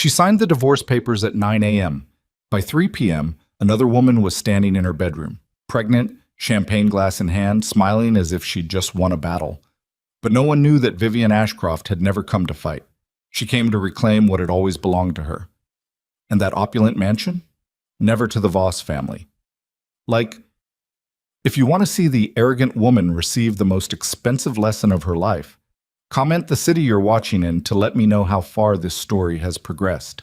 She signed the divorce papers at 9 a.m. By 3 p.m., another woman was standing in her bedroom, pregnant, champagne glass in hand, smiling as if she'd just won a battle. But no one knew that Vivian Ashcroft had never come to fight. She came to reclaim what had always belonged to her. And that opulent mansion? Never to the Voss family. If you want to see the arrogant woman receive the most expensive lesson of her life, comment the city you're watching in to let me know how far this story has progressed.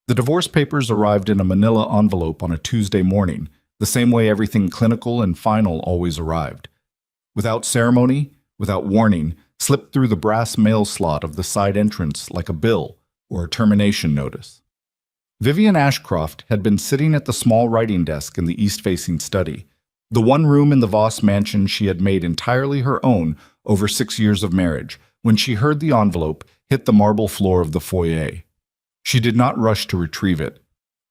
The divorce papers arrived in a manila envelope on a Tuesday morning, the same way everything clinical and final always arrived. Without ceremony, without warning, slipped through the brass mail slot of the side entrance like a bill or a termination notice. Vivian Ashcroft had been sitting at the small writing desk in the east-facing study, the one room in the Voss mansion she had made entirely her own over 6 years of marriage, when she heard the envelope hit the marble floor of the foyer. She did not rush to retrieve it.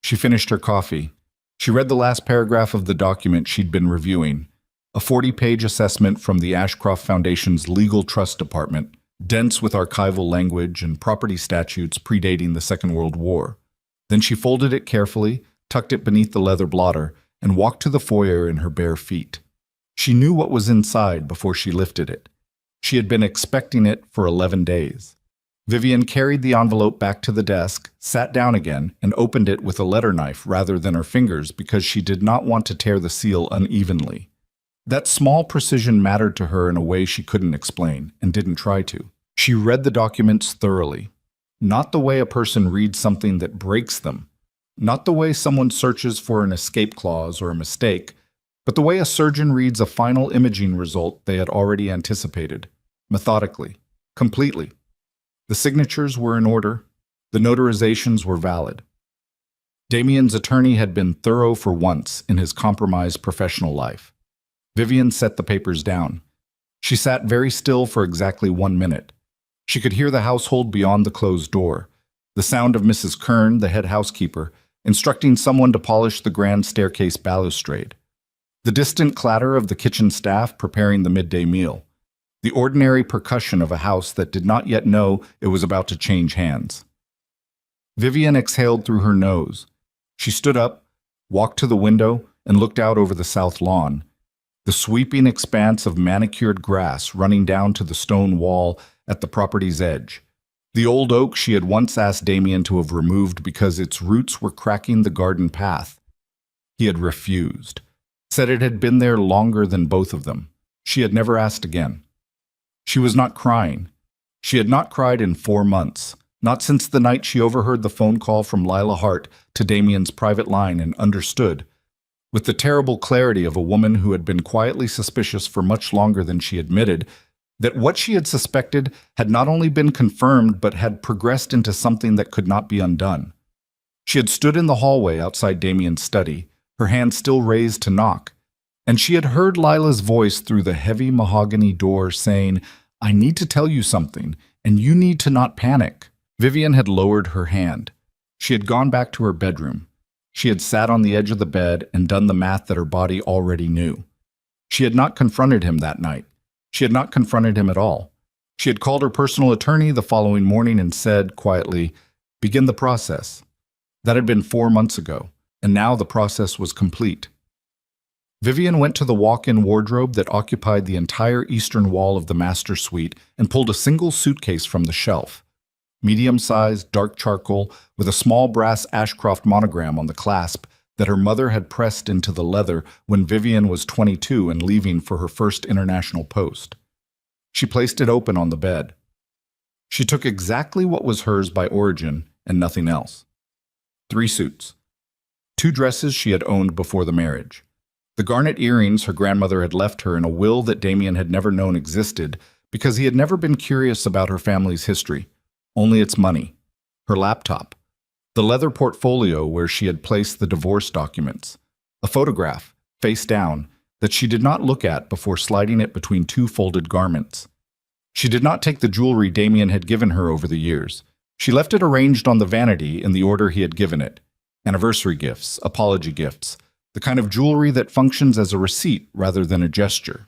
She finished her coffee. She read the last paragraph of the document she'd been reviewing, a 40-page assessment from the Ashcroft Foundation's legal trust department, dense with archival language and property statutes predating the Second World War. Then she folded it carefully, tucked it beneath the leather blotter, and walked to the foyer in her bare feet. She knew what was inside before she lifted it. She had been expecting it for 11 days. Vivian carried the envelope back to the desk, sat down again, and opened it with a letter knife rather than her fingers because she did not want to tear the seal unevenly. That small precision mattered to her in a way she couldn't explain, and didn't try to. She read the documents thoroughly. Not the way a person reads something that breaks them. Not the way someone searches for an escape clause or a mistake, but the way a surgeon reads a final imaging result they had already anticipated. Methodically. Completely. The signatures were in order. The notarizations were valid. Damien's attorney had been thorough for once in his compromised professional life. Vivian set the papers down. She sat very still for exactly 1 minute. She could hear the household beyond the closed door, the sound of Mrs. Kern, the head housekeeper, instructing someone to polish the grand staircase balustrade, the distant clatter of the kitchen staff preparing the midday meal, the ordinary percussion of a house that did not yet know it was about to change hands. Vivian exhaled through her nose. She stood up, walked to the window, and looked out over the south lawn, the sweeping expanse of manicured grass running down to the stone wall at the property's edge. The old oak she had once asked Damien to have removed because its roots were cracking the garden path. He had refused, said it had been there longer than both of them. She had never asked again. She was not crying. She had not cried in 4 months, not since the night she overheard the phone call from Lila Hart to Damien's private line and understood, with the terrible clarity of a woman who had been quietly suspicious for much longer than she admitted, that what she had suspected had not only been confirmed but had progressed into something that could not be undone. She had stood in the hallway outside Damien's study, her hand still raised to knock, and she had heard Lila's voice through the heavy mahogany door saying, "I need to tell you something, and you need to not panic." Vivian had lowered her hand. She had gone back to her bedroom. She had sat on the edge of the bed and done the math that her body already knew. She had not confronted him that night. She had not confronted him at all. She had called her personal attorney the following morning and said, quietly, "Begin the process." That had been 4 months ago, and now the process was complete. Vivian went to the walk-in wardrobe that occupied the entire eastern wall of the master suite and pulled a single suitcase from the shelf. Medium-sized, dark charcoal, with a small brass Ashcroft monogram on the clasp that her mother had pressed into the leather when Vivian was 22 and leaving for her first international post. She placed it open on the bed. She took exactly what was hers by origin and nothing else. 3 suits. 2 dresses she had owned before the marriage. The garnet earrings her grandmother had left her in a will that Damien had never known existed because he had never been curious about her family's history, only its money. Her laptop. The leather portfolio where she had placed the divorce documents. A photograph, face down, that she did not look at before sliding it between 2 folded garments. She did not take the jewelry Damien had given her over the years. She left it arranged on the vanity in the order he had given it. Anniversary gifts, apology gifts, the kind of jewelry that functions as a receipt rather than a gesture.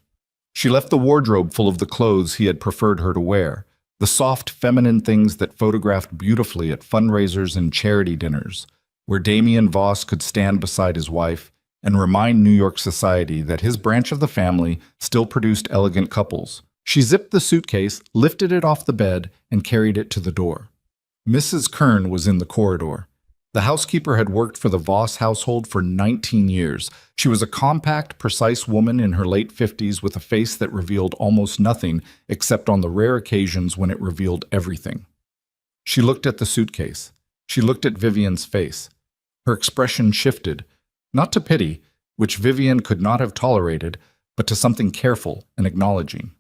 She left the wardrobe full of the clothes he had preferred her to wear, The soft, feminine things that photographed beautifully at fundraisers and charity dinners, where Damien Voss could stand beside his wife and remind New York society that his branch of the family still produced elegant couples. She zipped the suitcase, lifted it off the bed, and carried it to the door. Mrs. Kern was in the corridor. The housekeeper had worked for the Voss household for 19 years. She was a compact, precise woman in her late 50s with a face that revealed almost nothing except on the rare occasions when it revealed everything. She looked at the suitcase. She looked at Vivian's face. Her expression shifted, not to pity, which Vivian could not have tolerated, but to something careful and acknowledging.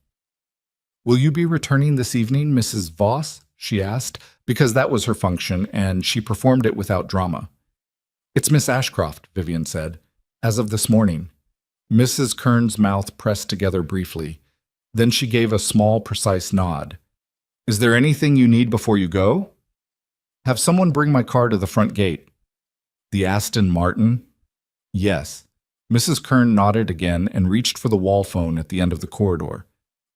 "Will you be returning this evening, Mrs. Voss?" she asked, because that was her function, and she performed it without drama. "It's Miss Ashcroft," Vivian said, "as of this morning." Mrs. Kern's mouth pressed together briefly. Then she gave a small, precise nod. "Is there anything you need before you go?" "Have someone bring my car to the front gate." "The Aston Martin?" "Yes." Mrs. Kern nodded again and reached for the wall phone at the end of the corridor.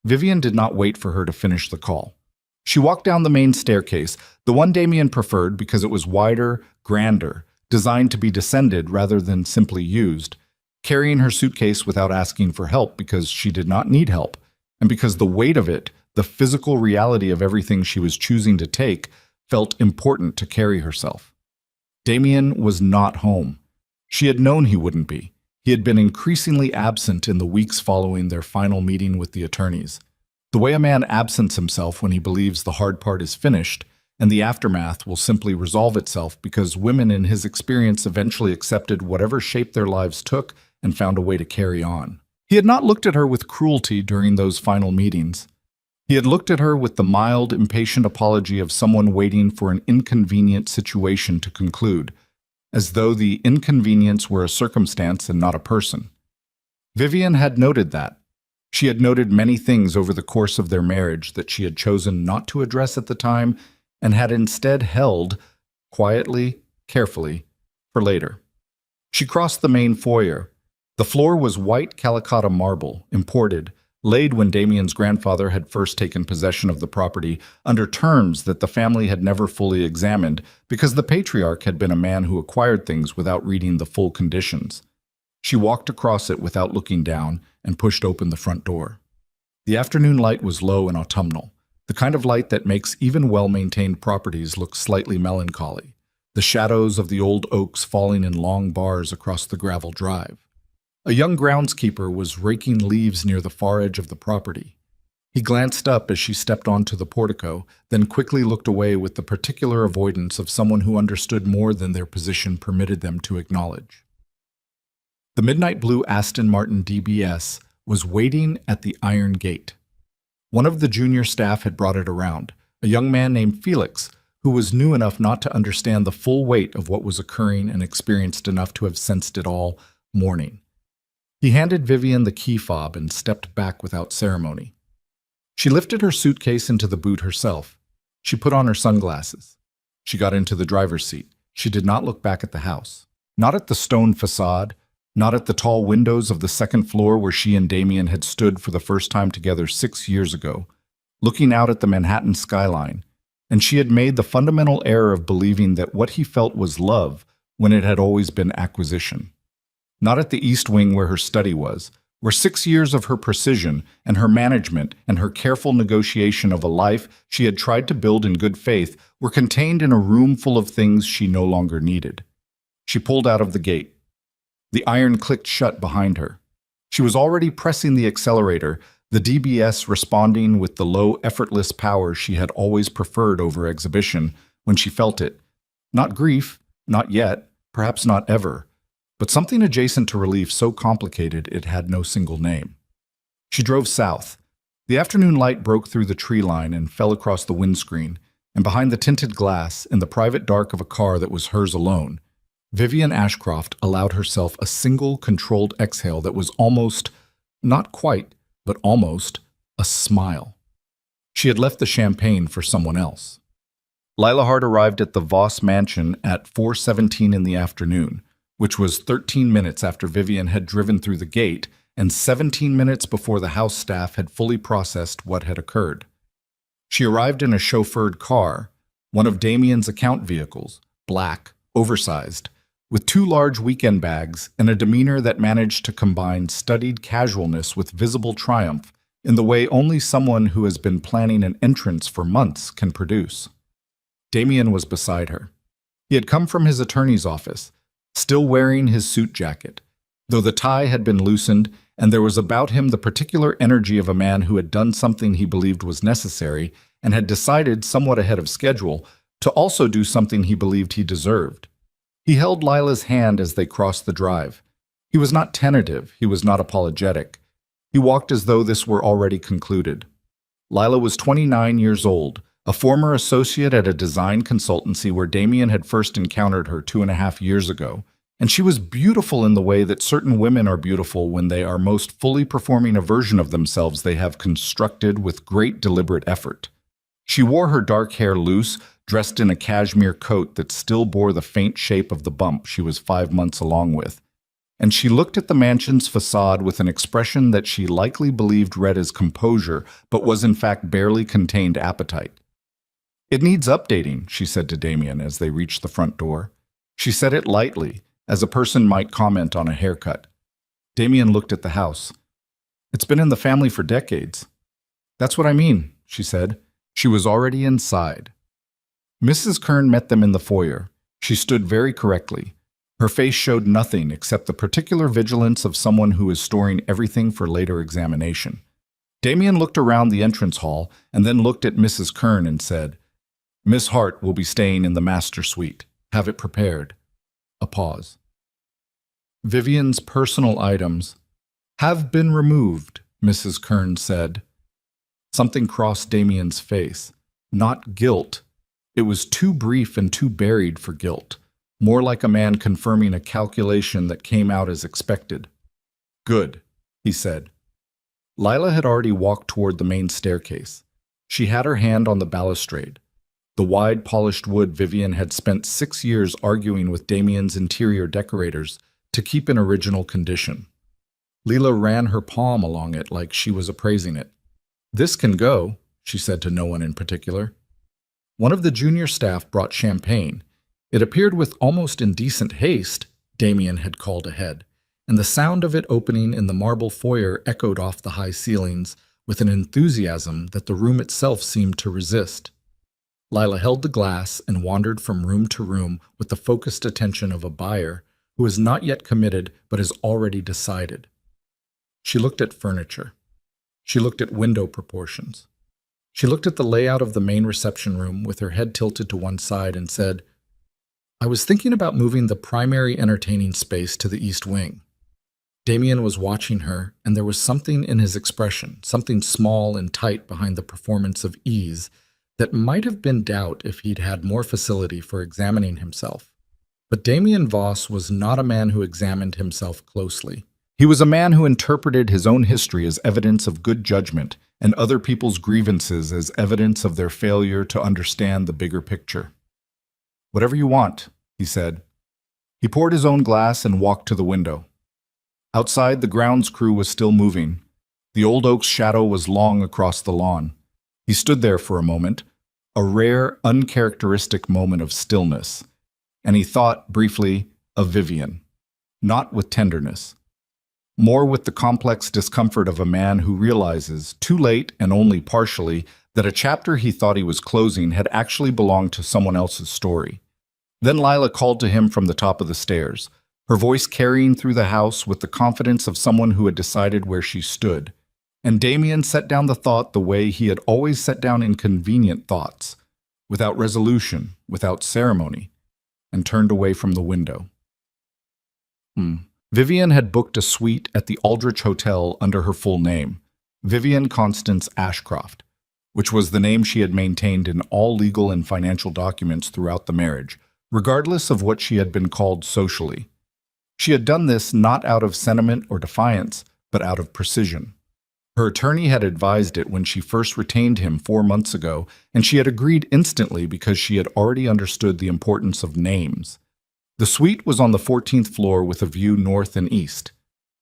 Vivian did not wait for her to finish the call. She walked down the main staircase, the one Damien preferred because it was wider, grander, designed to be descended rather than simply used, carrying her suitcase without asking for help because she did not need help, and because the weight of it, the physical reality of everything she was choosing to take, felt important to carry herself. Damien was not home. She had known he wouldn't be. He had been increasingly absent in the weeks following their final meeting with the attorneys. The way a man absents himself when he believes the hard part is finished, and the aftermath will simply resolve itself because women in his experience eventually accepted whatever shape their lives took and found a way to carry on. He had not looked at her with cruelty during those final meetings. He had looked at her with the mild, impatient apology of someone waiting for an inconvenient situation to conclude, as though the inconvenience were a circumstance and not a person. Vivian had noted that. She had noted many things over the course of their marriage that she had chosen not to address at the time and had instead held, quietly, carefully, for later. She crossed the main foyer. The floor was white Calicut marble, imported, laid when Damien's grandfather had first taken possession of the property under terms that the family had never fully examined because the patriarch had been a man who acquired things without reading the full conditions. She walked across it without looking down and pushed open the front door. The afternoon light was low and autumnal, the kind of light that makes even well-maintained properties look slightly melancholy, the shadows of the old oaks falling in long bars across the gravel drive. A young groundskeeper was raking leaves near the far edge of the property. He glanced up as she stepped onto the portico, then quickly looked away with the particular avoidance of someone who understood more than their position permitted them to acknowledge. The midnight blue Aston Martin DBS was waiting at the iron gate. One of the junior staff had brought it around, a young man named Felix, who was new enough not to understand the full weight of what was occurring and experienced enough to have sensed it all morning. He handed Vivian the key fob and stepped back without ceremony. She lifted her suitcase into the boot herself. She put on her sunglasses. She got into the driver's seat. She did not look back at the house. Not at the stone facade, not at the tall windows of the second floor where she and Damien had stood for the first time together 6 years ago, looking out at the Manhattan skyline, and she had made the fundamental error of believing that what he felt was love when it had always been acquisition. Not at the East Wing where her study was, where 6 years of her precision and her management and her careful negotiation of a life she had tried to build in good faith were contained in a room full of things she no longer needed. She pulled out of the gate. The iron clicked shut behind her. She was already pressing the accelerator, the DBS responding with the low, effortless power she had always preferred over exhibition when she felt it. Not grief, not yet, perhaps not ever, but something adjacent to relief so complicated it had no single name. She drove south. The afternoon light broke through the tree line and fell across the windscreen, and behind the tinted glass, in the private dark of a car that was hers alone, Vivian Ashcroft allowed herself a single controlled exhale that was almost, not quite, but almost, a smile. She had left the champagne for someone else. Lila Hart arrived at the Voss mansion at 4:17 in the afternoon, which was 13 minutes after Vivian had driven through the gate and 17 minutes before the house staff had fully processed what had occurred. She arrived in a chauffeured car, one of Damien's account vehicles, black, oversized, with two large weekend bags and a demeanor that managed to combine studied casualness with visible triumph in the way only someone who has been planning an entrance for months can produce. Damien was beside her. He had come from his attorney's office, still wearing his suit jacket, though the tie had been loosened and there was about him the particular energy of a man who had done something he believed was necessary and had decided, somewhat ahead of schedule, to also do something he believed he deserved. He held Lila's hand as they crossed the drive. He was not tentative, he was not apologetic. He walked as though this were already concluded. Lila was 29 years old, a former associate at a design consultancy where Damien had first encountered her 2.5 years ago, and she was beautiful in the way that certain women are beautiful when they are most fully performing a version of themselves they have constructed with great deliberate effort. She wore her dark hair loose, dressed in a cashmere coat that still bore the faint shape of the bump she was 5 months along with, and she looked at the mansion's facade with an expression that she likely believed read as composure, but was in fact barely contained appetite. "It needs updating," she said to Damien as they reached the front door. She said it lightly, as a person might comment on a haircut. Damien looked at the house. "It's been in the family for decades." "That's what I mean," she said. She was already inside. Mrs. Kern met them in the foyer. She stood very correctly. Her face showed nothing except the particular vigilance of someone who is storing everything for later examination. Damien looked around the entrance hall and then looked at Mrs. Kern and said, "Miss Hart will be staying in the master suite. Have it prepared." A pause. "Vivian's personal items have been removed," Mrs. Kern said. Something crossed Damien's face. Not guilt. It was too brief and too buried for guilt. More like a man confirming a calculation that came out as expected. "Good," he said. Lila had already walked toward the main staircase. She had her hand on the balustrade. The wide, polished wood Vivian had spent 6 years arguing with Damien's interior decorators to keep in original condition. Lila ran her palm along it like she was appraising it. "This can go," she said to no one in particular. One of the junior staff brought champagne. It appeared with almost indecent haste, Damien had called ahead, and the sound of it opening in the marble foyer echoed off the high ceilings with an enthusiasm that the room itself seemed to resist. Lila held the glass and wandered from room to room with the focused attention of a buyer who is not yet committed but has already decided. She looked at furniture. She looked at window proportions. She looked at the layout of the main reception room with her head tilted to one side and said, "I was thinking about moving the primary entertaining space to the east wing." Damien was watching her, and there was something in his expression, something small and tight behind the performance of ease, that might have been doubt if he'd had more facility for examining himself. But Damien Voss was not a man who examined himself closely. He was a man who interpreted his own history as evidence of good judgment and other people's grievances as evidence of their failure to understand the bigger picture. "Whatever you want," he said. He poured his own glass and walked to the window. Outside, the grounds crew was still moving. The old oak's shadow was long across the lawn. He stood there for a moment, a rare, uncharacteristic moment of stillness, and he thought, briefly, of Vivian. Not with tenderness. More with the complex discomfort of a man who realizes, too late and only partially, that a chapter he thought he was closing had actually belonged to someone else's story. Then Lila called to him from the top of the stairs, her voice carrying through the house with the confidence of someone who had decided where she stood. And Damien set down the thought the way he had always set down inconvenient thoughts, without resolution, without ceremony, and turned away from the window. Vivian had booked a suite at the Aldrich Hotel under her full name, Vivian Constance Ashcroft, which was the name she had maintained in all legal and financial documents throughout the marriage, regardless of what she had been called socially. She had done this not out of sentiment or defiance, but out of precision. Her attorney had advised it when she first retained him 4 months ago, and she had agreed instantly because she had already understood the importance of names. The suite was on the 14th floor with a view north and east.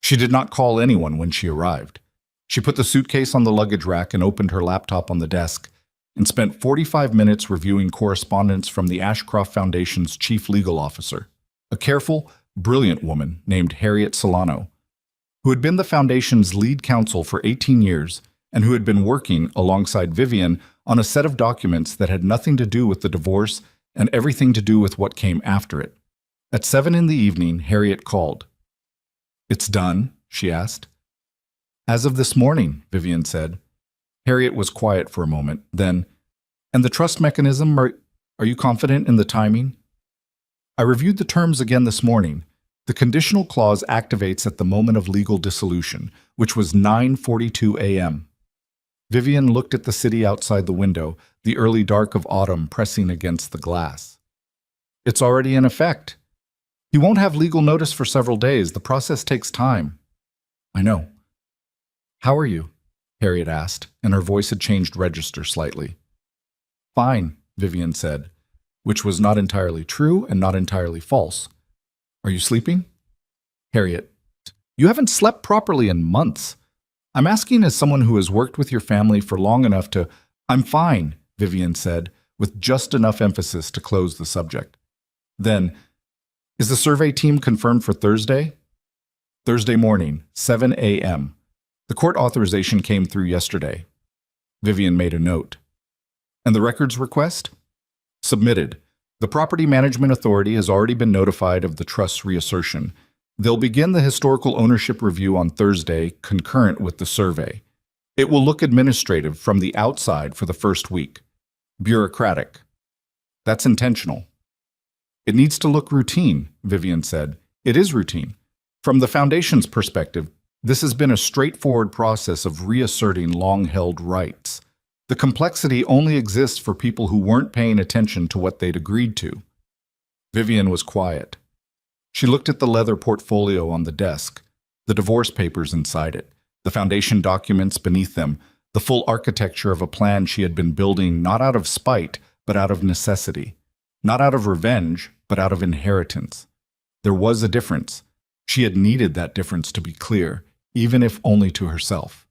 She did not call anyone when she arrived. She put the suitcase on the luggage rack and opened her laptop on the desk, and spent 45 minutes reviewing correspondence from the Ashcroft Foundation's chief legal officer, a careful, brilliant woman named Harriet Solano, who had been the Foundation's lead counsel for 18 years and who had been working alongside Vivian on a set of documents that had nothing to do with the divorce and everything to do with what came after it. At 7 in the evening, Harriet called. "It's done?" she asked. "As of this morning," Vivian said. Harriet was quiet for a moment, then, "And the trust mechanism, are you confident in the timing?" "I reviewed the terms again this morning. The conditional clause activates at the moment of legal dissolution, which was 9:42 a.m. Vivian looked at the city outside the window, the early dark of autumn pressing against the glass. "It's already in effect. He won't have legal notice for several days. The process takes time." "I know." "How are you?" Harriet asked, and her voice had changed register slightly. "Fine," Vivian said, which was not entirely true and not entirely false. "Are you sleeping?" Harriet: "You haven't slept properly in months. I'm asking as someone who has worked with your family for long enough to—" "I'm fine," Vivian said, with just enough emphasis to close the subject. Then, "Is the survey team confirmed for Thursday?" "Thursday morning, 7 a.m. The court authorization came through yesterday." Vivian made a note. "And the records request?" "Submitted. The Property Management Authority has already been notified of the trust's reassertion. They'll begin the historical ownership review on Thursday, concurrent with the survey. It will look administrative from the outside for the first week. Bureaucratic. That's intentional." "It needs to look routine," Vivian said. "It is routine. From the Foundation's perspective, this has been a straightforward process of reasserting long-held rights. The complexity only exists for people who weren't paying attention to what they'd agreed to." Vivian was quiet. She looked at the leather portfolio on the desk, the divorce papers inside it, the Foundation documents beneath them, the full architecture of a plan she had been building not out of spite, but out of necessity. Not out of revenge, but out of inheritance. There was a difference. She had needed that difference to be clear, even if only to herself.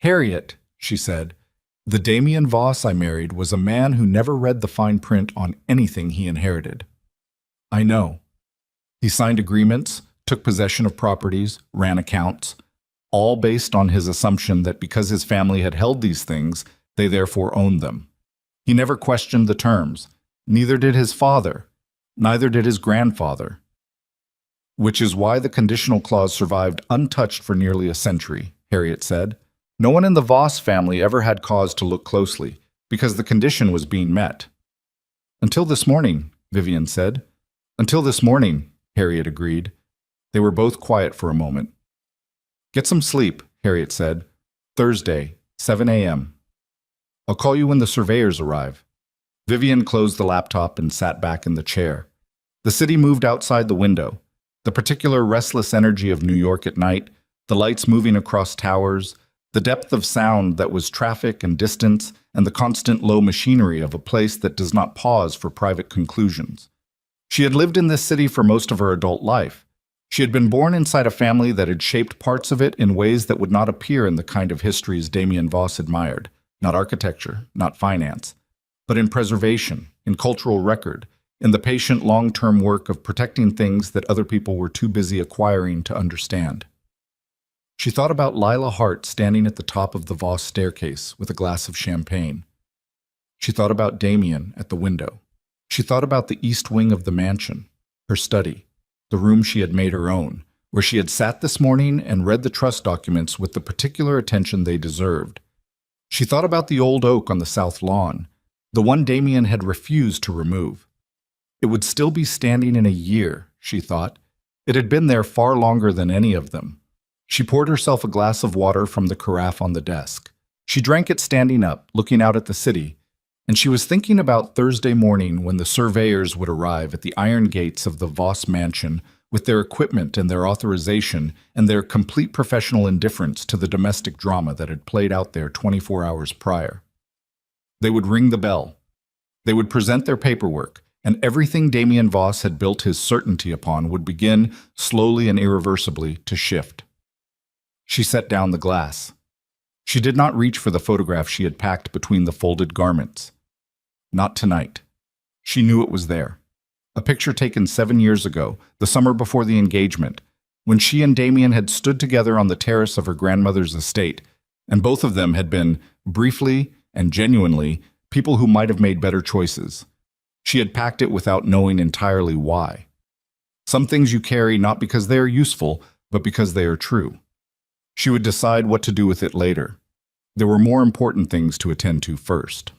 "Harriet," she said, "the Damien Voss I married was a man who never read the fine print on anything he inherited." "I know. He signed agreements, took possession of properties, ran accounts, all based on his assumption that because his family had held these things, they therefore owned them. He never questioned the terms. Neither did his father. Neither did his grandfather. Which is why the conditional clause survived untouched for nearly a century," Harriet said. "No one in the Voss family ever had cause to look closely, because the condition was being met." "Until this morning," Vivian said. "Until this morning," Harriet agreed. They were both quiet for a moment. "Get some sleep," Harriet said. "Thursday, 7 a.m. I'll call you when the surveyors arrive." Vivian closed the laptop and sat back in the chair. The city moved outside the window. The particular restless energy of New York at night, the lights moving across towers, the depth of sound that was traffic and distance, and the constant low machinery of a place that does not pause for private conclusions. She had lived in this city for most of her adult life. She had been born inside a family that had shaped parts of it in ways that would not appear in the kind of histories Damien Voss admired, not architecture, not finance, but in preservation, in cultural record, in the patient long-term work of protecting things that other people were too busy acquiring to understand. She thought about Lila Hart standing at the top of the Voss staircase with a glass of champagne. She thought about Damien at the window. She thought about the east wing of the mansion, her study, the room she had made her own, where she had sat this morning and read the trust documents with the particular attention they deserved. She thought about the old oak on the south lawn, the one Damien had refused to remove. It would still be standing in a year, she thought. It had been there far longer than any of them. She poured herself a glass of water from the carafe on the desk. She drank it standing up, looking out at the city, and she was thinking about Thursday morning when the surveyors would arrive at the iron gates of the Voss mansion with their equipment and their authorization and their complete professional indifference to the domestic drama that had played out there 24 hours prior. They would ring the bell. They would present their paperwork, and everything Damien Voss had built his certainty upon would begin, slowly and irreversibly, to shift. She set down the glass. She did not reach for the photograph she had packed between the folded garments. Not tonight. She knew it was there. A picture taken 7 years ago, the summer before the engagement, when she and Damien had stood together on the terrace of her grandmother's estate, and both of them had been, briefly and genuinely, people who might have made better choices. She had packed it without knowing entirely why. Some things you carry not because they are useful, but because they are true. She would decide what to do with it later. There were more important things to attend to first.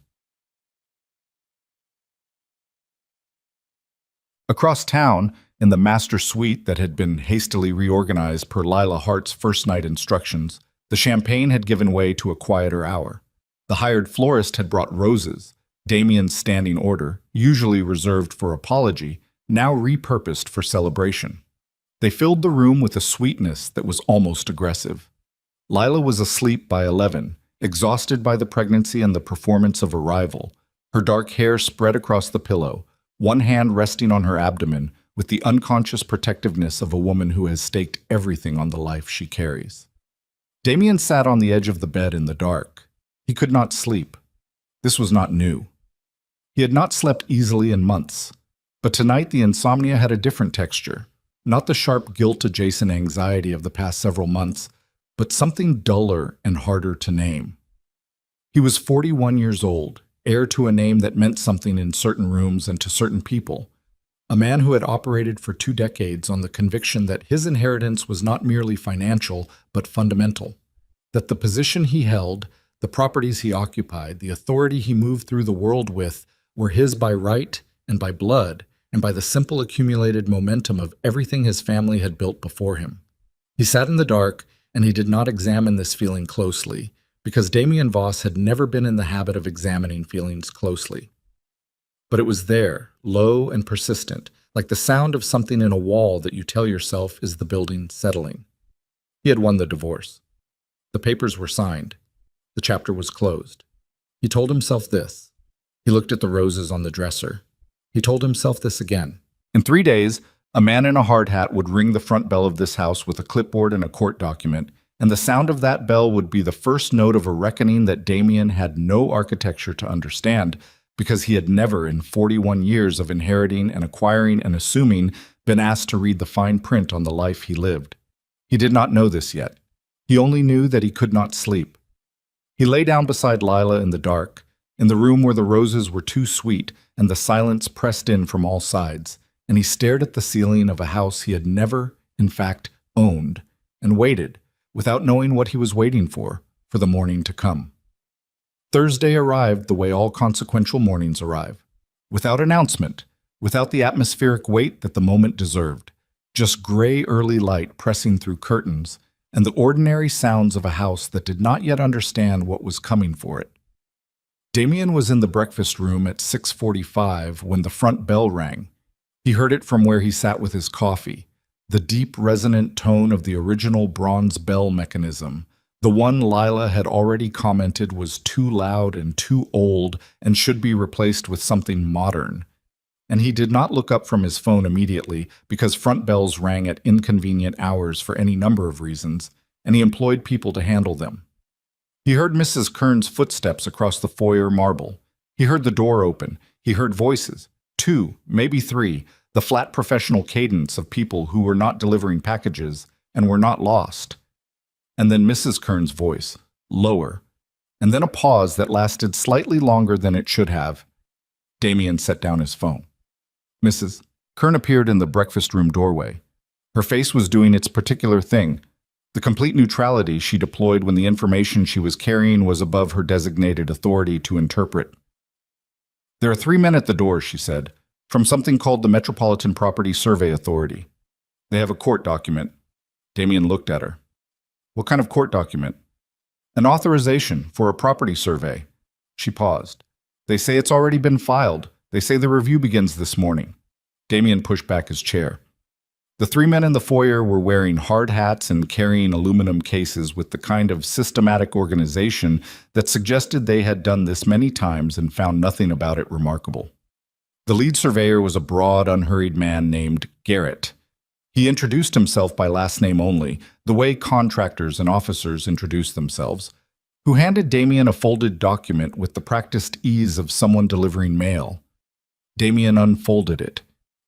Across town, in the master suite that had been hastily reorganized per Lila Hart's first night instructions, the champagne had given way to a quieter hour. The hired florist had brought roses, Damien's standing order, usually reserved for apology, now repurposed for celebration. They filled the room with a sweetness that was almost aggressive. Lila was asleep by 11, exhausted by the pregnancy and the performance of arrival, her dark hair spread across the pillow, one hand resting on her abdomen with the unconscious protectiveness of a woman who has staked everything on the life she carries. Damien sat on the edge of the bed in the dark. He could not sleep. This was not new. He had not slept easily in months, but tonight the insomnia had a different texture, not the sharp guilt-adjacent anxiety of the past several months, but something duller and harder to name. He was 41 years old, heir to a name that meant something in certain rooms and to certain people, a man who had operated for 2 decades on the conviction that his inheritance was not merely financial, but fundamental, that the position he held, the properties he occupied, the authority he moved through the world with, were his by right and by blood, and by the simple accumulated momentum of everything his family had built before him. He sat in the dark, and he did not examine this feeling closely, because Damien Voss had never been in the habit of examining feelings closely. But it was there, low and persistent, like the sound of something in a wall that you tell yourself is the building settling. He had won the divorce. The papers were signed. The chapter was closed. He told himself this. He looked at the roses on the dresser. He told himself this again. In 3 days, a man in a hard hat would ring the front bell of this house with a clipboard and a court document, and the sound of that bell would be the first note of a reckoning that Damien had no architecture to understand, because he had never, in 41 years of inheriting and acquiring and assuming, been asked to read the fine print on the life he lived. He did not know this yet. He only knew that he could not sleep. He lay down beside Lila in the dark, in the room where the roses were too sweet and the silence pressed in from all sides, and he stared at the ceiling of a house he had never, in fact, owned, and waited, without knowing what he was waiting for the morning to come. Thursday arrived the way all consequential mornings arrive, without announcement, without the atmospheric weight that the moment deserved, just gray early light pressing through curtains, and the ordinary sounds of a house that did not yet understand what was coming for it. Damien was in the breakfast room at 6:45 when the front bell rang. He heard it from where he sat with his coffee, the deep resonant tone of the original bronze bell mechanism, the one Lila had already commented was too loud and too old and should be replaced with something modern. And he did not look up from his phone immediately because front bells rang at inconvenient hours for any number of reasons, and he employed people to handle them. He heard Mrs. Kern's footsteps across the foyer marble. He heard the door open. He heard voices, 2, maybe 3, the flat professional cadence of people who were not delivering packages and were not lost. And then Mrs. Kern's voice, lower, and then a pause that lasted slightly longer than it should have. Damien set down his phone. Mrs. Kern appeared in the breakfast room doorway. Her face was doing its particular thing, the complete neutrality she deployed when the information she was carrying was above her designated authority to interpret. There are 3 men at the door, she said, from something called the Metropolitan Property Survey Authority. They have a court document. Damien looked at her. What kind of court document? An authorization for a property survey. She paused. They say it's already been filed. They say the review begins this morning. Damien pushed back his chair. The 3 men in the foyer were wearing hard hats and carrying aluminum cases with the kind of systematic organization that suggested they had done this many times and found nothing about it remarkable. The lead surveyor was a broad, unhurried man named Garrett. He introduced himself by last name only, the way contractors and officers introduce themselves. who handed Damien a folded document with the practiced ease of someone delivering mail. Damien unfolded it.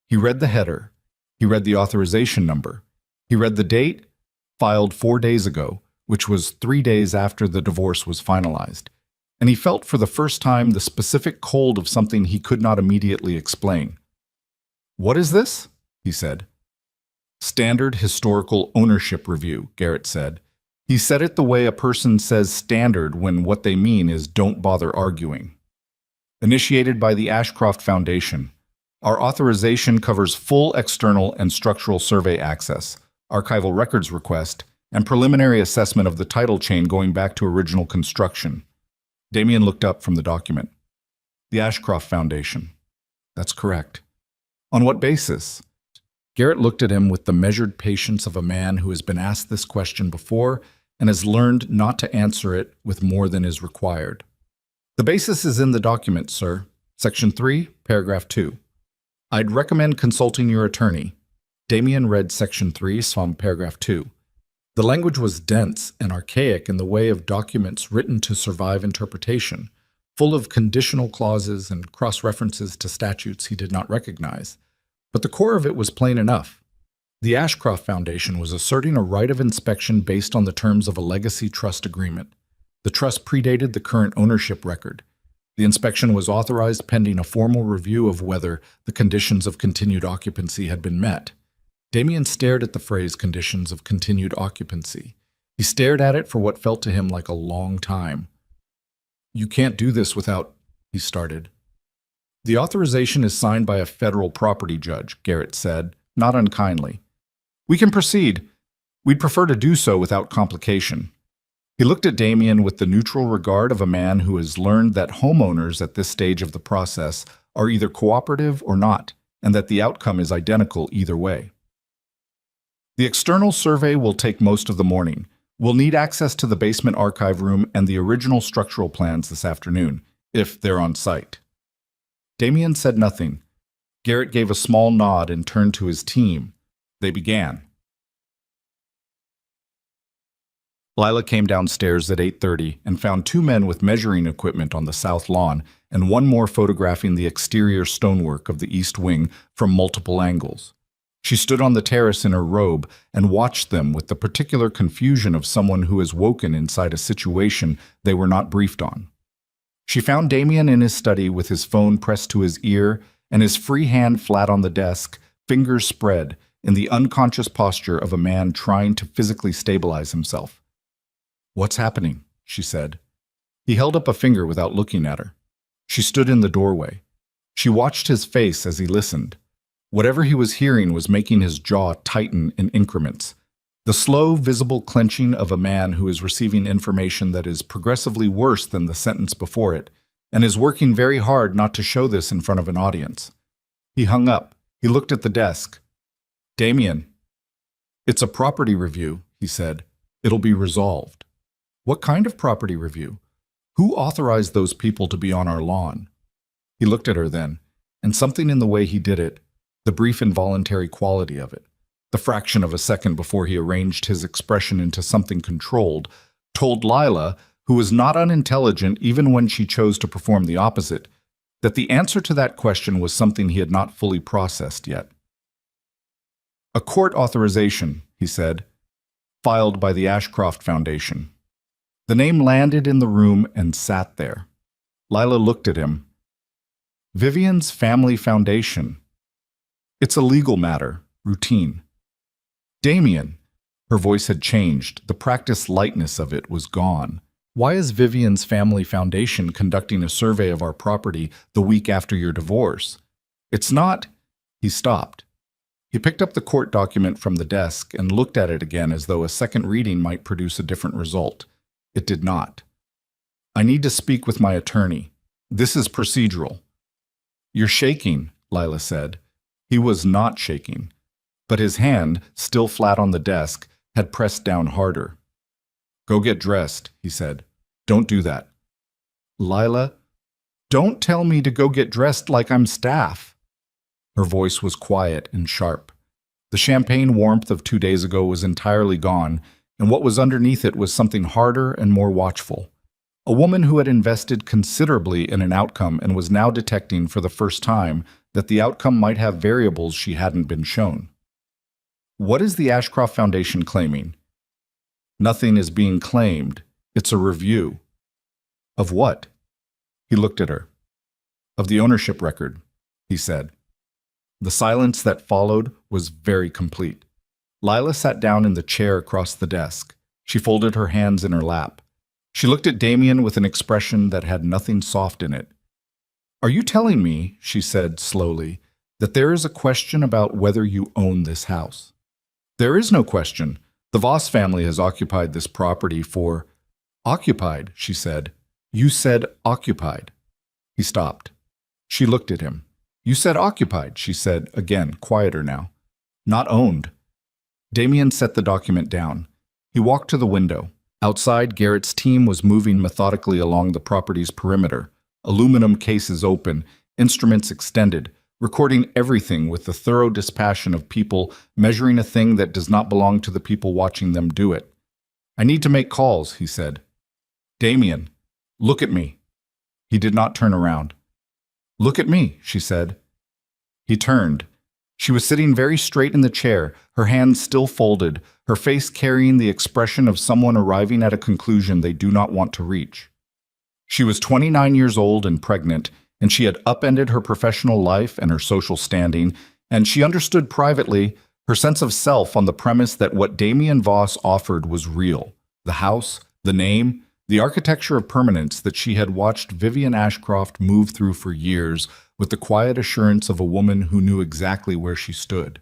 He read the header. He read the authorization number. He read the date, filed 4 days ago, which was 3 days after the divorce was finalized. And he felt for the first time the specific cold of something he could not immediately explain. "What is this?" he said. "Standard Historical Ownership Review," Garrett said. He said it the way a person says standard when what they mean is don't bother arguing. Initiated by the Ashcroft Foundation, our authorization covers full external and structural survey access, archival records request, and preliminary assessment of the title chain going back to original construction. Damien looked up from the document. "The Ashcroft Foundation." "That's correct." "On what basis?" Garrett looked at him with the measured patience of a man who has been asked this question before and has learned not to answer it with more than is required. "The basis is in the document, sir. Section 3, paragraph 2. I'd recommend consulting your attorney." Damien read Section 3 from paragraph 2. The language was dense and archaic in the way of documents written to survive interpretation, full of conditional clauses and cross-references to statutes he did not recognize. But the core of it was plain enough. The Ashcroft Foundation was asserting a right of inspection based on the terms of a legacy trust agreement. The trust predated the current ownership record. The inspection was authorized pending a formal review of whether the conditions of continued occupancy had been met. Damien stared at the phrase conditions of continued occupancy. He stared at it for what felt to him like a long time. "You can't do this without," he started. "The authorization is signed by a federal property judge," Garrett said, not unkindly. "We can proceed. We'd prefer to do so without complication." He looked at Damien with the neutral regard of a man who has learned that homeowners at this stage of the process are either cooperative or not, and that the outcome is identical either way. "The external survey will take most of the morning. We'll need access to the basement archive room and the original structural plans this afternoon, if they're on site." Damien said nothing. Garrett gave a small nod and turned to his team. They began. Lila came downstairs at 8:30 and found 2 men with measuring equipment on the south lawn and one more photographing the exterior stonework of the east wing from multiple angles. She stood on the terrace in her robe and watched them with the particular confusion of someone who has woken inside a situation they were not briefed on. She found Damien in his study with his phone pressed to his ear and his free hand flat on the desk, fingers spread, in the unconscious posture of a man trying to physically stabilize himself. "What's happening?" she said. He held up a finger without looking at her. She stood in the doorway. She watched his face as he listened. Whatever he was hearing was making his jaw tighten in increments. The slow, visible clenching of a man who is receiving information that is progressively worse than the sentence before it, and is working very hard not to show this in front of an audience. He hung up. He looked at the desk. "Damien." "It's a property review," he said. "It'll be resolved." "What kind of property review? Who authorized those people to be on our lawn?" He looked at her then, and something in the way he did it, the brief involuntary quality of it, the fraction of a second before he arranged his expression into something controlled, told Lila, who was not unintelligent even when she chose to perform the opposite, that the answer to that question was something he had not fully processed yet. "A court authorization," he said, "filed by the Ashcroft Foundation." The name landed in the room and sat there. Lila looked at him. "Vivian's Family Foundation. It's a legal matter, routine." "Damien." Her voice had changed. The practiced lightness of it was gone. "Why is Vivian's Family Foundation conducting a survey of our property the week after your divorce? It's not—" He stopped. He picked up the court document from the desk and looked at it again as though a second reading might produce a different result. It did not. "I need to speak with my attorney. This is procedural." "You're shaking," Lila said. He was not shaking, but his hand, still flat on the desk, had pressed down harder. "Go get dressed," he said. "Don't do that." "Lila, don't tell me to go get dressed like I'm staff." Her voice was quiet and sharp. The champagne warmth of 2 days ago was entirely gone, and what was underneath it was something harder and more watchful. A woman who had invested considerably in an outcome and was now detecting for the first time that the outcome might have variables she hadn't been shown. What is the Ashcroft Foundation claiming? Nothing is being claimed. It's a review. Of what? He looked at her. Of the ownership record, he said. The silence that followed was very complete. Lila sat down in the chair across the desk. She folded her hands in her lap. She looked at Damien with an expression that had nothing soft in it. Are you telling me, she said slowly, that there is a question about whether you own this house? There is no question. The Voss family has occupied this property for— Occupied, she said. You said occupied. He stopped. She looked at him. You said occupied, she said, again, quieter now. Not owned. Damien set the document down. He walked to the window. Outside, Garrett's team was moving methodically along the property's perimeter, aluminum cases open, instruments extended, recording everything with the thorough dispassion of people measuring a thing that does not belong to the people watching them do it. I need to make calls, he said. Damien, look at me. He did not turn around. Look at me, she said. He turned. She was sitting very straight in the chair, her hands still folded, her face carrying the expression of someone arriving at a conclusion they do not want to reach. She was 29 years old and pregnant, and she had upended her professional life and her social standing, and she understood privately her sense of self on the premise that what Damien Voss offered was real. The house, the name, the architecture of permanence that she had watched Vivian Ashcroft move through for years with the quiet assurance of a woman who knew exactly where she stood.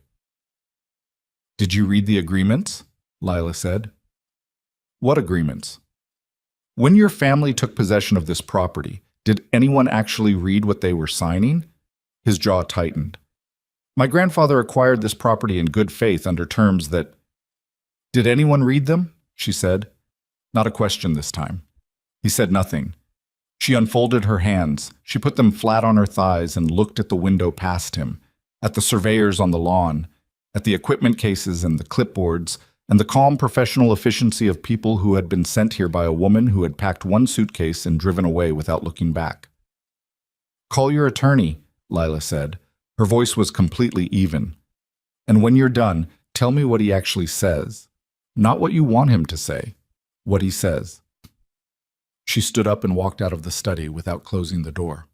Did you read the agreements? Lila said. What agreements? When your family took possession of this property, did anyone actually read what they were signing? His jaw tightened. My grandfather acquired this property in good faith under terms that— Did anyone read them? She said. Not a question this time. He said nothing. She unfolded her hands. She put them flat on her thighs and looked at the window past him, at the surveyors on the lawn, at the equipment cases and the clipboards, and the calm professional efficiency of people who had been sent here by a woman who had packed one suitcase and driven away without looking back. Call your attorney, Lila said. Her voice was completely even. And when you're done, tell me what he actually says. Not what you want him to say. What he says. She stood up and walked out of the study without closing the door.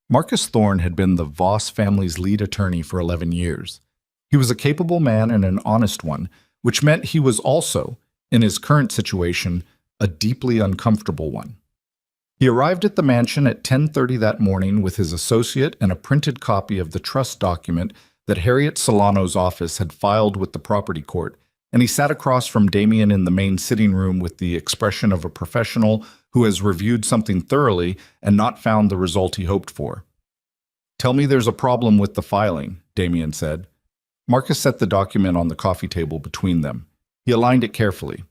Marcus Thorne had been the Voss family's lead attorney for 11 years. He was a capable man and an honest one, which meant he was also, in his current situation, a deeply uncomfortable one. He arrived at the mansion at 10:30 that morning with his associate and a printed copy of the trust document that Harriet Solano's office had filed with the property court, and he sat across from Damien in the main sitting room with the expression of a professional who has reviewed something thoroughly and not found the result he hoped for. Tell me there's a problem with the filing, Damien said. Marcus set the document on the coffee table between them. He aligned it carefully.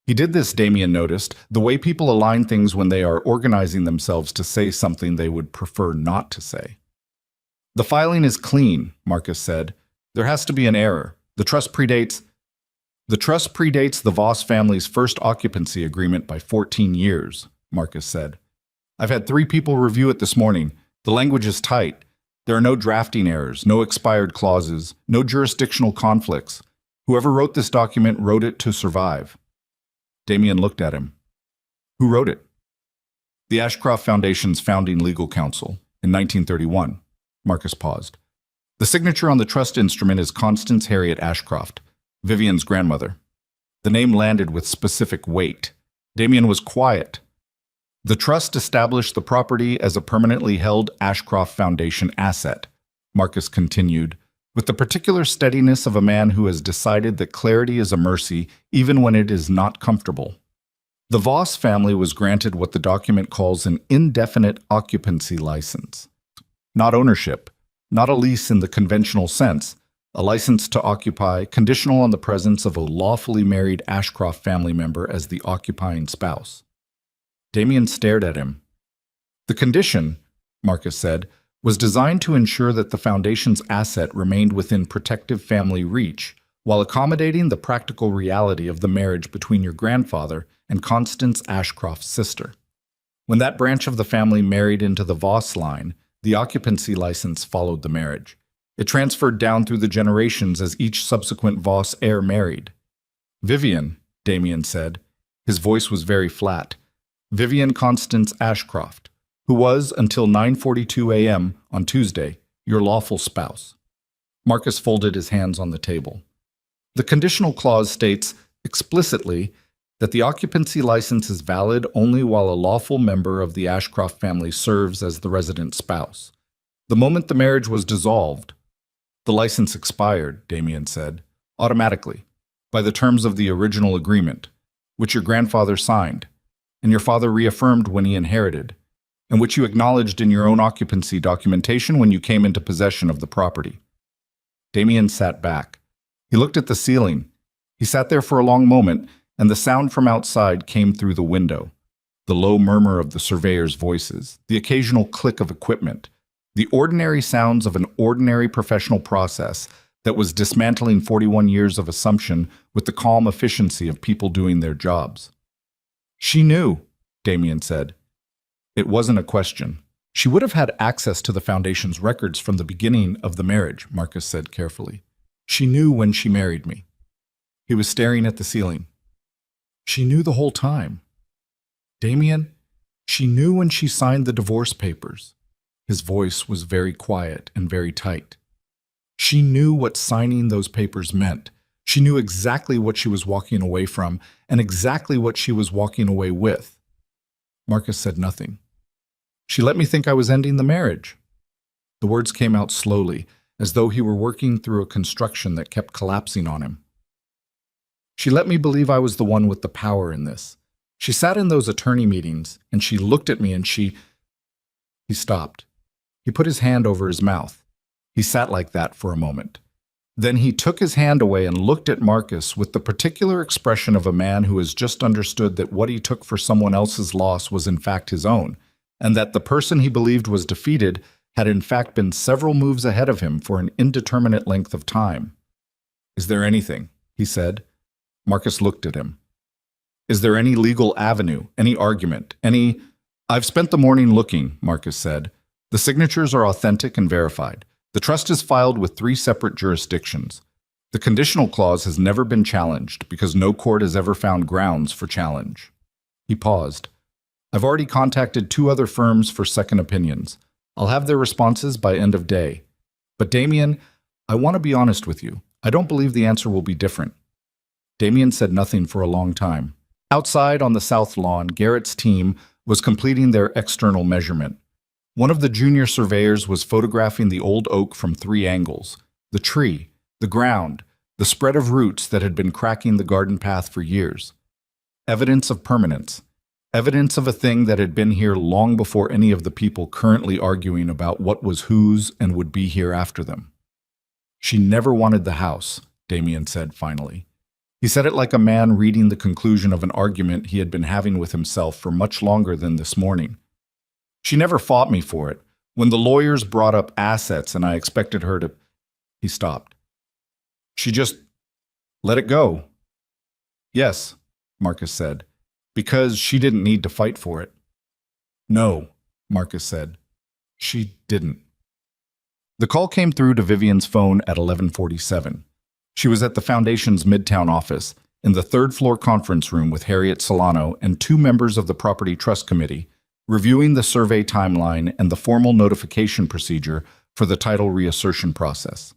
He did this, Damien noticed, the way people align things when they are organizing themselves to say something they would prefer not to say. The filing is clean, Marcus said. There has to be an error. The trust predates the Voss family's first occupancy agreement by 14 years, Marcus said. I've had 3 people review it this morning. The language is tight. There are no drafting errors, no expired clauses, no jurisdictional conflicts. Whoever wrote this document wrote it to survive. Damien looked at him. Who wrote it? The Ashcroft Foundation's founding legal counsel in 1931. Marcus paused. The signature on the trust instrument is Constance Harriet Ashcroft, Vivian's grandmother. The name landed with specific weight. Damien was quiet. The trust established the property as a permanently held Ashcroft Foundation asset, Marcus continued, with the particular steadiness of a man who has decided that clarity is a mercy even when it is not comfortable. The Voss family was granted what the document calls an indefinite occupancy license. Not ownership, not a lease in the conventional sense, a license to occupy conditional on the presence of a lawfully married Ashcroft family member as the occupying spouse. Damien stared at him. The condition, Marcus said, was designed to ensure that the Foundation's asset remained within protective family reach, while accommodating the practical reality of the marriage between your grandfather and Constance Ashcroft's sister. When that branch of the family married into the Voss line, the occupancy license followed the marriage. It transferred down through the generations as each subsequent Voss heir married. Vivian, Damien said. His voice was very flat. Vivian Constance Ashcroft, who was, until 9:42 a.m. on Tuesday, your lawful spouse. Marcus folded his hands on the table. The conditional clause states explicitly that the occupancy license is valid only while a lawful member of the Ashcroft family serves as the resident spouse. The moment the marriage was dissolved, the license expired, Damien said, automatically, by the terms of the original agreement, which your grandfather signed, and your father reaffirmed when he inherited, and which you acknowledged in your own occupancy documentation when you came into possession of the property. Damien sat back. He looked at the ceiling. He sat there for a long moment, and the sound from outside came through the window. The low murmur of the surveyors' voices, the occasional click of equipment, the ordinary sounds of an ordinary professional process that was dismantling 41 years of assumption with the calm efficiency of people doing their jobs. She knew, Damien said. It wasn't a question. She would have had access to the Foundation's records from the beginning of the marriage, Marcus said carefully. She knew when she married me. He was staring at the ceiling. She knew the whole time. Damien, she knew when she signed the divorce papers. His voice was very quiet and very tight. She knew what signing those papers meant. She knew exactly what she was walking away from and exactly what she was walking away with. Marcus said nothing. She let me think I was ending the marriage. The words came out slowly, as though he were working through a construction that kept collapsing on him. She let me believe I was the one with the power in this. She sat in those attorney meetings, and she looked at me and He stopped. He put his hand over his mouth. He sat like that for a moment. Then he took his hand away and looked at Marcus with the particular expression of a man who has just understood that what he took for someone else's loss was in fact his own, and that the person he believed was defeated had in fact been several moves ahead of him for an indeterminate length of time. Is there anything? He said. Marcus looked at him. Is there any legal avenue, any argument, any— I've spent the morning looking, Marcus said. The signatures are authentic and verified. The trust is filed with 3 separate jurisdictions. The conditional clause has never been challenged because no court has ever found grounds for challenge. He paused. I've already contacted 2 other firms for second opinions. I'll have their responses by end of day. But Damien, I want to be honest with you. I don't believe the answer will be different. Damien said nothing for a long time. Outside on the south lawn, Garrett's team was completing their external measurement. One of the junior surveyors was photographing the old oak from 3 angles: the tree, the ground, the spread of roots that had been cracking the garden path for years. Evidence of permanence. Evidence of a thing that had been here long before any of the people currently arguing about what was whose and would be here after them. She never wanted the house, Damien said finally. He said it like a man reading the conclusion of an argument he had been having with himself for much longer than this morning. She never fought me for it. When the lawyers brought up assets and I expected her to— He stopped. She just let it go. Yes, Marcus said, because she didn't need to fight for it. No, Marcus said. She didn't. The call came through to Vivian's phone at 11:47. She was at the Foundation's Midtown office, in the 3rd floor conference room with Harriet Solano and 2 members of the Property Trust Committee, reviewing the survey timeline and the formal notification procedure for the title reassertion process.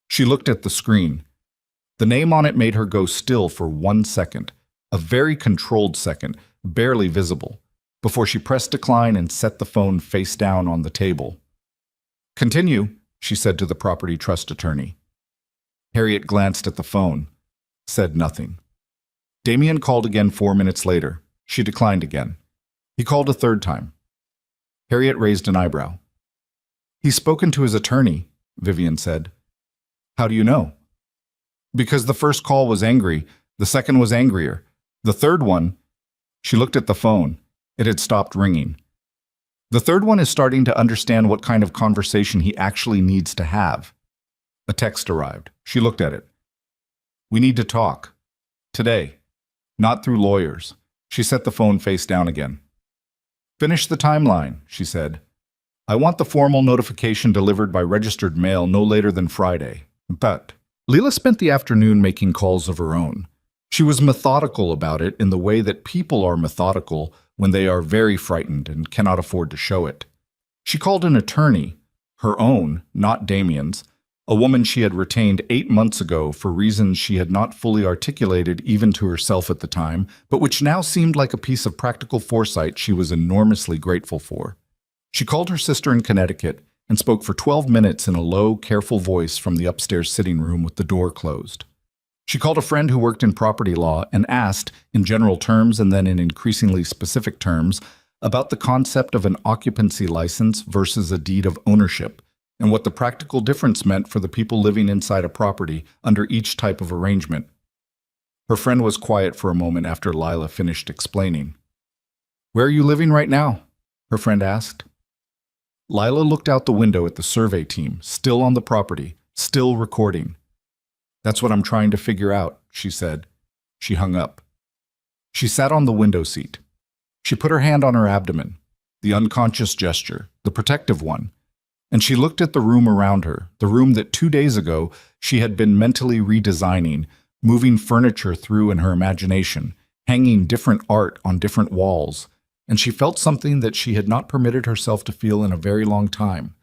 She looked at the screen. The name on it made her go still for 1 second, a very controlled second, barely visible, before she pressed decline and set the phone face down on the table. Continue, she said to the property trust attorney. Harriet glanced at the phone, said nothing. Damien called again 4 minutes later. She declined again. He called a 3rd time. Harriet raised an eyebrow. He's spoken to his attorney, Vivian said. How do you know? Because the first call was angry, the second was angrier. The 3rd one— She looked at the phone. It had stopped ringing. The 3rd one is starting to understand what kind of conversation he actually needs to have. A text arrived. She looked at it. We need to talk. Today. Not through lawyers. She set the phone face down again. Finish the timeline, she said. I want the formal notification delivered by registered mail no later than Friday. But Leela spent the afternoon making calls of her own. She was methodical about it in the way that people are methodical when they are very frightened and cannot afford to show it. She called an attorney, her own, not Damien's, a woman she had retained 8 months ago for reasons she had not fully articulated even to herself at the time, but which now seemed like a piece of practical foresight she was enormously grateful for. She called her sister in Connecticut and spoke for 12 minutes in a low, careful voice from the upstairs sitting room with the door closed. She called a friend who worked in property law and asked, in general terms and then in increasingly specific terms, about the concept of an occupancy license versus a deed of ownership, and what the practical difference meant for the people living inside a property under each type of arrangement. Her friend was quiet for a moment after Lila finished explaining. "Where are you living right now?" her friend asked. Lila looked out the window at the survey team, still on the property, still recording. "That's what I'm trying to figure out," she said. She hung up. She sat on the window seat. She put her hand on her abdomen, the unconscious gesture, the protective one, and she looked at the room around her, the room that 2 days ago she had been mentally redesigning, moving furniture through in her imagination, hanging different art on different walls, and she felt something that she had not permitted herself to feel in a very long time,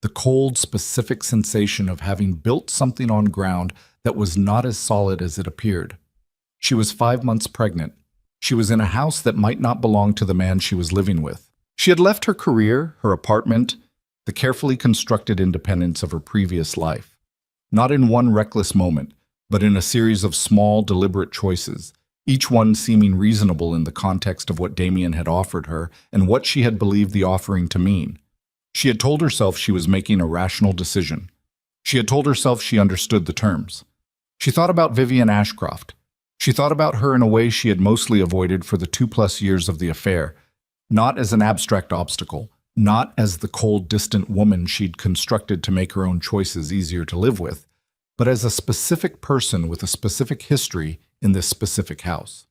the cold, specific sensation of having built something on ground that was not as solid as it appeared. She was 5 months pregnant. She was in a house that might not belong to the man she was living with. She had left her career, her apartment, the carefully constructed independence of her previous life. Not in one reckless moment, but in a series of small, deliberate choices, each one seeming reasonable in the context of what Damien had offered her and what she had believed the offering to mean. She had told herself she was making a rational decision. She had told herself she understood the terms. She thought about Vivian Ashcroft. She thought about her in a way she had mostly avoided for the 2+ years of the affair, not as an abstract obstacle, not as the cold, distant woman she'd constructed to make her own choices easier to live with, but as a specific person with a specific history in this specific house.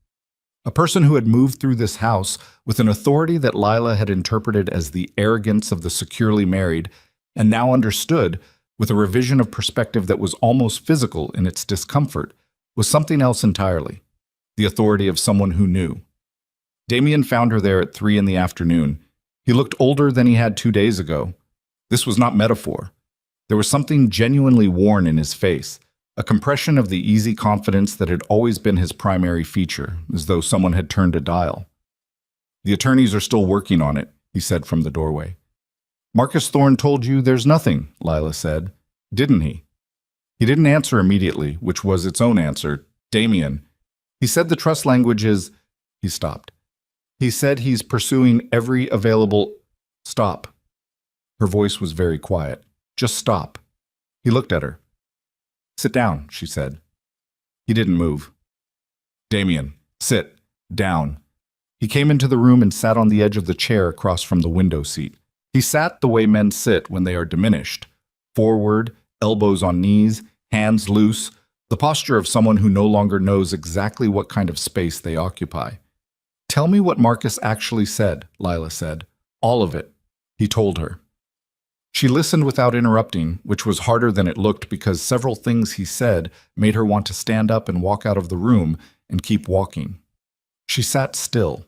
A person who had moved through this house with an authority that Lila had interpreted as the arrogance of the securely married, and now understood, with a revision of perspective that was almost physical in its discomfort, was something else entirely, the authority of someone who knew. Damien found her there at 3 in the afternoon. He looked older than he had 2 days ago. This was not metaphor. There was something genuinely worn in his face, a compression of the easy confidence that had always been his primary feature, as though someone had turned a dial. "The attorneys are still working on it," he said from the doorway. "Marcus Thorne told you there's nothing," Lila said. "Didn't he?" He didn't answer immediately, which was its own answer. "Damien. He said the trust language is—" He stopped. "He said he's pursuing every available—" "Stop." Her voice was very quiet. "Just stop." He looked at her. "Sit down," she said. He didn't move. "Damien, sit down." He came into the room and sat on the edge of the chair across from the window seat. He sat the way men sit when they are diminished, forward, elbows on knees, hands loose, the posture of someone who no longer knows exactly what kind of space they occupy. "Tell me what Marcus actually said," Lila said. "All of it." He told her. She listened without interrupting, which was harder than it looked because several things he said made her want to stand up and walk out of the room and keep walking. She sat still.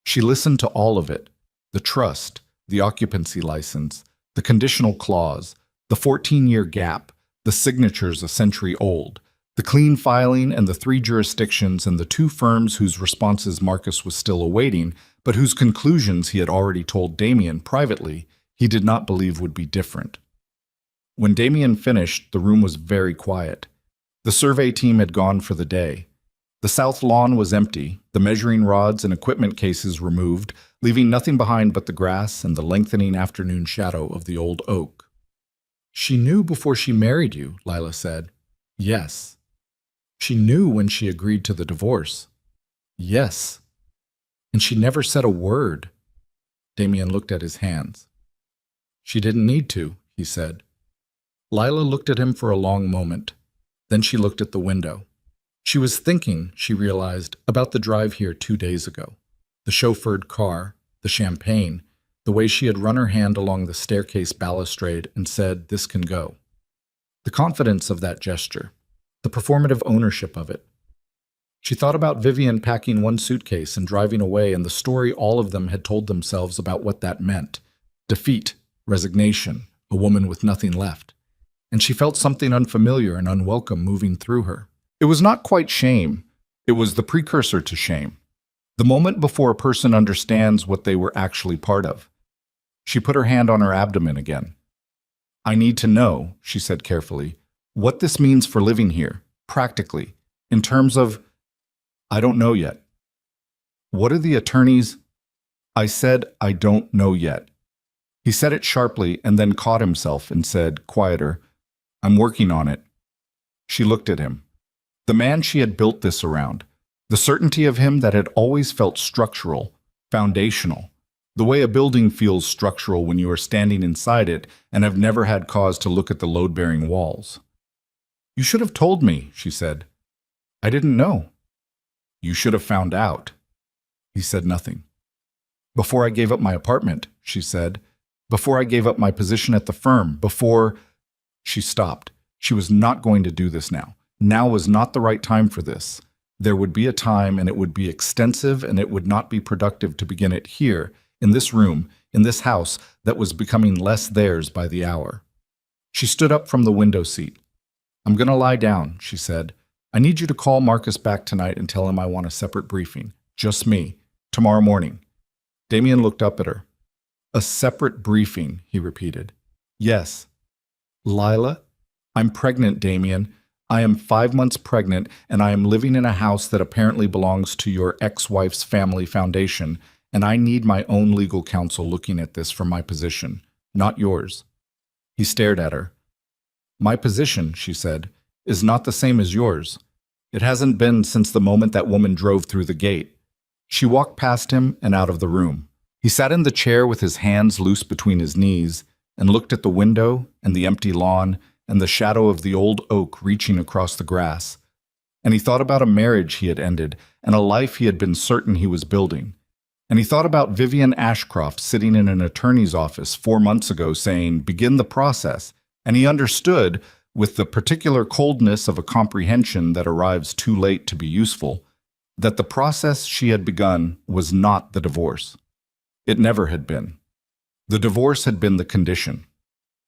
She listened to all of it, the trust, the occupancy license, the conditional clause, the 14-year gap, the signatures a century old, the clean filing and the 3 jurisdictions and the 2 firms whose responses Marcus was still awaiting, but whose conclusions he had already told Damien privately he did not believe would be different. When Damien finished, the room was very quiet. The survey team had gone for the day. The south lawn was empty, the measuring rods and equipment cases removed, leaving nothing behind but the grass and the lengthening afternoon shadow of the old oak. "She knew before she married you," Lila said. "Yes." "She knew when she agreed to the divorce." "Yes." "And she never said a word." Damien looked at his hands. "She didn't need to," he said. Lila looked at him for a long moment. Then she looked at the window. She was thinking, she realized, about the drive here 2 days ago. The chauffeured car, the champagne, the way she had run her hand along the staircase balustrade and said, "This can go." The confidence of that gesture, the performative ownership of it. She thought about Vivian packing one suitcase and driving away and the story all of them had told themselves about what that meant. Defeat, resignation, a woman with nothing left. And she felt something unfamiliar and unwelcome moving through her. It was not quite shame. It was the precursor to shame. The moment before a person understands what they were actually part of. She put her hand on her abdomen again. "I need to know," she said carefully, "what this means for living here, practically, in terms of... I don't know yet." "What are the attorneys?" I said, "I don't know yet." He said it sharply and then caught himself and said, quieter, "I'm working on it." She looked at him. The man she had built this around. The certainty of him that had always felt structural, foundational. The way a building feels structural when you are standing inside it and have never had cause to look at the load-bearing walls. "You should have told me," she said. "I didn't know." "You should have found out." He said nothing. "Before I gave up my apartment," she said. "Before I gave up my position at the firm, before..." She stopped. She was not going to do this now. Now was not the right time for this. There would be a time, and it would be extensive, and it would not be productive to begin it here, in this room, in this house that was becoming less theirs by the hour. She stood up from the window seat. "I'm going to lie down," she said. "I need you to call Marcus back tonight and tell him I want a separate briefing. Just me. Tomorrow morning." Damien looked up at her. "A separate briefing," he repeated. "Yes." "Lila? I'm pregnant, Damien. I am 5 months pregnant, and I am living in a house that apparently belongs to your ex-wife's family foundation, and I need my own legal counsel looking at this from my position, not yours." He stared at her. "My position," she said, "is not the same as yours. It hasn't been since the moment that woman drove through the gate." She walked past him and out of the room. He sat in the chair with his hands loose between his knees and looked at the window and the empty lawn and the shadow of the old oak reaching across the grass. And he thought about a marriage he had ended and a life he had been certain he was building. And he thought about Vivian Ashcroft sitting in an attorney's office 4 months ago saying, "Begin the process." And he understood, with the particular coldness of a comprehension that arrives too late to be useful, that the process she had begun was not the divorce. It never had been. The divorce had been the condition.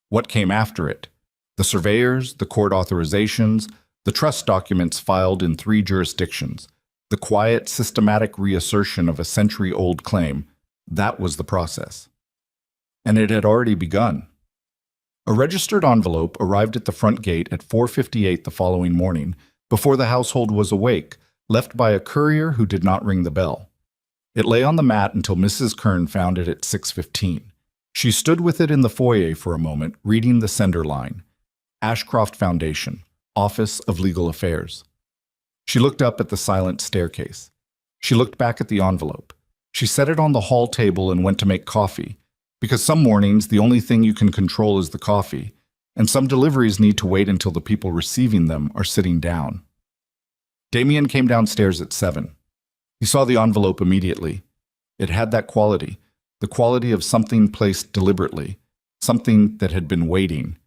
What came after it? The surveyors, the court authorizations, the trust documents filed in 3 jurisdictions, the quiet, systematic reassertion of a century-old claim, that was the process. And it had already begun. A registered envelope arrived at the front gate at 4:58 the following morning, before the household was awake, left by a courier who did not ring the bell. It lay on the mat until Mrs. Kern found it at 6:15. She stood with it in the foyer for a moment, reading the sender line. Ashcroft Foundation, Office of Legal Affairs. She looked up at the silent staircase. She looked back at the envelope. She set it on the hall table and went to make coffee, because some mornings the only thing you can control is the coffee, and some deliveries need to wait until the people receiving them are sitting down. Damien came downstairs at 7. He saw the envelope immediately. It had that quality, the quality of something placed deliberately, something that had been waiting.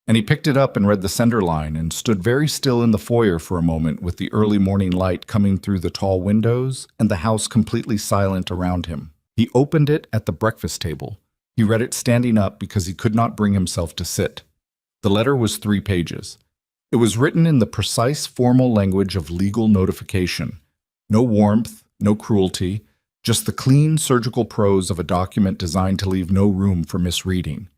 And he picked it up and read the sender line and stood very still in the foyer for a moment with the early morning light coming through the tall windows and the house completely silent around him. He opened it at the breakfast table. He read it standing up because he could not bring himself to sit. The letter was 3 pages. It was written in the precise formal language of legal notification. No warmth, no cruelty, just the clean surgical prose of a document designed to leave no room for misreading.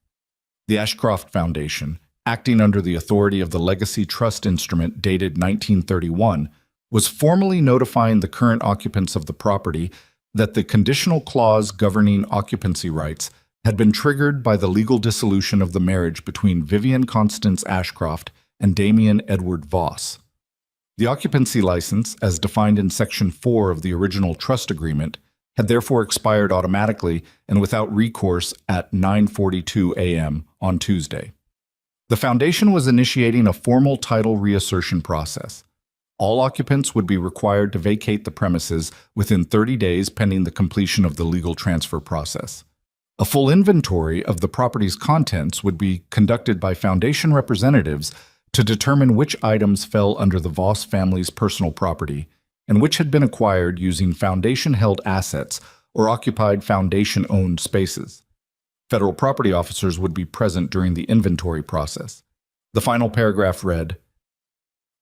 The Ashcroft Foundation, acting under the authority of the Legacy Trust Instrument dated 1931, was formally notifying the current occupants of the property that the conditional clause governing occupancy rights had been triggered by the legal dissolution of the marriage between Vivian Constance Ashcroft and Damien Edward Voss. The occupancy license, as defined in Section 4 of the original trust agreement, had therefore expired automatically and without recourse at 9:42 a.m. on Tuesday. The Foundation was initiating a formal title reassertion process. All occupants would be required to vacate the premises within 30 days pending the completion of the legal transfer process. A full inventory of the property's contents would be conducted by Foundation representatives to determine which items fell under the Voss family's personal property and which had been acquired using Foundation-held assets or occupied Foundation-owned spaces. Federal property officers would be present during the inventory process. The final paragraph read,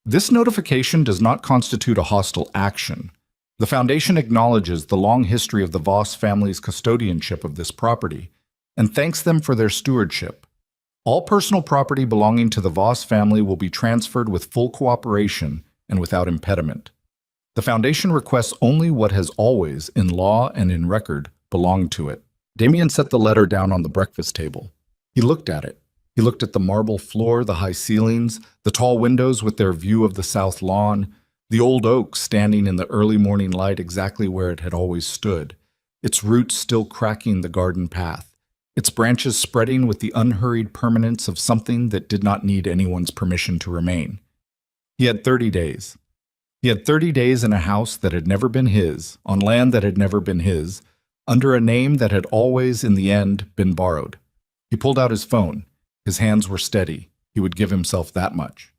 "This notification does not constitute a hostile action. The Foundation acknowledges the long history of the Voss family's custodianship of this property and thanks them for their stewardship. All personal property belonging to the Voss family will be transferred with full cooperation and without impediment. The Foundation requests only what has always, in law and in record, belonged to it." Damien set the letter down on the breakfast table. He looked at it. He looked at the marble floor, the high ceilings, the tall windows with their view of the south lawn, the old oak standing in the early morning light exactly where it had always stood, its roots still cracking the garden path, its branches spreading with the unhurried permanence of something that did not need anyone's permission to remain. He had 30 days. He had 30 days in a house that had never been his, on land that had never been his, under a name that had always, in the end, been borrowed. He pulled out his phone. His hands were steady. He would give himself that much.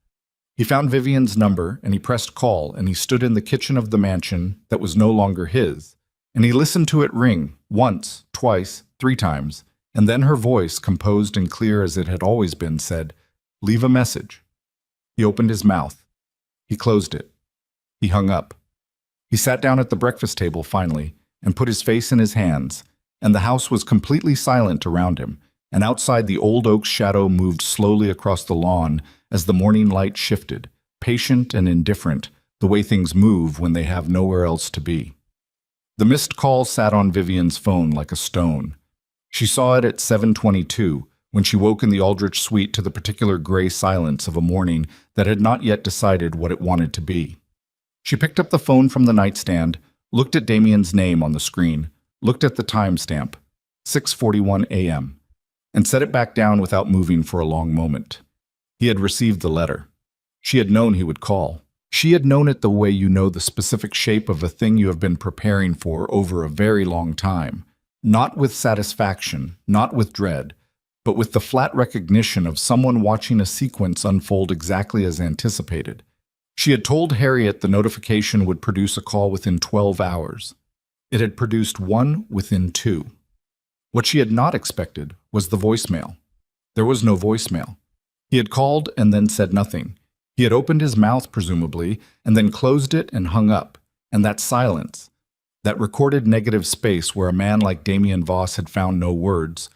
He found Vivian's number, and he pressed call, and he stood in the kitchen of the mansion that was no longer his, and he listened to it ring, once, twice, 3 times, and then her voice, composed and clear as it had always been, said, "Leave a message." He opened his mouth. He closed it. He hung up. He sat down at the breakfast table finally, and put his face in his hands, and the house was completely silent around him, and outside the old oak's shadow moved slowly across the lawn as the morning light shifted, patient and indifferent, the way things move when they have nowhere else to be. The missed call sat on Vivian's phone like a stone. She saw it at 7:22, when she woke in the Aldrich suite to the particular gray silence of a morning that had not yet decided what it wanted to be. She picked up the phone from the nightstand, looked at Damien's name on the screen, looked at the timestamp, 6:41 a.m., and set it back down without moving for a long moment. He had received the letter. She had known he would call. She had known it the way you know the specific shape of a thing you have been preparing for over a very long time, not with satisfaction, not with dread, but with the flat recognition of someone watching a sequence unfold exactly as anticipated. She had told Harriet the notification would produce a call within 12 hours. It had produced one within 2. What she had not expected was the voicemail. There was no voicemail. He had called and then said nothing. He had opened his mouth, presumably, and then closed it and hung up. And that silence, that recorded negative space where a man like Damien Voss had found no words,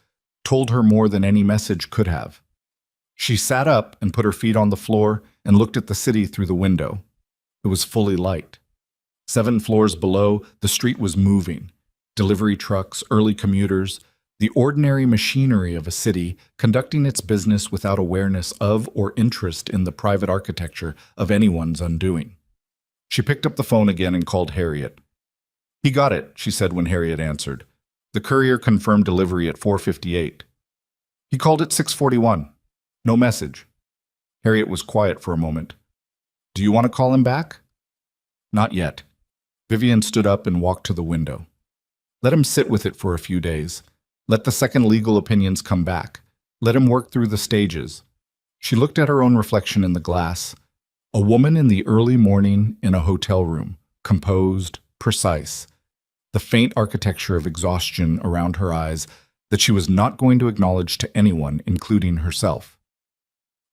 told her more than any message could have. She sat up and put her feet on the floor and looked at the city through the window. It was fully light. 7 floors below, the street was moving. Delivery trucks, early commuters, the ordinary machinery of a city conducting its business without awareness of or interest in the private architecture of anyone's undoing. She picked up the phone again and called Harriet. "He got it," she said when Harriet answered. "The courier confirmed delivery at 4:58. He called at 6:41. No message." Harriet was quiet for a moment. "Do you want to call him back?" "Not yet." Vivian stood up and walked to the window. Let him sit with it for a few days. Let the second legal opinions come back. Let him work through the stages. She looked at her own reflection in the glass. A woman in the early morning in a hotel room, composed, precise. The faint architecture of exhaustion around her eyes that she was not going to acknowledge to anyone, including herself.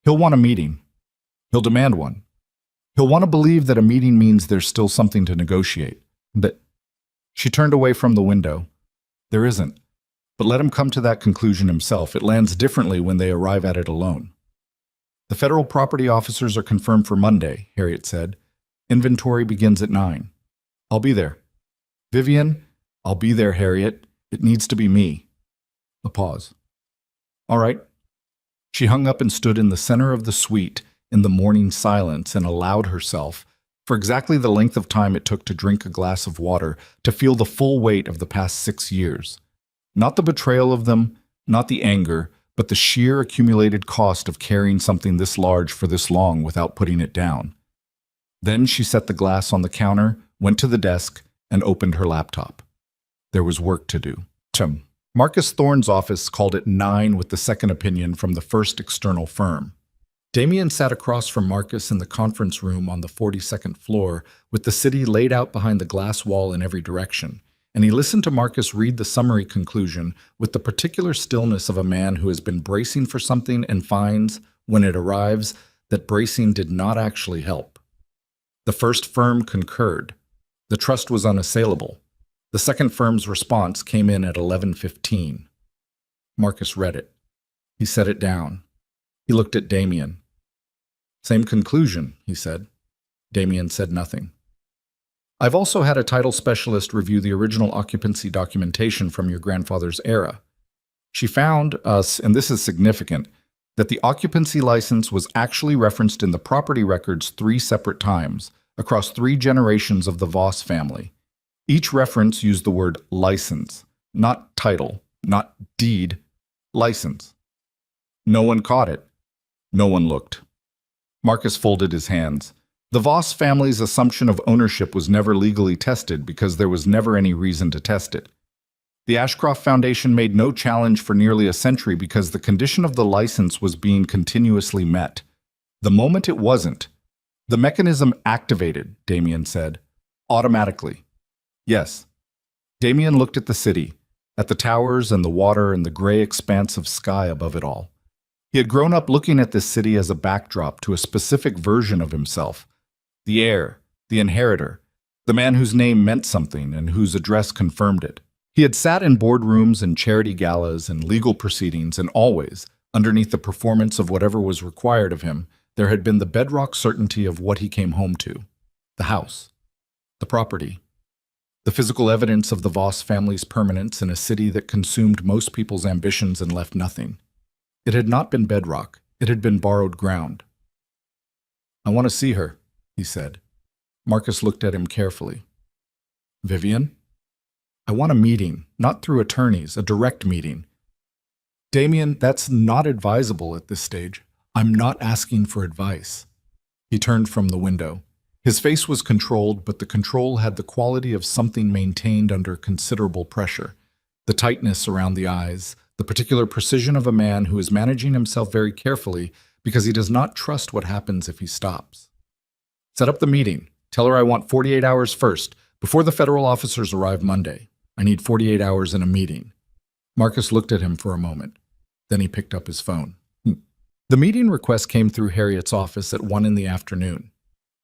He'll want a meeting. He'll demand one. He'll want to believe that a meeting means there's still something to negotiate. But she turned away from the window. There isn't. But let him come to that conclusion himself. It lands differently when they arrive at it alone. "The federal property officers are confirmed for Monday," Harriet said. "Inventory begins at 9. I'll be there." "Vivian, I'll be there, Harriet. It needs to be me." A pause. "All right." She hung up and stood in the center of the suite in the morning silence and allowed herself, for exactly the length of time it took to drink a glass of water, to feel the full weight of the past 6 years. Not the betrayal of them, not the anger, but the sheer accumulated cost of carrying something this large for this long without putting it down. Then she set the glass on the counter, went to the desk, and opened her laptop. There was work to do. Marcus Thorne's office called at 9 with the second opinion from the first external firm. Damien sat across from Marcus in the conference room on the 42nd floor, with the city laid out behind the glass wall in every direction, and he listened to Marcus read the summary conclusion with the particular stillness of a man who has been bracing for something and finds, when it arrives, that bracing did not actually help. The first firm concurred. The trust was unassailable. The second firm's response came in at 11:15. Marcus read it. He set it down. He looked at Damien. Same conclusion, he said. Damien said nothing. I've also had a title specialist review the original occupancy documentation from your grandfather's era. She found us, and this is significant, that the occupancy license was actually referenced in the property records 3 separate times, across 3 generations of the Voss family. Each reference used the word license, not title, not deed, license. No one caught it. No one looked. Marcus folded his hands. The Voss family's assumption of ownership was never legally tested because there was never any reason to test it. The Ashcroft Foundation made no challenge for nearly a century because the condition of the license was being continuously met. The moment it wasn't, the mechanism activated, Damien said, automatically. Yes. Damien looked at the city, at the towers and the water and the gray expanse of sky above it all. He had grown up looking at this city as a backdrop to a specific version of himself, the heir, the inheritor, the man whose name meant something and whose address confirmed it. He had sat in boardrooms and charity galas and legal proceedings, and always, underneath the performance of whatever was required of him, there had been the bedrock certainty of what he came home to: the house, the property, the physical evidence of the Voss family's permanence in a city that consumed most people's ambitions and left nothing. It had not been bedrock. It had been borrowed ground. I want to see her, he said. Marcus looked at him carefully. Vivian? I want a meeting, not through attorneys, a direct meeting. Damien, that's not advisable at this stage. I'm not asking for advice. He turned from the window. His face was controlled, but the control had the quality of something maintained under considerable pressure. The tightness around the eyes, the particular precision of a man who is managing himself very carefully because he does not trust what happens if he stops. Set up the meeting. Tell her I want 48 hours first, before the federal officers arrive Monday. I need 48 hours in a meeting. Marcus looked at him for a moment. Then he picked up his phone. The meeting request came through Harriet's office at 1 in the afternoon.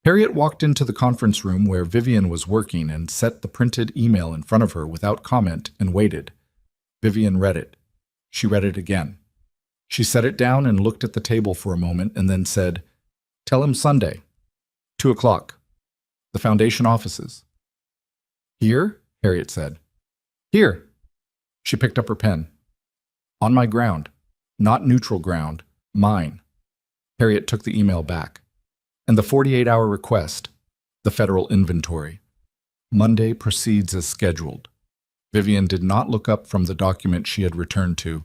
Harriet walked into the conference room where Vivian was working and set the printed email in front of her without comment and waited. Vivian read it. She read it again. She set it down and looked at the table for a moment and then said, Tell him Sunday, 2 o'clock, the foundation offices. Here? Harriet said. Here. She picked up her pen. On my ground, not neutral ground, mine. Harriet took the email back. And the 48-hour request, the federal inventory. Monday proceeds as scheduled. Vivian did not look up from the document she had returned to.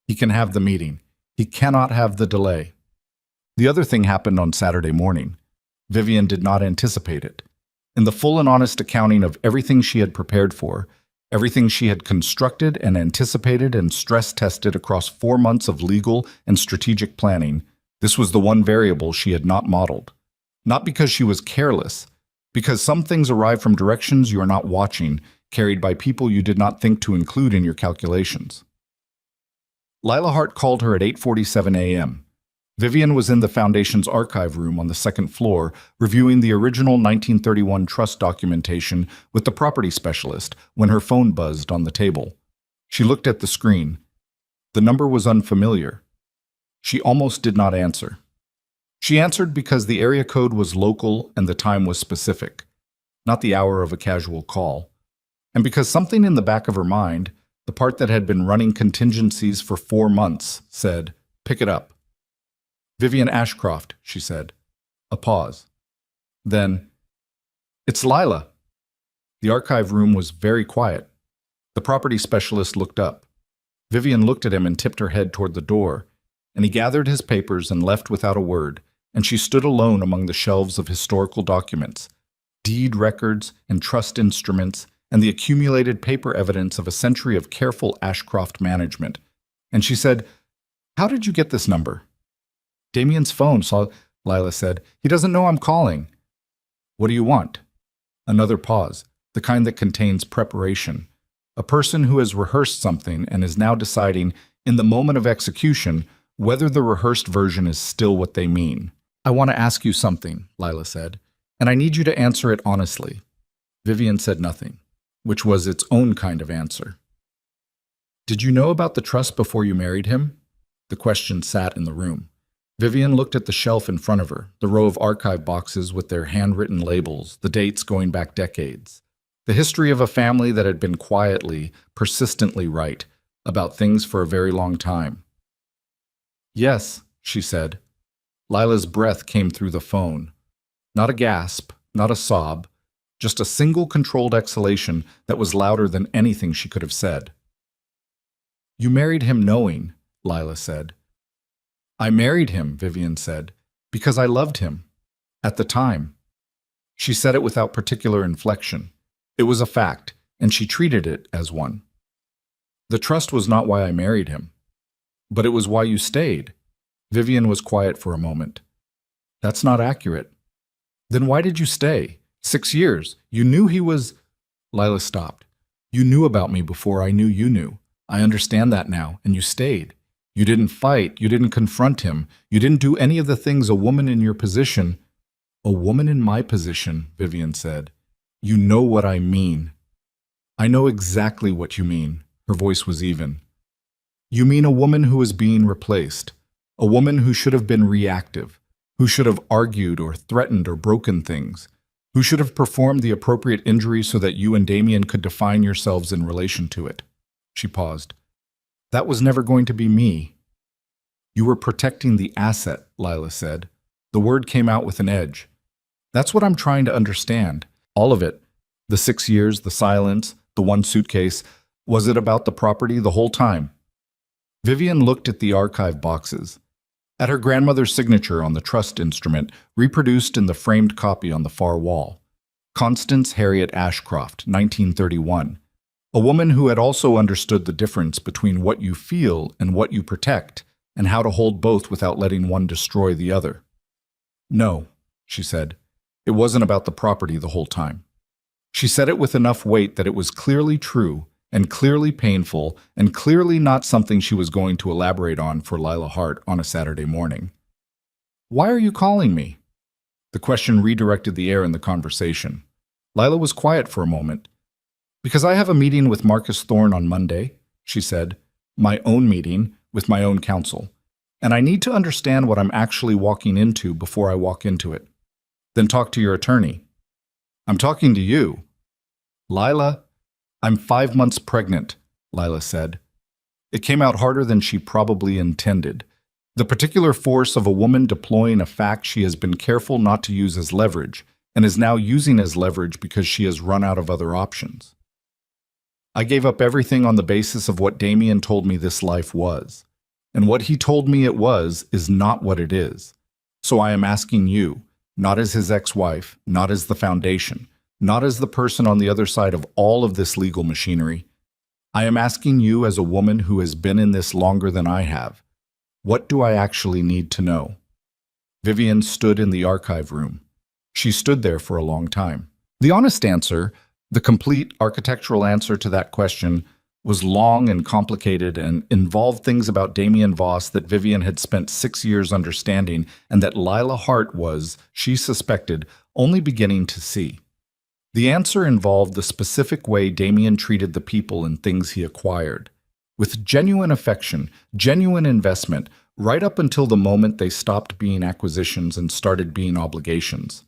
He can have the meeting. He cannot have the delay. The other thing happened on Saturday morning. Vivian did not anticipate it. In the full and honest accounting of everything she had prepared for, everything she had constructed and anticipated and stress-tested across 4 months of legal and strategic planning, this was the one variable she had not modeled. Not because she was careless, because some things arrive from directions you are not watching, carried by people you did not think to include in your calculations. Lila Hart called her at 8:47 a.m. Vivian was in the Foundation's archive room on the 2nd floor, reviewing the original 1931 trust documentation with the property specialist when her phone buzzed on the table. She looked at the screen. The number was unfamiliar. She almost did not answer. She answered because the area code was local and the time was specific, not the hour of a casual call. And because something in the back of her mind, the part that had been running contingencies for 4 months, said, "Pick it up." "Vivian Ashcroft," she said. A pause. Then, "It's Lila." The archive room was very quiet. The property specialist looked up. Vivian looked at him and tipped her head toward the door, and he gathered his papers and left without a word, and she stood alone among the shelves of historical documents, deed records and trust instruments, and the accumulated paper evidence of a century of careful Ashcroft management. And she said, "How did you get this number?" "Damien's phone," Lila said. "He doesn't know I'm calling." "What do you want?" Another pause, the kind that contains preparation. A person who has rehearsed something and is now deciding, in the moment of execution, whether the rehearsed version is still what they mean. "I want to ask you something," Lila said, "and I need you to answer it honestly." Vivian said nothing, which was its own kind of answer. "Did you know about the trust before you married him?" The question sat in the room. Vivian looked at the shelf in front of her, the row of archive boxes with their handwritten labels, the dates going back decades. The history of a family that had been quietly, persistently right about things for a very long time. "Yes," she said. Lila's breath came through the phone. Not a gasp, not a sob, just a single controlled exhalation that was louder than anything she could have said. "You married him knowing," Lila said. "I married him," Vivian said, "because I loved him. At the time." She said it without particular inflection. It was a fact, and she treated it as one. "The trust was not why I married him. But it was why you stayed." Vivian was quiet for a moment. "That's not accurate." "Then why did you stay? 6 years. You knew he was—" Lila stopped. "You knew about me before I knew you knew. I understand that now, and you stayed. You didn't fight, you didn't confront him, you didn't do any of the things a woman in your position—" "A woman in my position," Vivian said. "You know what I mean." "I know exactly what you mean." Her voice was even. "You mean a woman who is being replaced. A woman who should have been reactive, who should have argued or threatened or broken things, who should have performed the appropriate injury so that you and Damien could define yourselves in relation to it." She paused. "That was never going to be me." "You were protecting the asset," Lila said. The word came out with an edge. "That's what I'm trying to understand. All of it. The 6 years, the silence, the one suitcase. Was it about the property the whole time?" Vivian looked at the archive boxes. At her grandmother's signature on the trust instrument, reproduced in the framed copy on the far wall. Constance Harriet Ashcroft, 1931. A woman who had also understood the difference between what you feel and what you protect, and how to hold both without letting one destroy the other. "No," she said. "It wasn't about the property the whole time." She said it with enough weight that it was clearly true, and clearly painful, and clearly not something she was going to elaborate on for Lila Hart on a Saturday morning. "Why are you calling me?" The question redirected the air in the conversation. Lila was quiet for a moment. "Because I have a meeting with Marcus Thorne on Monday," she said. "My own meeting, with my own counsel. And I need to understand what I'm actually walking into before I walk into it." "Then talk to your attorney." "I'm talking to you." "Lila, I'm 5 months pregnant," Lila said. It came out harder than she probably intended. The particular force of a woman deploying a fact she has been careful not to use as leverage, and is now using as leverage because she has run out of other options. "I gave up everything on the basis of what Damien told me this life was. And what he told me it was is not what it is. So I am asking you, not as his ex-wife, not as the foundation, not as the person on the other side of all of this legal machinery. I am asking you as a woman who has been in this longer than I have. What do I actually need to know?" Vivian stood in the archive room. She stood there for a long time. The honest answer, the complete architectural answer to that question, was long and complicated and involved things about Damien Voss that Vivian had spent 6 years understanding and that Lila Hart was, she suspected, only beginning to see. The answer involved the specific way Damien treated the people and things he acquired. With genuine affection, genuine investment, right up until the moment they stopped being acquisitions and started being obligations.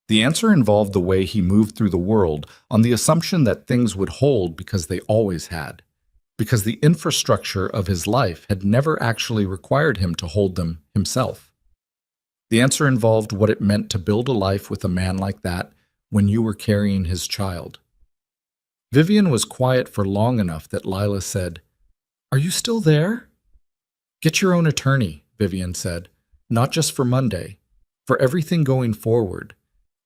The answer involved the way he moved through the world on the assumption that things would hold because they always had, because the infrastructure of his life had never actually required him to hold them himself. The answer involved what it meant to build a life with a man like that when you were carrying his child. Vivian was quiet for long enough that Lila said, "Are you still there?" "Get your own attorney," Vivian said. "Not just for Monday. For everything going forward,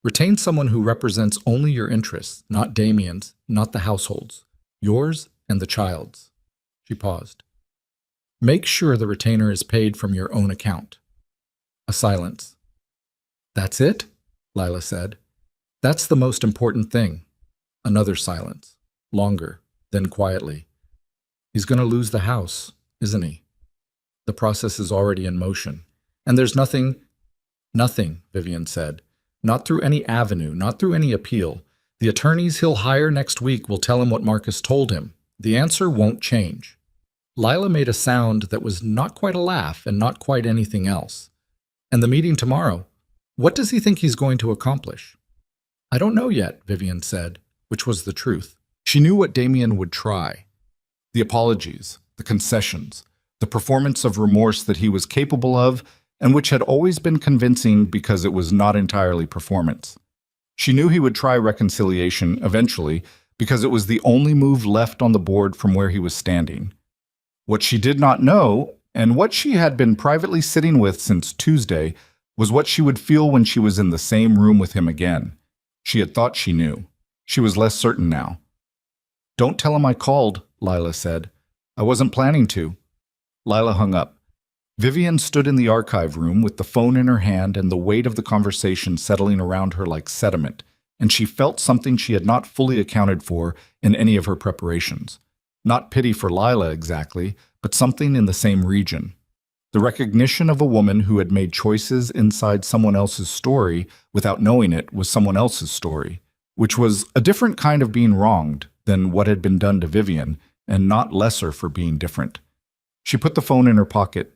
retain someone who represents only your interests, not Damien's, not the household's, yours and the child's. She paused. Make sure the retainer is paid from your own account. A silence. That's it? Lila said. That's the most important thing. Another silence. Longer, then quietly. He's going to lose the house, isn't he? The process is already in motion. And there's nothing, Vivian said. Not through any avenue, not through any appeal. The attorneys he'll hire next week will tell him what Marcus told him. The answer won't change. Lila made a sound that was not quite a laugh and not quite anything else. And the meeting tomorrow, what does he think he's going to accomplish? I don't know yet, Vivian said, which was the truth. She knew what Damien would try. The apologies, the concessions, the performance of remorse that he was capable of, and which had always been convincing because it was not entirely performance. She knew he would try reconciliation eventually because it was the only move left on the board from where he was standing. What she did not know, and what she had been privately sitting with since Tuesday, was what she would feel when she was in the same room with him again. She had thought she knew. She was less certain now. Don't tell him I called, Lila said. I wasn't planning to. Lila hung up. Vivian stood in the archive room with the phone in her hand and the weight of the conversation settling around her like sediment, and she felt something she had not fully accounted for in any of her preparations. Not pity for Lila exactly, but something in the same region. The recognition of a woman who had made choices inside someone else's story without knowing it was someone else's story, which was a different kind of being wronged than what had been done to Vivian, and not lesser for being different. She put the phone in her pocket.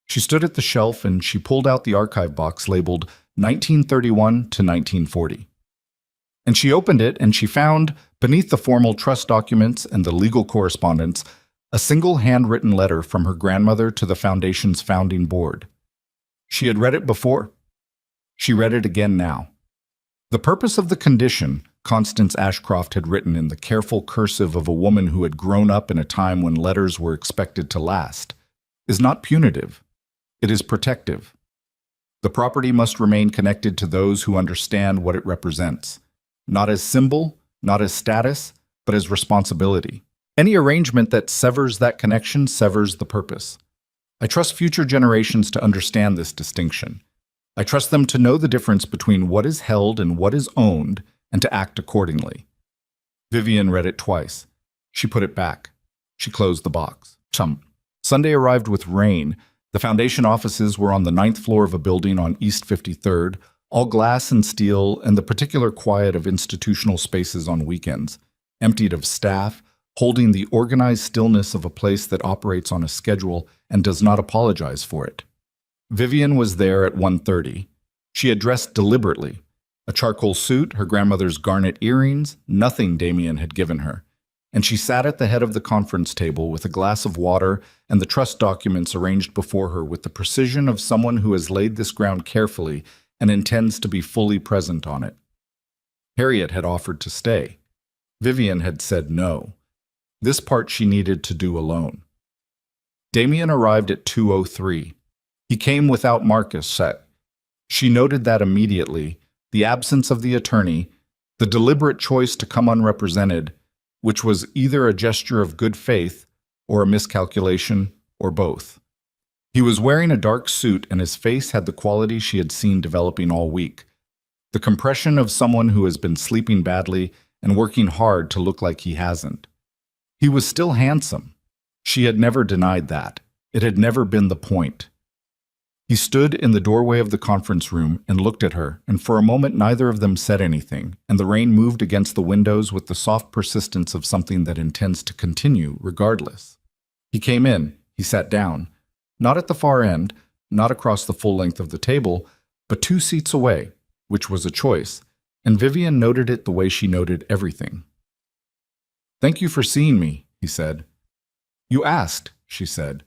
She stood at the shelf and she pulled out the archive box labeled 1931 to 1940. And she opened it and she found, beneath the formal trust documents and the legal correspondence, a single handwritten letter from her grandmother to the Foundation's founding board. She had read it before. She read it again now. The purpose of the condition, Constance Ashcroft had written in the careful cursive of a woman who had grown up in a time when letters were expected to last, is not punitive. It is protective. The property must remain connected to those who understand what it represents, not as symbol, not as status, but as responsibility. Any arrangement that severs that connection severs the purpose. I trust future generations to understand this distinction. I trust them to know the difference between what is held and what is owned, and to act accordingly. Vivian read it twice. She put it back. She closed the box. Sunday arrived with rain. The Foundation offices were on the 9th floor of a building on East 53rd, all glass and steel and the particular quiet of institutional spaces on weekends, emptied of staff, holding the organized stillness of a place that operates on a schedule and does not apologize for it. Vivian was there at 1:30. She had dressed deliberately. A charcoal suit, her grandmother's garnet earrings, nothing Damien had given her. And she sat at the head of the conference table with a glass of water and the trust documents arranged before her with the precision of someone who has laid this ground carefully and intends to be fully present on it. Harriet had offered to stay. Vivian had said no. This part she needed to do alone. Damien arrived at 2:03. He came without Marcus set. She noted that immediately, the absence of the attorney, the deliberate choice to come unrepresented, which was either a gesture of good faith or a miscalculation or both. He was wearing a dark suit and his face had the quality she had seen developing all week, the compression of someone who has been sleeping badly and working hard to look like he hasn't. He was still handsome. She had never denied that. It had never been the point. He stood in the doorway of the conference room and looked at her, and for a moment neither of them said anything, and the rain moved against the windows with the soft persistence of something that intends to continue regardless. He came in. He sat down. Not at the far end, not across the full length of the table, but 2 seats away, which was a choice, and Vivian noted it the way she noted everything. "Thank you for seeing me," he said. "You asked," she said.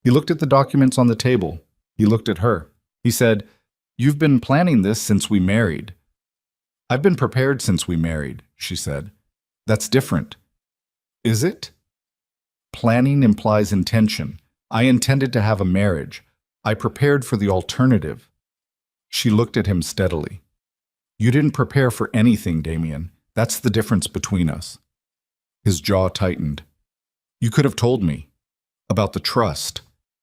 He looked at the documents on the table. He looked at her. He said, "You've been planning this since we married." "I've been prepared since we married," she said. "That's different." "Is it?" "Planning implies intention. I intended to have a marriage. I prepared for the alternative." She looked at him steadily. You didn't prepare for anything, Damien. That's the difference between us. His jaw tightened. You could have told me. About the trust.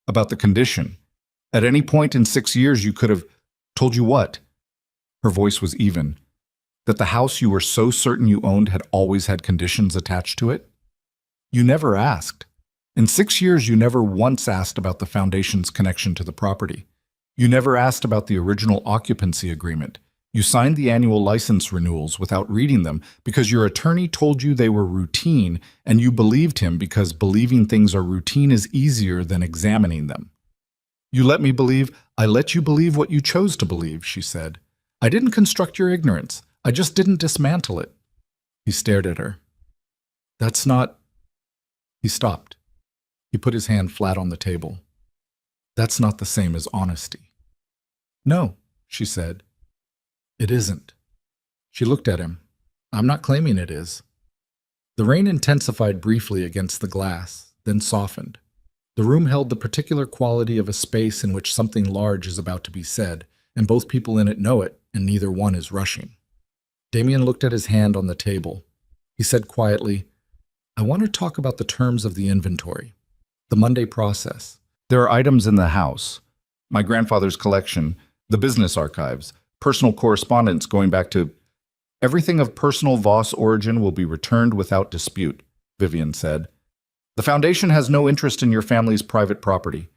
About the condition. At any point in 6 years, you could have told you what? Her voice was even. That the house you were so certain you owned had always had conditions attached to it? You never asked. In 6 years, you never once asked about the foundation's connection to the property. You never asked about the original occupancy agreement. You signed the annual license renewals without reading them because your attorney told you they were routine, and you believed him because believing things are routine is easier than examining them. You let me believe, I let you believe what you chose to believe, she said. I didn't construct your ignorance. I just didn't dismantle it. He stared at her. That's not... He stopped. He put his hand flat on the table. That's not the same as honesty. No, she said. It isn't. She looked at him. I'm not claiming it is. The rain intensified briefly against the glass, then softened. The room held the particular quality of a space in which something large is about to be said, and both people in it know it, and neither one is rushing. Damien looked at his hand on the table. He said quietly, I want to talk about the terms of the inventory, the Monday process. There are items in the house, my grandfather's collection, the business archives, personal correspondence going back to... Everything of personal Voss origin will be returned without dispute, Vivian said. The Foundation has no interest in your family's private property.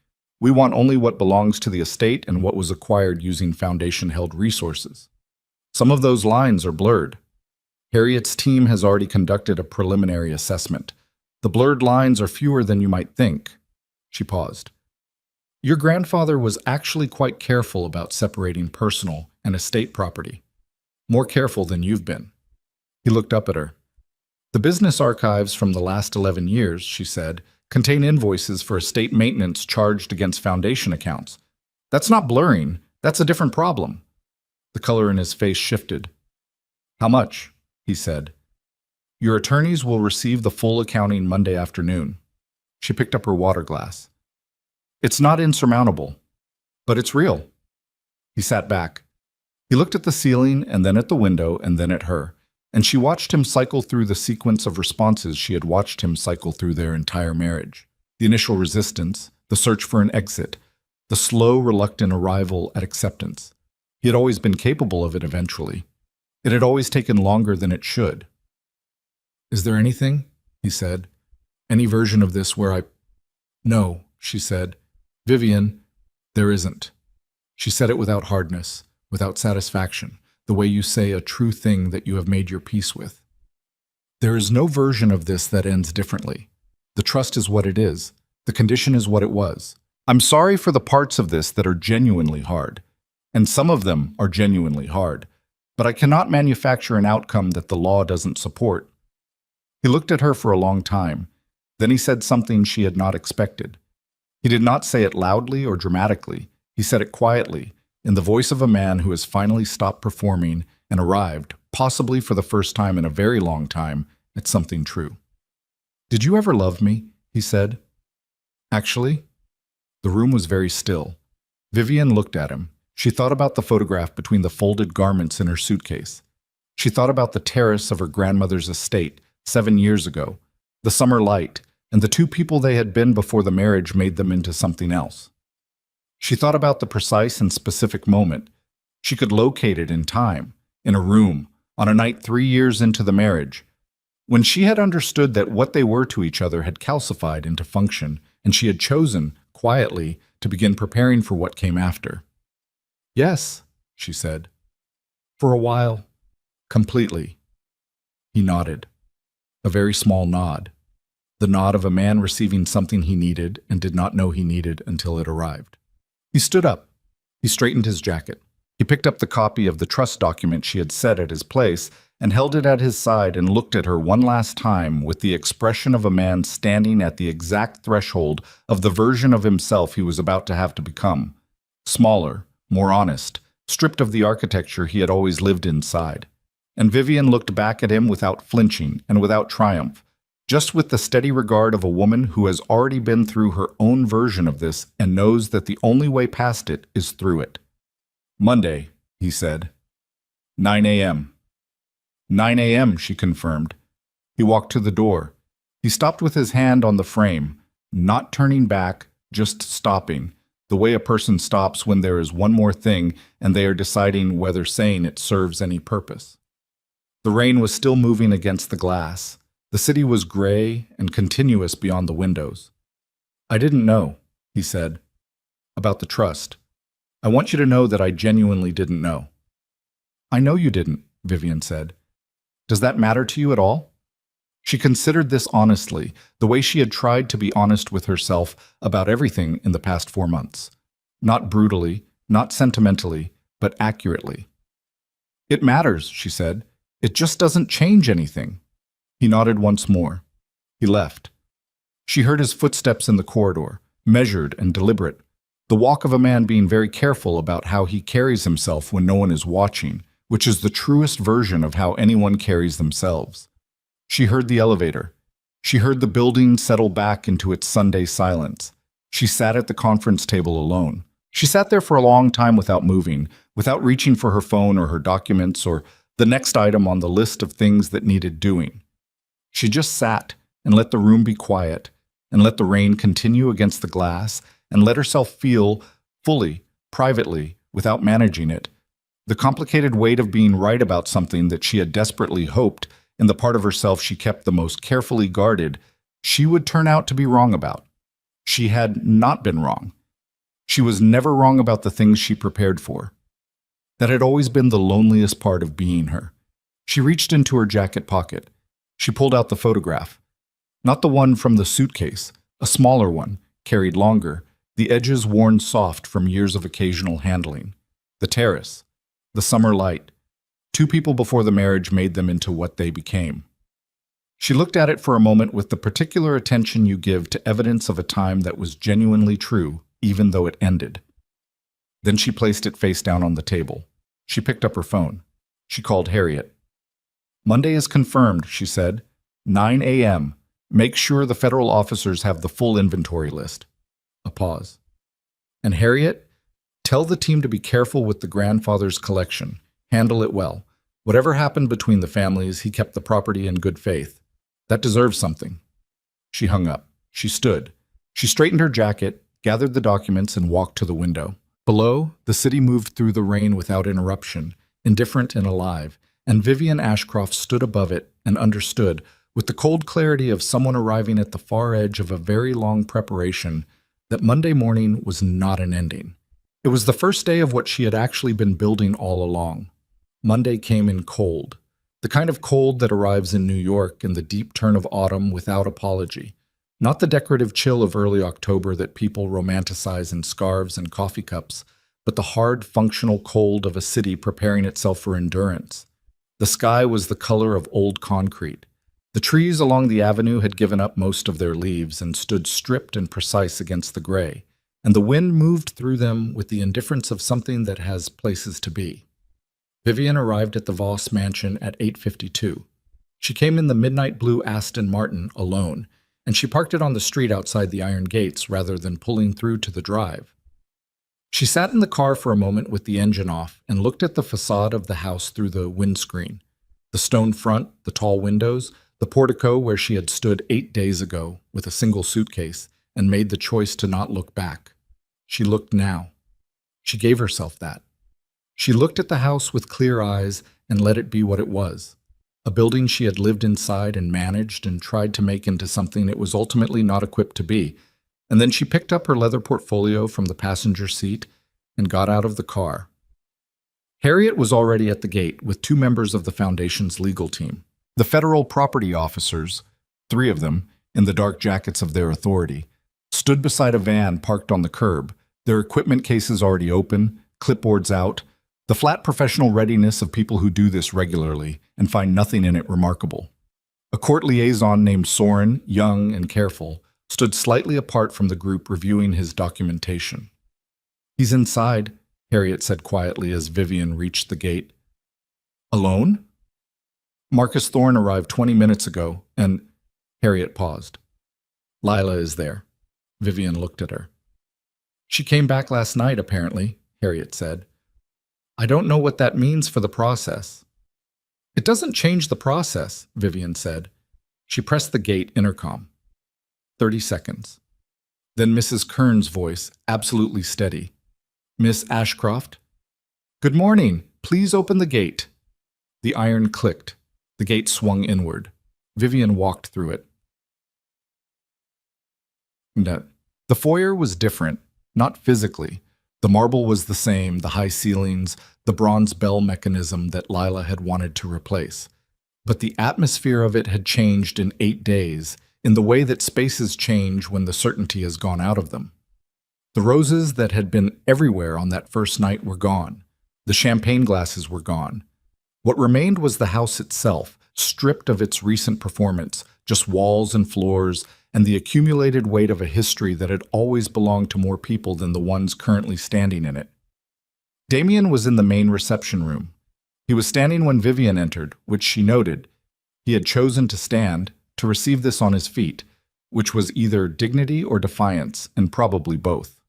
We want only what belongs to the estate and what was acquired using Foundation-held resources. Some of those lines are blurred. Harriet's team has already conducted a preliminary assessment. The blurred lines are fewer than you might think. She paused. Your grandfather was actually quite careful about separating personal and estate property. More careful than you've been. He looked up at her. The business archives from the last 11 years, she said, contain invoices for estate maintenance charged against Foundation accounts. That's not blurring. That's a different problem. The color in his face shifted. How much? He said. Your attorneys will receive the full accounting Monday afternoon. She picked up her water glass. It's not insurmountable, but it's real. He sat back. He looked at the ceiling and then at the window and then at her, and she watched him cycle through the sequence of responses she had watched him cycle through their entire marriage. The initial resistance, the search for an exit, the slow, reluctant arrival at acceptance. He had always been capable of it eventually. It had always taken longer than it should. Is there anything? He said. Any version of this where I... No, she said. Vivian, there isn't. She said it without hardness, without satisfaction, the way you say a true thing that you have made your peace with. There is no version of this that ends differently. The trust is what it is. The condition is what it was. I'm sorry for the parts of this that are genuinely hard, and some of them are genuinely hard, but I cannot manufacture an outcome that the law doesn't support. He looked at her for a long time. Then he said something she had not expected. He did not say it loudly or dramatically. He said it quietly, in the voice of a man who has finally stopped performing and arrived, possibly for the first time in a very long time, at something true. Did you ever love me? He said. Actually? The room was very still. Vivian looked at him. She thought about the photograph between the folded garments in her suitcase. She thought about the terrace of her grandmother's estate 7 years ago, the summer light, and the two people they had been before the marriage made them into something else. She thought about the precise and specific moment. She could locate it in time, in a room, on a night 3 years into the marriage, when she had understood that what they were to each other had calcified into function, and she had chosen, quietly, to begin preparing for what came after. Yes, she said. For a while. Completely. He nodded. A very small nod. The nod of a man receiving something he needed and did not know he needed until it arrived. He stood up. He straightened his jacket. He picked up the copy of the trust document she had set at his place and held it at his side and looked at her one last time with the expression of a man standing at the exact threshold of the version of himself he was about to have to become. Smaller, more honest, stripped of the architecture he had always lived inside. And Vivian looked back at him without flinching and without triumph, just with the steady regard of a woman who has already been through her own version of this and knows that the only way past it is through it. Monday, he said. 9 a.m. 9 a.m., she confirmed. He walked to the door. He stopped with his hand on the frame, not turning back, just stopping, the way a person stops when there is one more thing and they are deciding whether saying it serves any purpose. The rain was still moving against the glass. The city was gray and continuous beyond the windows. I didn't know, he said, about the trust. I want you to know that I genuinely didn't know. I know you didn't, Vivian said. Does that matter to you at all? She considered this honestly, the way she had tried to be honest with herself about everything in the past 4 months. Not brutally, not sentimentally, but accurately. It matters, she said. It just doesn't change anything. He nodded once more. He left. She heard his footsteps in the corridor, measured and deliberate, the walk of a man being very careful about how he carries himself when no one is watching, which is the truest version of how anyone carries themselves. She heard the elevator. She heard the building settle back into its Sunday silence. She sat at the conference table alone. She sat there for a long time without moving, without reaching for her phone or her documents or the next item on the list of things that needed doing. She just sat and let the room be quiet, and let the rain continue against the glass, and let herself feel, fully, privately, without managing it, the complicated weight of being right about something that she had desperately hoped, in the part of herself she kept the most carefully guarded, she would turn out to be wrong about. She had not been wrong. She was never wrong about the things she prepared for. That had always been the loneliest part of being her. She reached into her jacket pocket. She pulled out the photograph. Not the one from the suitcase, a smaller one, carried longer, the edges worn soft from years of occasional handling. The terrace. The summer light. 2 people before the marriage made them into what they became. She looked at it for a moment with the particular attention you give to evidence of a time that was genuinely true, even though it ended. Then she placed it face down on the table. She picked up her phone. She called Harriet. Monday is confirmed, she said. 9 a.m. Make sure the federal officers have the full inventory list. A pause. And Harriet, tell the team to be careful with the grandfather's collection. Handle it well. Whatever happened between the families, he kept the property in good faith. That deserves something. She hung up. She stood. She straightened her jacket, gathered the documents, and walked to the window. Below, the city moved through the rain without interruption, indifferent and alive, and Vivian Ashcroft stood above it and understood, with the cold clarity of someone arriving at the far edge of a very long preparation, that Monday morning was not an ending. It was the first day of what she had actually been building all along. Monday came in cold, the kind of cold that arrives in New York in the deep turn of autumn without apology, not the decorative chill of early October that people romanticize in scarves and coffee cups, but the hard, functional cold of a city preparing itself for endurance. The sky was the color of old concrete. The trees along the avenue had given up most of their leaves and stood stripped and precise against the gray, and the wind moved through them with the indifference of something that has places to be. Vivian arrived at the Voss mansion at 8:52. She came in the midnight blue Aston Martin alone, and she parked it on the street outside the iron gates rather than pulling through to the drive. She sat in the car for a moment with the engine off and looked at the facade of the house through the windscreen. The stone front, the tall windows, the portico where she had stood 8 days ago with a single suitcase and made the choice to not look back. She looked now. She gave herself that. She looked at the house with clear eyes and let it be what it was. A building she had lived inside and managed and tried to make into something it was ultimately not equipped to be. And then she picked up her leather portfolio from the passenger seat and got out of the car. Harriet was already at the gate with 2 members of the Foundation's legal team. The federal property officers, 3 of them, in the dark jackets of their authority, stood beside a van parked on the curb, their equipment cases already open, clipboards out, the flat professional readiness of people who do this regularly and find nothing in it remarkable. A court liaison named Soren, young and careful, stood slightly apart from the group reviewing his documentation. "He's inside," Harriet said quietly as Vivian reached the gate. "Alone?" "Marcus Thorne arrived 20 minutes ago, and—" Harriet paused. "Lila is there." Vivian looked at her. "She came back last night, apparently," Harriet said. I don't know what that means for the process. It doesn't change the process, Vivian said. She pressed the gate intercom. 30 seconds. Then Mrs. Kern's voice, absolutely steady. Miss Ashcroft? Good morning. Please open the gate. The iron clicked. The gate swung inward. Vivian walked through it. No. The foyer was different, not physically. The marble was the same, the high ceilings, the bronze bell mechanism that Lila had wanted to replace. But the atmosphere of it had changed in 8 days, in the way that spaces change when the certainty has gone out of them. The roses that had been everywhere on that first night were gone. The champagne glasses were gone. What remained was the house itself, stripped of its recent performance, just walls and floors, and the accumulated weight of a history that had always belonged to more people than the ones currently standing in it. Damien was in the main reception room. He was standing when Vivian entered, which she noted. He had chosen to stand, to receive this on his feet, which was either dignity or defiance, and probably both.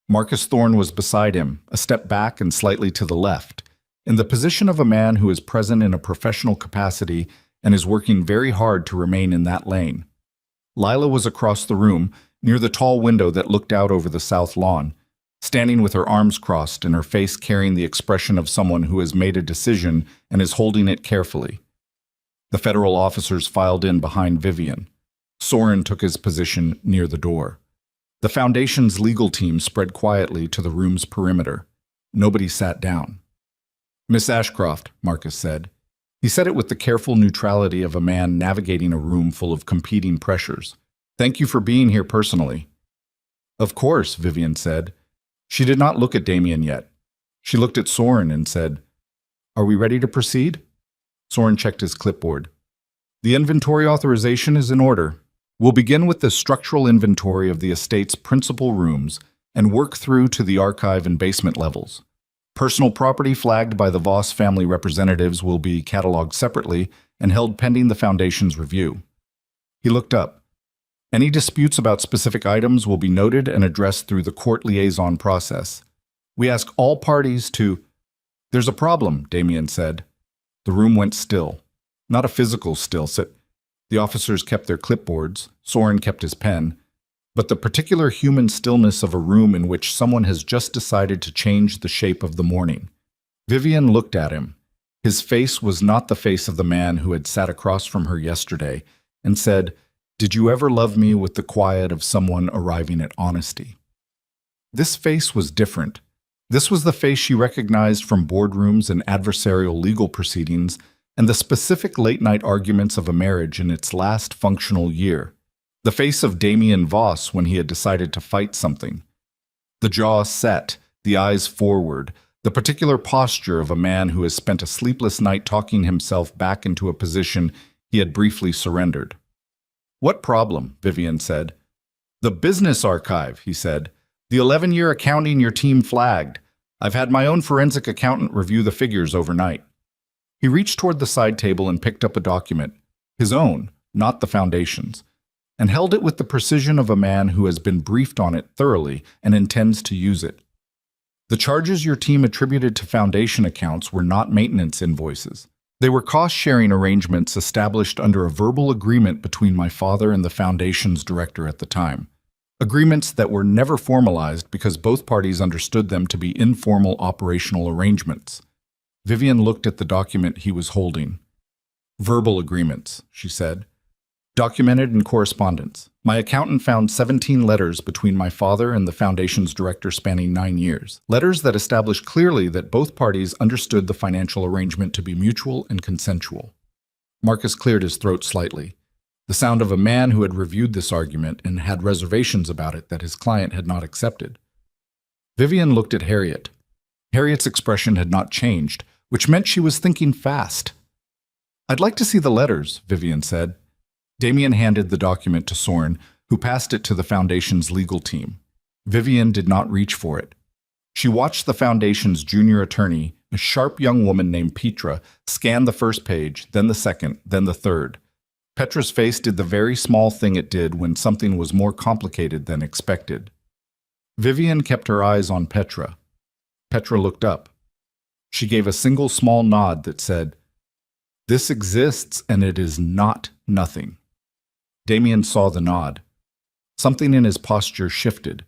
Marcus Thorne was beside him, a step back and slightly to the left, in the position of a man who is present in a professional capacity and is working very hard to remain in that lane. Lila was across the room, near the tall window that looked out over the south lawn, standing with her arms crossed and her face carrying the expression of someone who has made a decision and is holding it carefully. The federal officers filed in behind Vivian. Soren took his position near the door. The Foundation's legal team spread quietly to the room's perimeter. Nobody sat down. Miss Ashcroft, Marcus said. He said it with the careful neutrality of a man navigating a room full of competing pressures. Thank you for being here personally. Of course, Vivian said. She did not look at Damien yet. She looked at Soren and said, Are we ready to proceed? Soren checked his clipboard. The inventory authorization is in order. We'll begin with the structural inventory of the estate's principal rooms and work through to the archive and basement levels. Personal property flagged by the Voss family representatives will be cataloged separately and held pending the Foundation's review. He looked up. Any disputes about specific items will be noted and addressed through the court liaison process. We ask all parties to... There's a problem, Damien said. The room went still. Not a physical still. The officers kept their clipboards. Soren kept his pen. But the particular human stillness of a room in which someone has just decided to change the shape of the morning. Vivian looked at him. His face was not the face of the man who had sat across from her yesterday, and said, Did you ever love me with the quiet of someone arriving at honesty? This face was different. This was the face she recognized from boardrooms and adversarial legal proceedings and the specific late-night arguments of a marriage in its last functional year. The face of Damien Voss when he had decided to fight something. The jaw set, the eyes forward, the particular posture of a man who has spent a sleepless night talking himself back into a position he had briefly surrendered. What problem? Vivian said. The business archive, he said. The 11-year accounting your team flagged. I've had my own forensic accountant review the figures overnight. He reached toward the side table and picked up a document, his own, not the Foundation's, and held it with the precision of a man who has been briefed on it thoroughly and intends to use it. The charges your team attributed to Foundation accounts were not maintenance invoices. They were cost-sharing arrangements established under a verbal agreement between my father and the Foundation's director at the time. Agreements that were never formalized because both parties understood them to be informal operational arrangements. Vivian looked at the document he was holding. Verbal agreements, she said. Documented in correspondence. My accountant found 17 letters between my father and the Foundation's director spanning 9 years. Letters that established clearly that both parties understood the financial arrangement to be mutual and consensual. Marcus cleared his throat slightly. The sound of a man who had reviewed this argument and had reservations about it that his client had not accepted. Vivian looked at Harriet. Harriet's expression had not changed, which meant she was thinking fast. I'd like to see the letters, Vivian said. Damien handed the document to Soren, who passed it to the Foundation's legal team. Vivian did not reach for it. She watched the Foundation's junior attorney, a sharp young woman named Petra, scan the first page, then the second, then the third. Petra's face did the very small thing it did when something was more complicated than expected. Vivian kept her eyes on Petra. Petra looked up. She gave a single small nod that said, "This exists and it is not nothing." Damien saw the nod. Something in his posture shifted,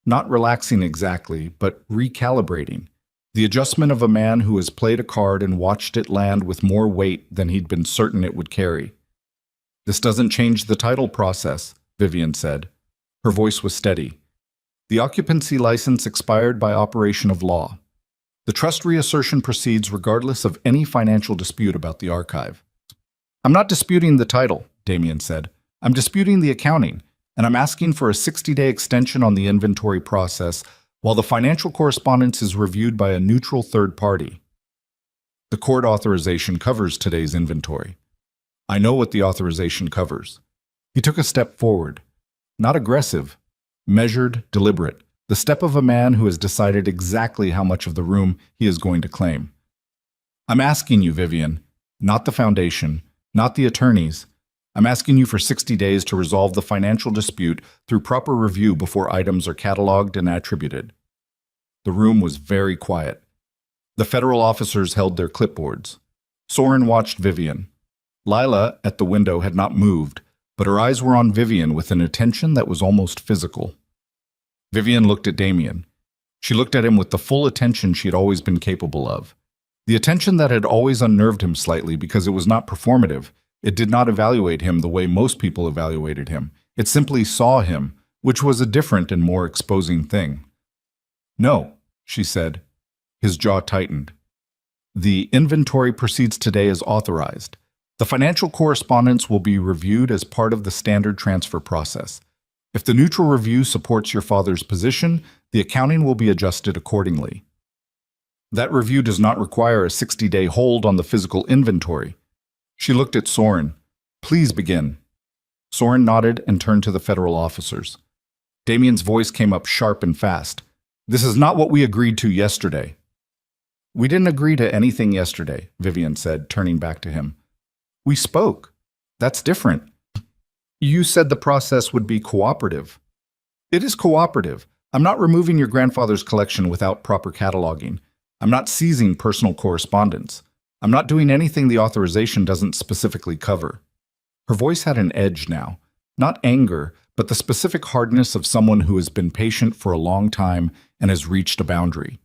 not relaxing exactly, but recalibrating. The adjustment of a man who has played a card and watched it land with more weight than he'd been certain it would carry. "This doesn't change the title process," Vivian said. Her voice was steady. "The occupancy license expired by operation of law. The trust reassertion proceeds regardless of any financial dispute about the archive." "I'm not disputing the title," Damien said. "I'm disputing the accounting, and I'm asking for a 60-day extension on the inventory process while the financial correspondence is reviewed by a neutral third party." "The court authorization covers today's inventory." "I know what the authorization covers." He took a step forward. Not aggressive, measured, deliberate. The step of a man who has decided exactly how much of the room he is going to claim. "I'm asking you, Vivian, not the foundation, not the attorneys. I'm asking you for 60 days to resolve the financial dispute through proper review before items are cataloged and attributed." The room was very quiet. The federal officers held their clipboards. Soren watched Vivian. Lila, at the window, had not moved, but her eyes were on Vivian with an attention that was almost physical. Vivian looked at Damien. She looked at him with the full attention she had always been capable of. The attention that had always unnerved him slightly because it was not performative. It did not evaluate him the way most people evaluated him. It simply saw him, which was a different and more exposing thing. "No," she said. His jaw tightened. "The inventory proceeds today as authorized. The financial correspondence will be reviewed as part of the standard transfer process. If the neutral review supports your father's position, the accounting will be adjusted accordingly. That review does not require a 60-day hold on the physical inventory." She looked at Soren. "Please begin." Soren nodded and turned to the federal officers. Damien's voice came up sharp and fast. "This is not what we agreed to yesterday." "We didn't agree to anything yesterday," Vivian said, turning back to him. "We spoke. That's different. You said the process would be cooperative." "It is cooperative. I'm not removing your grandfather's collection without proper cataloging. I'm not seizing personal correspondence. I'm not doing anything the authorization doesn't specifically cover." Her voice had an edge now. Not anger, but the specific hardness of someone who has been patient for a long time and has reached a boundary.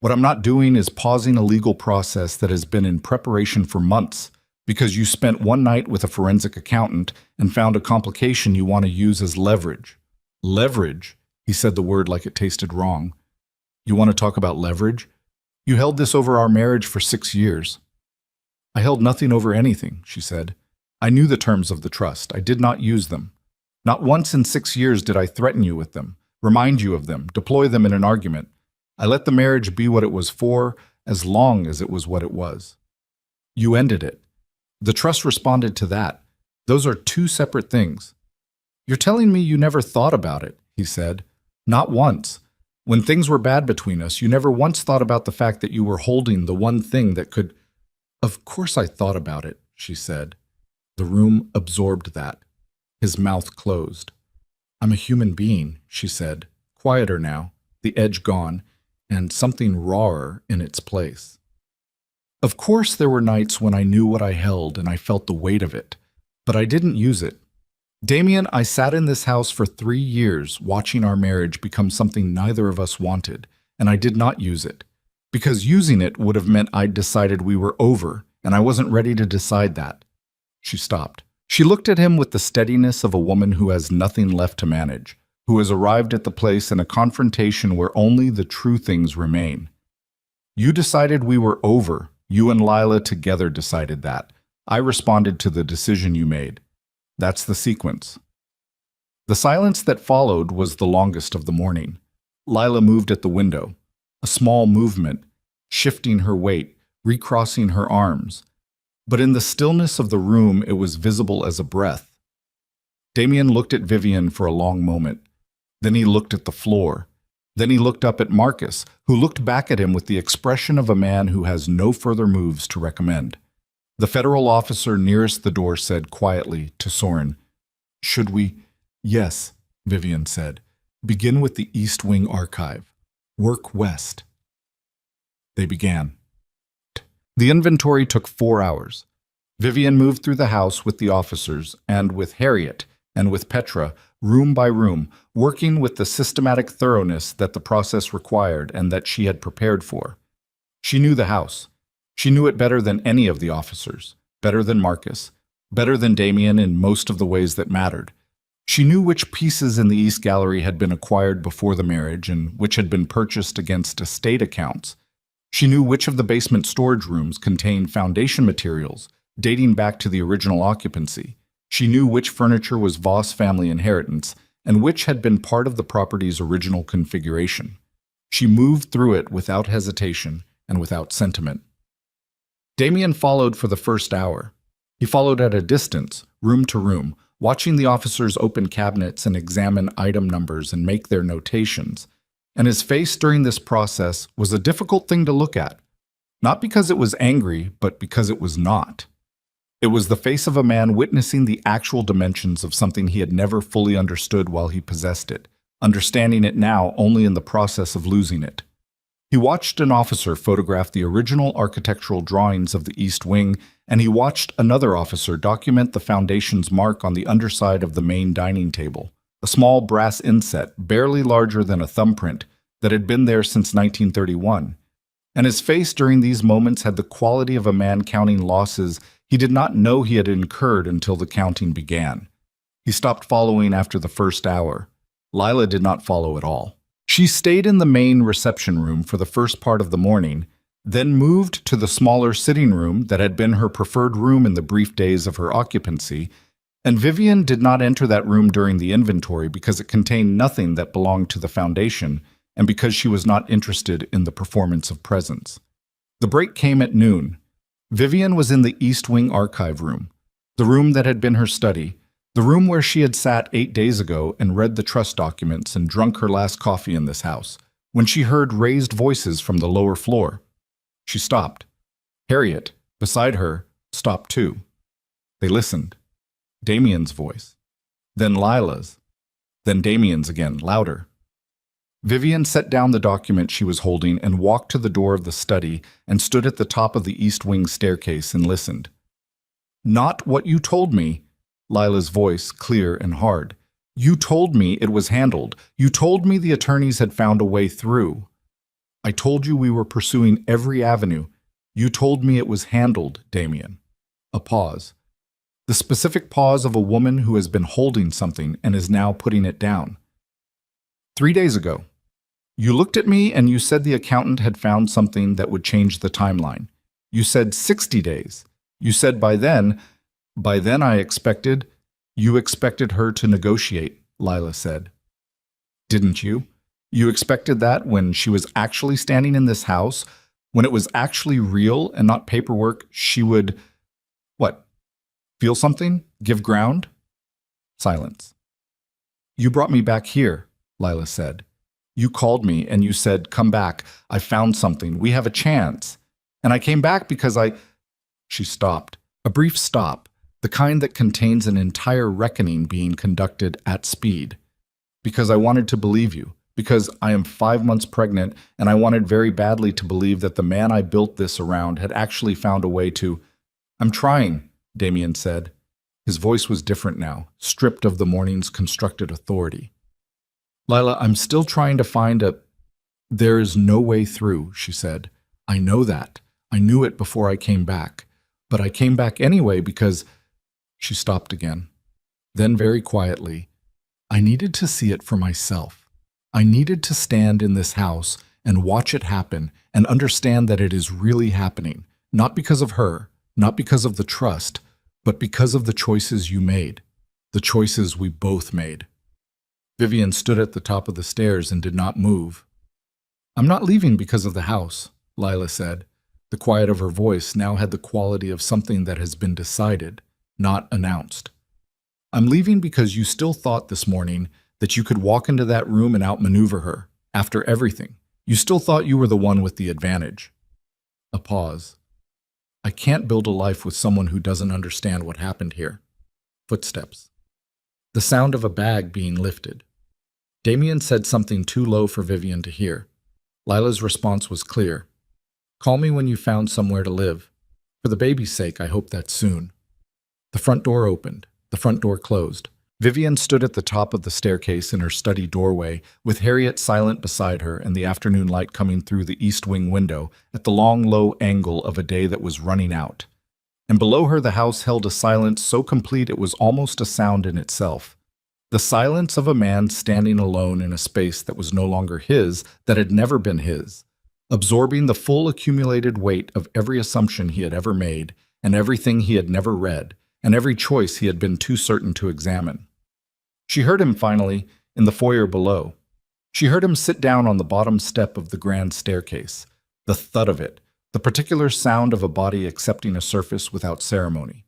"What I'm not doing is pausing a legal process that has been in preparation for months because you spent one night with a forensic accountant and found a complication you want to use as leverage." "Leverage?" He said the word like it tasted wrong. "You want to talk about leverage? You held this over our marriage for 6 years." "I held nothing over anything," she said. "I knew the terms of the trust. I did not use them. Not once in 6 years did I threaten you with them, remind you of them, deploy them in an argument. I let the marriage be what it was for, as long as it was what it was. You ended it. The trust responded to that. Those are two separate things." "You're telling me you never thought about it," he said. "Not once. When things were bad between us, you never once thought about the fact that you were holding the one thing that could—" "Of course I thought about it," she said. The room absorbed that. His mouth closed. "I'm a human being," she said, quieter now, the edge gone, and something rawer in its place. "Of course there were nights when I knew what I held and I felt the weight of it, but I didn't use it. Damien, I sat in this house for 3 years watching our marriage become something neither of us wanted, and I did not use it. Because using it would have meant I'd decided we were over, and I wasn't ready to decide that." She stopped. She looked at him with the steadiness of a woman who has nothing left to manage, who has arrived at the place in a confrontation where only the true things remain. "You decided we were over. You and Lila together decided that. I responded to the decision you made. That's the sequence." The silence that followed was the longest of the morning. Lila moved at the window, a small movement, shifting her weight, recrossing her arms. But in the stillness of the room, it was visible as a breath. Damien looked at Vivian for a long moment. Then he looked at the floor. Then he looked up at Marcus, who looked back at him with the expression of a man who has no further moves to recommend. The federal officer nearest the door said quietly to Soren, "Should we—" "Yes," Vivian said. "Begin with the East Wing Archive. Work west." They began. The inventory took 4 hours. Vivian moved through the house with the officers and with Harriet and with Petra, room by room, working with the systematic thoroughness that the process required and that she had prepared for. She knew the house. She knew it better than any of the officers, better than Marcus, better than Damien in most of the ways that mattered. She knew which pieces in the East Gallery had been acquired before the marriage and which had been purchased against estate accounts. She knew which of the basement storage rooms contained foundation materials dating back to the original occupancy. She knew which furniture was Voss family inheritance and which had been part of the property's original configuration. She moved through it without hesitation and without sentiment. Damien followed for the first hour. He followed at a distance, room to room, watching the officers open cabinets and examine item numbers and make their notations. And his face during this process was a difficult thing to look at, not because it was angry, but because it was not. It was the face of a man witnessing the actual dimensions of something he had never fully understood while he possessed it, understanding it now only in the process of losing it. He watched an officer photograph the original architectural drawings of the East Wing, and he watched another officer document the foundation's mark on the underside of the main dining table, a small brass inset barely larger than a thumbprint that had been there since 1931. And his face during these moments had the quality of a man counting losses he did not know he had incurred until the counting began. He stopped following after the first hour. Lila did not follow at all. She stayed in the main reception room for the first part of the morning, then moved to the smaller sitting room that had been her preferred room in the brief days of her occupancy, and Vivian did not enter that room during the inventory because it contained nothing that belonged to the foundation and because she was not interested in the performance of presents. The break came at noon. Vivian was in the East Wing archive room, the room that had been her study, the room where she had sat 8 days ago and read the trust documents and drunk her last coffee in this house, when she heard raised voices from the lower floor. She stopped. Harriet, beside her, stopped too. They listened. Damien's voice. Then Lila's. Then Damien's again, louder. Vivian set down the document she was holding and walked to the door of the study and stood at the top of the East Wing staircase and listened. Not what you told me, Lila's voice clear and hard. You told me it was handled. You told me the attorneys had found a way through. I told you we were pursuing every avenue. You told me it was handled, Damien. A pause. The specific pause of a woman who has been holding something and is now putting it down. 3 days ago. You looked at me and you said the accountant had found something that would change the timeline. You said 60 days. You said by then you expected her to negotiate, Lila said. Didn't you? You expected that when she was actually standing in this house, when it was actually real and not paperwork, she would, what, feel something? Give ground? Silence. You brought me back here, Lila said. You called me and you said, come back. I found something. We have a chance. And I came back because She stopped. A brief stop, the kind that contains an entire reckoning being conducted at speed. Because I wanted to believe you. Because I am 5 months pregnant and I wanted very badly to believe that the man I built this around had actually found a way to... I'm trying, Damien said. His voice was different now, stripped of the morning's constructed authority. Lila, I'm still trying to find a... There is no way through, she said. I know that. I knew it before I came back. But I came back anyway because... She stopped again. Then very quietly, I needed to see it for myself. I needed to stand in this house and watch it happen and understand that it is really happening, not because of her, not because of the trust, but because of the choices you made, the choices we both made. Vivian stood at the top of the stairs and did not move. I'm not leaving because of the house, Lila said. The quiet of her voice now had the quality of something that has been decided, not announced. I'm leaving because you still thought this morning that you could walk into that room and outmaneuver her, after everything. You still thought you were the one with the advantage. A pause. I can't build a life with someone who doesn't understand what happened here. Footsteps. The sound of a bag being lifted. Damien said something too low for Vivian to hear. Lila's response was clear. Call me when you found somewhere to live. For the baby's sake, I hope that's soon. The front door opened. The front door closed. Vivian stood at the top of the staircase in her study doorway, with Harriet silent beside her and the afternoon light coming through the east wing window at the long, low angle of a day that was running out. And below her the house held a silence so complete it was almost a sound in itself. The silence of a man standing alone in a space that was no longer his, that had never been his, absorbing the full accumulated weight of every assumption he had ever made, and everything he had never read, and every choice he had been too certain to examine. She heard him finally in the foyer below. She heard him sit down on the bottom step of the grand staircase, the thud of it, the particular sound of a body accepting a surface without ceremony.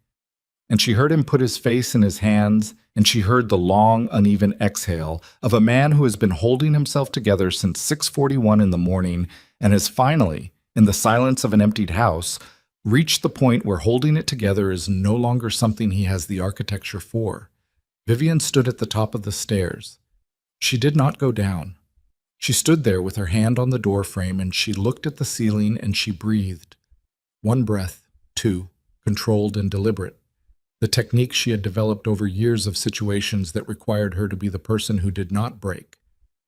And she heard him put his face in his hands, and she heard the long, uneven exhale of a man who has been holding himself together since 6:41 in the morning and has finally, in the silence of an emptied house, reached the point where holding it together is no longer something he has the architecture for. Vivian stood at the top of the stairs. She did not go down. She stood there with her hand on the door frame, and she looked at the ceiling and she breathed. One breath, two, controlled and deliberate. The technique she had developed over years of situations that required her to be the person who did not break.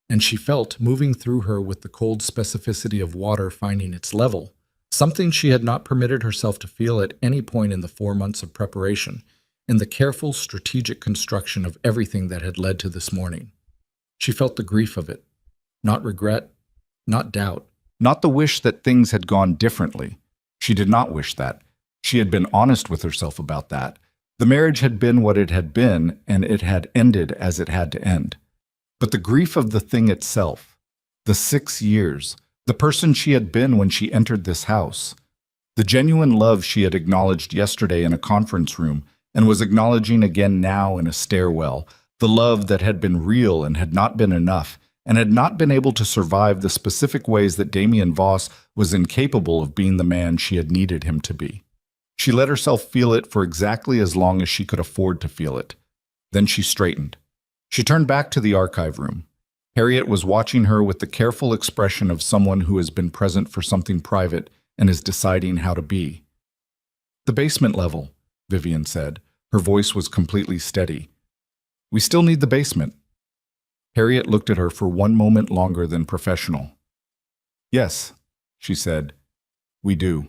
And she felt, moving through her with the cold specificity of water finding its level, something she had not permitted herself to feel at any point in the 4 months of preparation, in the careful, strategic construction of everything that had led to this morning. She felt the grief of it. Not regret, not doubt, not the wish that things had gone differently. She did not wish that. She had been honest with herself about that. The marriage had been what it had been, and it had ended as it had to end. But the grief of the thing itself, the 6 years, the person she had been when she entered this house, the genuine love she had acknowledged yesterday in a conference room and was acknowledging again now in a stairwell, the love that had been real and had not been enough, and had not been able to survive the specific ways that Damien Voss was incapable of being the man she had needed him to be. She let herself feel it for exactly as long as she could afford to feel it. Then she straightened. She turned back to the archive room. Harriet was watching her with the careful expression of someone who has been present for something private and is deciding how to be. "The basement level," Vivian said. Her voice was completely steady. "We still need the basement." Harriet looked at her for one moment longer than professional. "Yes," she said, "we do."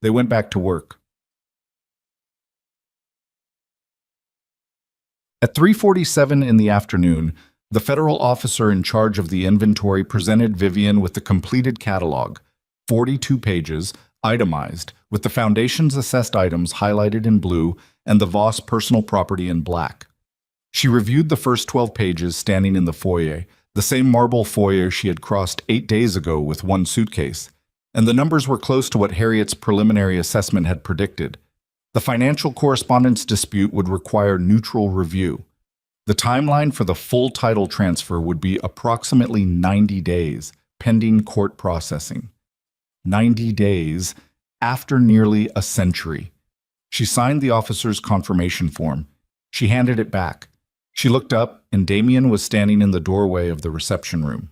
They went back to work. At 3:47 in the afternoon, the federal officer in charge of the inventory presented Vivian with the completed catalog, 42 pages, itemized, with the Foundation's assessed items highlighted in blue and the Voss personal property in black. She reviewed the first 12 pages standing in the foyer, the same marble foyer she had crossed 8 days ago with one suitcase, and the numbers were close to what Harriet's preliminary assessment had predicted. The financial correspondence dispute would require neutral review. The timeline for the full title transfer would be approximately 90 days, pending court processing. 90 days after nearly a century. She signed the officer's confirmation form. She handed it back. She looked up, and Damien was standing in the doorway of the reception room.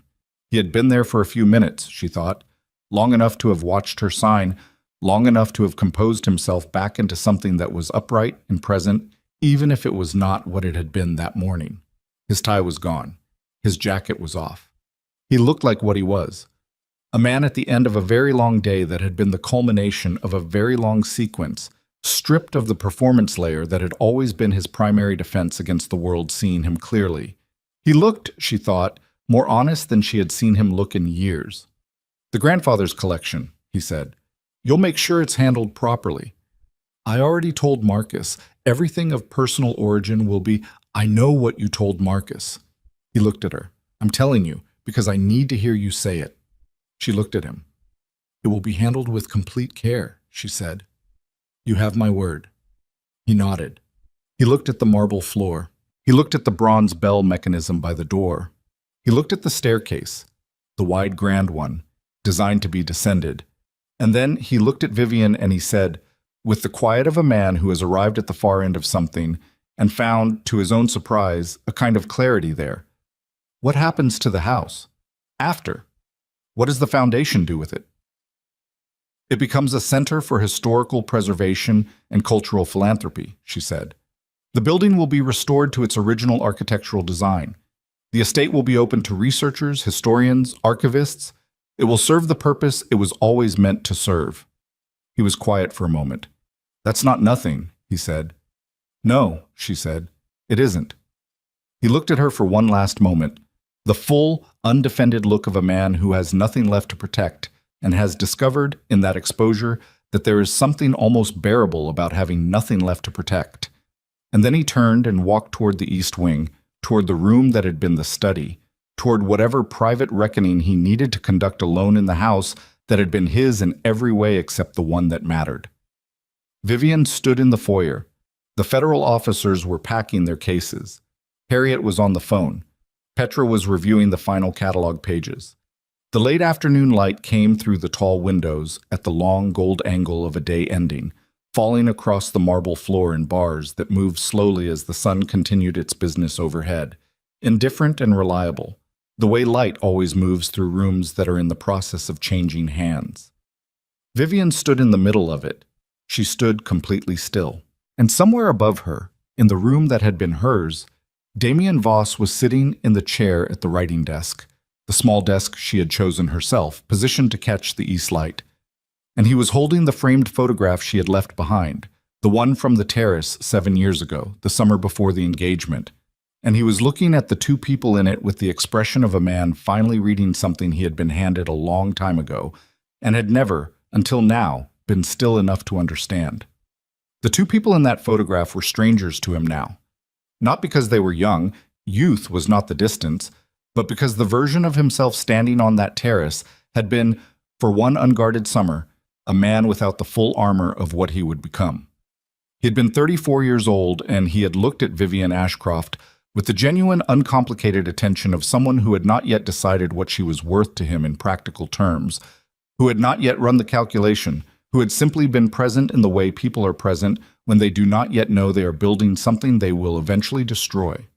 He had been there for a few minutes, she thought, long enough to have watched her sign, long enough to have composed himself back into something that was upright and present, even if it was not what it had been that morning. His tie was gone. His jacket was off. He looked like what he was. A man at the end of a very long day that had been the culmination of a very long sequence, stripped of the performance layer that had always been his primary defense against the world seeing him clearly. He looked, she thought, more honest than she had seen him look in years. "The grandfather's collection," he said. "You'll make sure it's handled properly." "I already told Marcus. Everything of personal origin will be—" "I know what you told Marcus." He looked at her. "I'm telling you, because I need to hear you say it." She looked at him. "It will be handled with complete care," she said. "You have my word." He nodded. He looked at the marble floor. He looked at the bronze bell mechanism by the door. He looked at the staircase, the wide grand one, designed to be descended. And then he looked at Vivian and he said, with the quiet of a man who has arrived at the far end of something and found, to his own surprise, a kind of clarity there, "What happens to the house? After? What does the Foundation do with it?" It becomes a center for historical preservation and cultural philanthropy, she said. The building will be restored to its original architectural design. The estate will be open to researchers, historians, archivists. It will serve the purpose it was always meant to serve. He was quiet for a moment. That's not nothing, he said. No, she said. It isn't. He looked at her for one last moment, the full, undefended look of a man who has nothing left to protect and has discovered, in that exposure, that there is something almost bearable about having nothing left to protect. And then he turned and walked toward the east wing, toward the room that had been the study, toward whatever private reckoning he needed to conduct alone in the house that had been his in every way except the one that mattered. Vivian stood in the foyer. The federal officers were packing their cases. Harriet was on the phone. Petra was reviewing the final catalog pages. The late afternoon light came through the tall windows at the long gold angle of a day ending, falling across the marble floor in bars that moved slowly as the sun continued its business overhead, indifferent and reliable, the way light always moves through rooms that are in the process of changing hands. Vivian stood in the middle of it. She stood completely still. And somewhere above her, in the room that had been hers, Damien Voss was sitting in the chair at the writing desk, the small desk she had chosen herself, positioned to catch the east light. And he was holding the framed photograph she had left behind, the one from the terrace 7 years ago, the summer before the engagement. And he was looking at the two people in it with the expression of a man finally reading something he had been handed a long time ago and had never, until now, been still enough to understand. The two people in that photograph were strangers to him now. Not because they were young, youth was not the distance, but because the version of himself standing on that terrace had been, for one unguarded summer, a man without the full armor of what he would become. He had been 34 years old, and he had looked at Vivian Ashcroft with the genuine, uncomplicated attention of someone who had not yet decided what she was worth to him in practical terms, who had not yet run the calculation, who had simply been present in the way people are present when they do not yet know they are building something they will eventually destroy.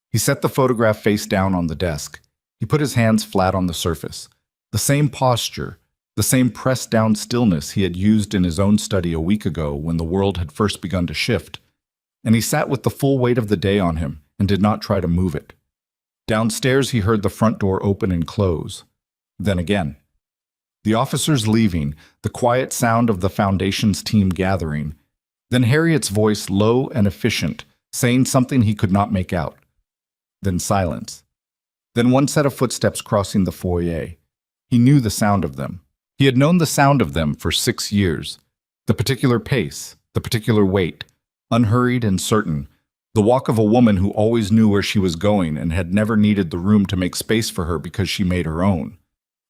He set the photograph face down on the desk. He put his hands flat on the surface. The same posture, the same pressed-down stillness he had used in his own study a week ago when the world had first begun to shift. And he sat with the full weight of the day on him and did not try to move it. Downstairs he heard the front door open and close. Then again. The officers leaving, the quiet sound of the Foundation's team gathering. Then Harriet's voice, low and efficient, saying something he could not make out. Then silence. Then one set of footsteps crossing the foyer. He knew the sound of them. He had known the sound of them for 6 years. The particular pace, the particular weight, unhurried and certain, the walk of a woman who always knew where she was going and had never needed the room to make space for her because she made her own.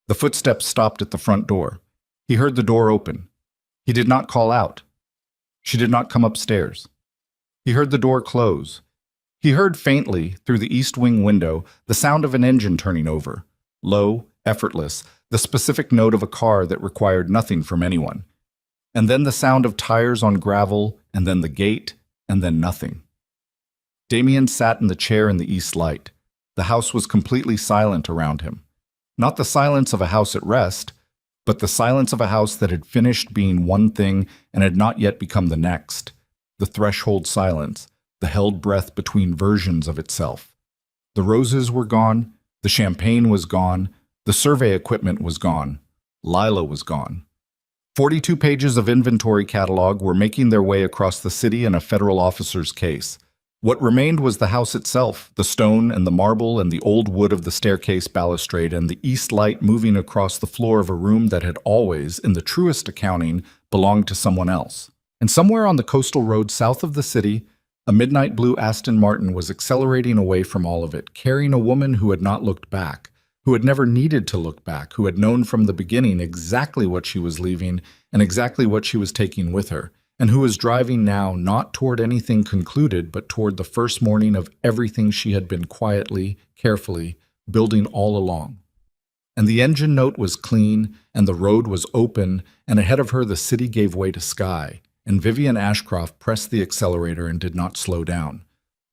The footsteps stopped at the front door. He heard the door open. He did not call out. She did not come upstairs. He heard the door close. He heard faintly, through the east wing window, the sound of an engine turning over. Low, effortless, the specific note of a car that required nothing from anyone. And then the sound of tires on gravel, and then the gate, and then nothing. Damien sat in the chair in the east light. The house was completely silent around him. Not the silence of a house at rest, but the silence of a house that had finished being one thing and had not yet become the next. The threshold silence, the held breath between versions of itself. The roses were gone, the champagne was gone, the survey equipment was gone, Lila was gone. 42 pages of inventory catalog were making their way across the city in a federal officer's case. What remained was the house itself, the stone and the marble and the old wood of the staircase balustrade and the east light moving across the floor of a room that had always, in the truest accounting, belonged to someone else. And somewhere on the coastal road south of the city, a midnight blue Aston Martin was accelerating away from all of it, carrying a woman who had not looked back, who had never needed to look back, who had known from the beginning exactly what she was leaving and exactly what she was taking with her, and who was driving now not toward anything concluded, but toward the first morning of everything she had been quietly, carefully, building all along. And the engine note was clean, and the road was open, and ahead of her the city gave way to sky, and Vivian Ashcroft pressed the accelerator and did not slow down.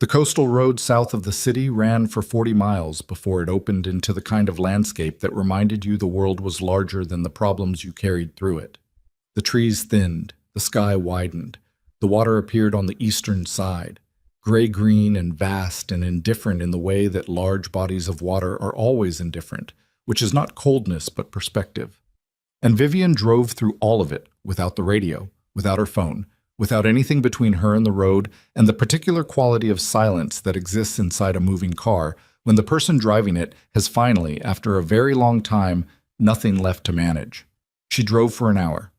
The coastal road south of the city ran for 40 miles before it opened into the kind of landscape that reminded you the world was larger than the problems you carried through it. The trees thinned, the sky widened. The water appeared on the eastern side, gray-green and vast and indifferent in the way that large bodies of water are always indifferent, which is not coldness but perspective. And Vivian drove through all of it, without the radio, without her phone, without anything between her and the road, and the particular quality of silence that exists inside a moving car when the person driving it has finally, after a very long time, nothing left to manage. She drove for an hour.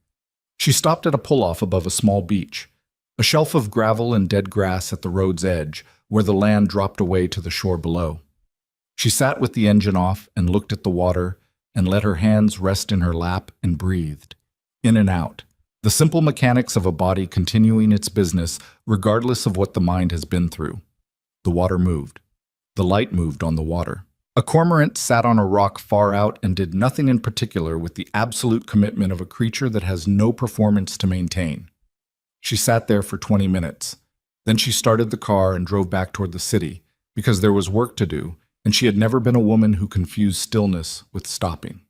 She stopped at a pull-off above a small beach, a shelf of gravel and dead grass at the road's edge, where the land dropped away to the shore below. She sat with the engine off and looked at the water and let her hands rest in her lap and breathed, in and out, the simple mechanics of a body continuing its business regardless of what the mind has been through. The water moved. The light moved on the water. A cormorant sat on a rock far out and did nothing in particular with the absolute commitment of a creature that has no performance to maintain. She sat there for 20 minutes. Then she started the car and drove back toward the city, because there was work to do, and she had never been a woman who confused stillness with stopping.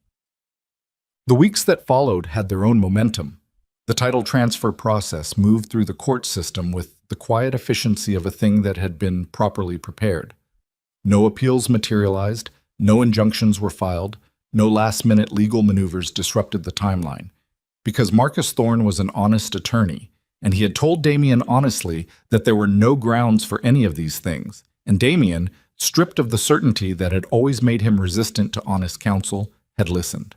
The weeks that followed had their own momentum. The title transfer process moved through the court system with the quiet efficiency of a thing that had been properly prepared. No appeals materialized, no injunctions were filed, no last-minute legal maneuvers disrupted the timeline. Because Marcus Thorne was an honest attorney, and he had told Damien honestly that there were no grounds for any of these things, and Damien, stripped of the certainty that had always made him resistant to honest counsel, had listened.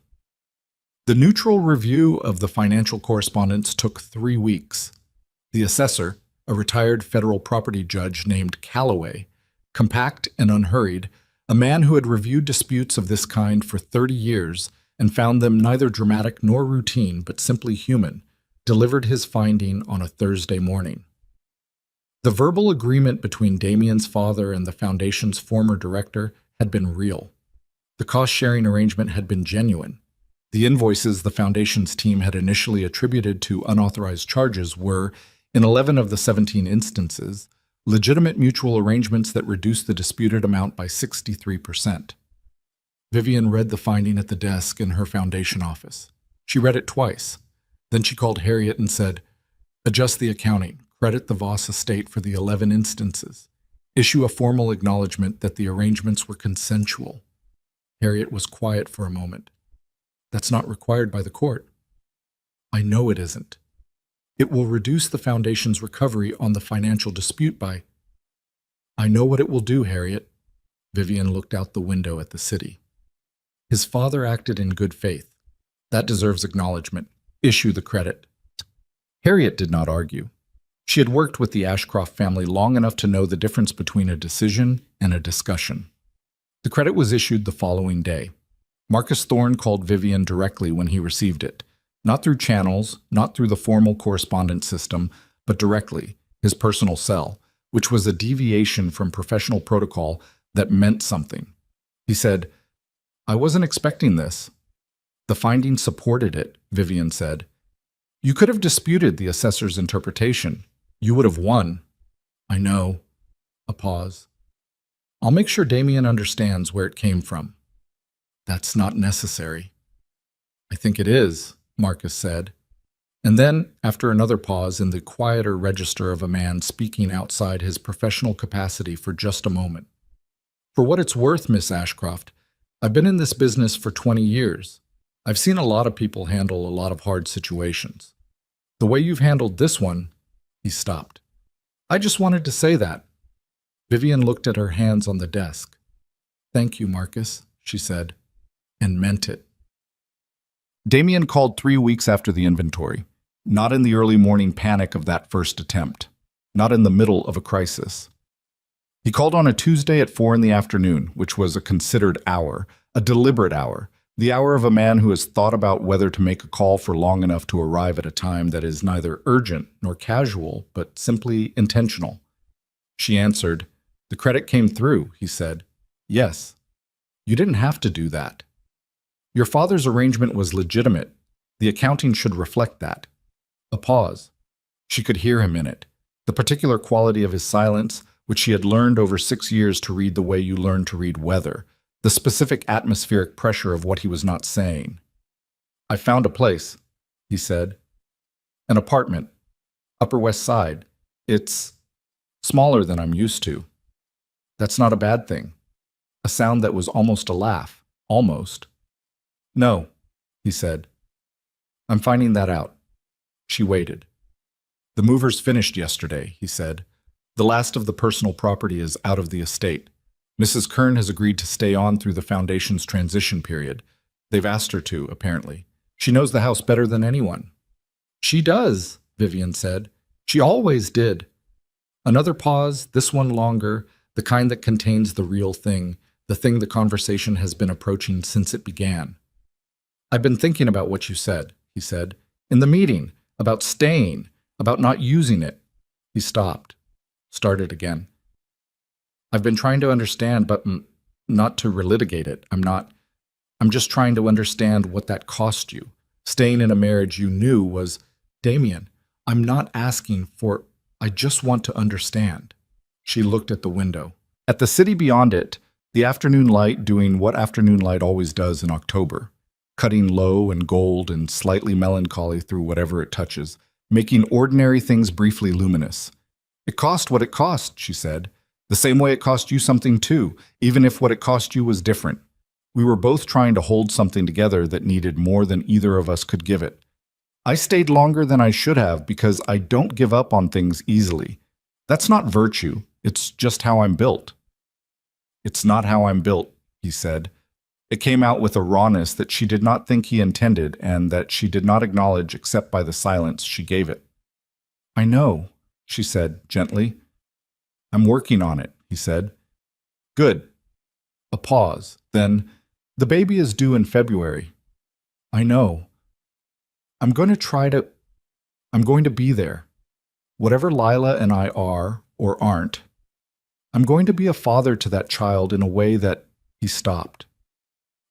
The neutral review of the financial correspondence took 3 weeks. The assessor, a retired federal property judge named Calloway, compact and unhurried, a man who had reviewed disputes of this kind for 30 years and found them neither dramatic nor routine but simply human, delivered his finding on a Thursday morning. The verbal agreement between Damien's father and the Foundation's former director had been real. The cost-sharing arrangement had been genuine. The invoices the Foundation's team had initially attributed to unauthorized charges were, in 11 of the 17 instances, legitimate mutual arrangements that reduced the disputed amount by 63%. Vivian read the finding at the desk in her Foundation office. She read it twice. Then she called Harriet and said, "Adjust the accounting. Credit the Voss estate for the 11 instances. Issue a formal acknowledgement that the arrangements were consensual." Harriet was quiet for a moment. "That's not required by the court." "I know it isn't. It will reduce the Foundation's recovery on the financial dispute by—" "I know what it will do, Harriet." Vivian looked out the window at the city. "His father acted in good faith. That deserves acknowledgement. Issue the credit." Harriet did not argue. She had worked with the Ashcroft family long enough to know the difference between a decision and a discussion. The credit was issued the following day. Marcus Thorne called Vivian directly when he received it, not through channels, not through the formal correspondence system, but directly, his personal cell, which was a deviation from professional protocol that meant something. He said, "I wasn't expecting this." "The finding supported it," Vivian said. "You could have disputed the assessor's interpretation. You would have won." "I know." A pause. "I'll make sure Damien understands where it came from." "That's not necessary." "I think it is," Marcus said. And then, after another pause in the quieter register of a man speaking outside his professional capacity for just a moment. "For what it's worth, Miss Ashcroft, I've been in this business for 20 years. I've seen a lot of people handle a lot of hard situations. The way you've handled this one—" He stopped. "I just wanted to say that." Vivian looked at her hands on the desk. "Thank you, Marcus," she said, and meant it. Damien called 3 weeks after the inventory, not in the early morning panic of that first attempt, not in the middle of a crisis. He called on a Tuesday at 4 in the afternoon, which was a considered hour, a deliberate hour, the hour of a man who has thought about whether to make a call for long enough to arrive at a time that is neither urgent nor casual, but simply intentional. She answered. "The credit came through," he said. "Yes." "You didn't have to do that." "Your father's arrangement was legitimate. The accounting should reflect that." A pause. She could hear him in it, the particular quality of his silence, which she had learned over 6 years to read the way you learn to read weather, the specific atmospheric pressure of what he was not saying. "I found a place," he said. An apartment, Upper West Side. It's smaller than I'm used to. That's not a bad thing. A sound that was almost a laugh. Almost. No, he said. I'm finding that out. She waited. The movers finished yesterday, he said. The last of the personal property is out of the estate. Mrs. Kern has agreed to stay on through the foundation's transition period. They've asked her to, apparently. She knows the house better than anyone. She does, Vivian said. She always did. Another pause, this one longer, the kind that contains the real thing, the thing the conversation has been approaching since it began. I've been thinking about what you said, he said. In the meeting, about staying, about not using it. He stopped, started again. I've been trying to understand, but not to relitigate it. I'm just trying to understand what that cost you. Staying in a marriage you knew was, Damien, I'm not asking for, I just want to understand. She looked at the window. At the city beyond it, the afternoon light doing what afternoon light always does in October, cutting low and gold and slightly melancholy through whatever it touches, making ordinary things briefly luminous. It cost what it cost, she said. The same way it cost you something too, even if what it cost you was different. We were both trying to hold something together that needed more than either of us could give it. I stayed longer than I should have because I don't give up on things easily. That's not virtue, it's just how I'm built. It's not how I'm built, he said. It came out with a rawness that she did not think he intended and that she did not acknowledge except by the silence she gave it. I know, she said gently. I'm working on it, he said. Good. A pause. Then, the baby is due in February. I know. I'm going to be there. Whatever Lila and I are or aren't, I'm going to be a father to that child in a way that he stopped.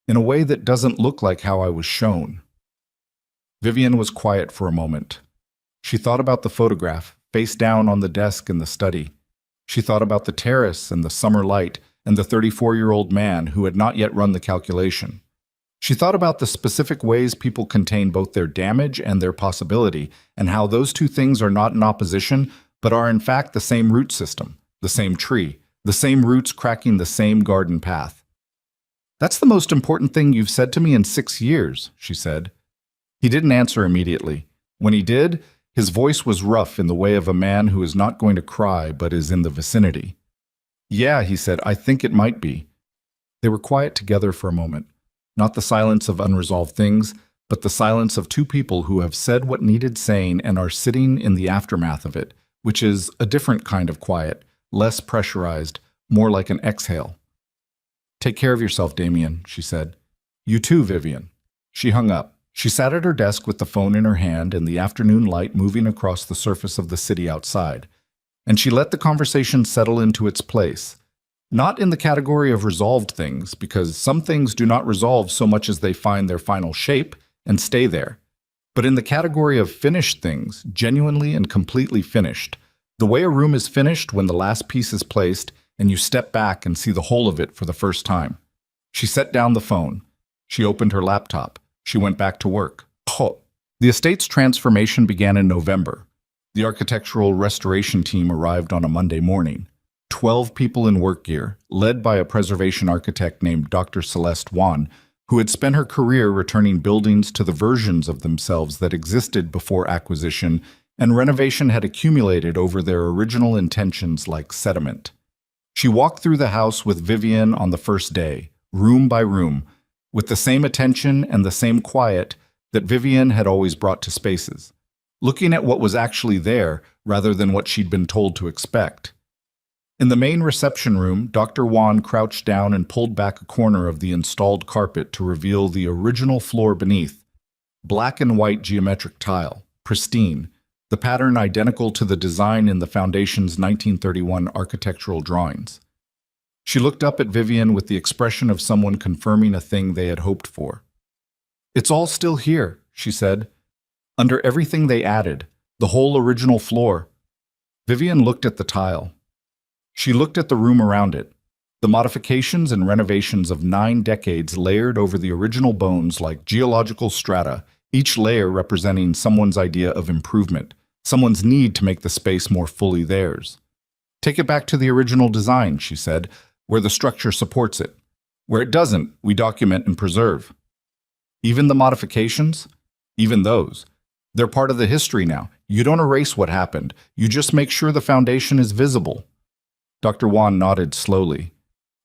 In a way that doesn't look like how I was shown. Vivian was quiet for a moment. She thought about the photograph, face down on the desk in the study. She thought about the terrace and the summer light and the 34-year-old man who had not yet run the calculation. She thought about the specific ways people contain both their damage and their possibility, and how those two things are not in opposition, but are in fact the same root system, the same tree, the same roots cracking the same garden path. That's the most important thing you've said to me in 6 years, she said. He didn't answer immediately. When he did, his voice was rough in the way of a man who is not going to cry but is in the vicinity. Yeah, he said, I think it might be. They were quiet together for a moment. Not the silence of unresolved things, but the silence of two people who have said what needed saying and are sitting in the aftermath of it, which is a different kind of quiet, less pressurized, more like an exhale. Take care of yourself, Damien, she said. You too, Vivian. She hung up. She sat at her desk with the phone in her hand and the afternoon light moving across the surface of the city outside, and she let the conversation settle into its place. Not in the category of resolved things, because some things do not resolve so much as they find their final shape and stay there, but in the category of finished things, genuinely and completely finished, the way a room is finished when the last piece is placed and you step back and see the whole of it for the first time. She set down the phone. She opened her laptop. She went back to work. Oh. The estate's transformation began in November. The architectural restoration team arrived on a Monday morning. 12 people in work gear, led by a preservation architect named Dr. Celeste Wan, who had spent her career returning buildings to the versions of themselves that existed before acquisition, and renovation had accumulated over their original intentions like sediment. She walked through the house with Vivian on the first day, room by room, with the same attention and the same quiet that Vivian had always brought to spaces, looking at what was actually there rather than what she'd been told to expect. In the main reception room, Dr. Wan crouched down and pulled back a corner of the installed carpet to reveal the original floor beneath. Black and white geometric tile, pristine, the pattern identical to the design in the foundation's 1931 architectural drawings. She looked up at Vivian with the expression of someone confirming a thing they had hoped for. It's all still here, she said. Under everything they added, the whole original floor. Vivian looked at the tile. She looked at the room around it, the modifications and renovations of 9 decades layered over the original bones like geological strata, each layer representing someone's idea of improvement, someone's need to make the space more fully theirs. Take it back to the original design, she said, where the structure supports it. Where it doesn't, we document and preserve. Even the modifications? Even those. They're part of the history now. You don't erase what happened. You just make sure the foundation is visible. Dr. Wan nodded slowly.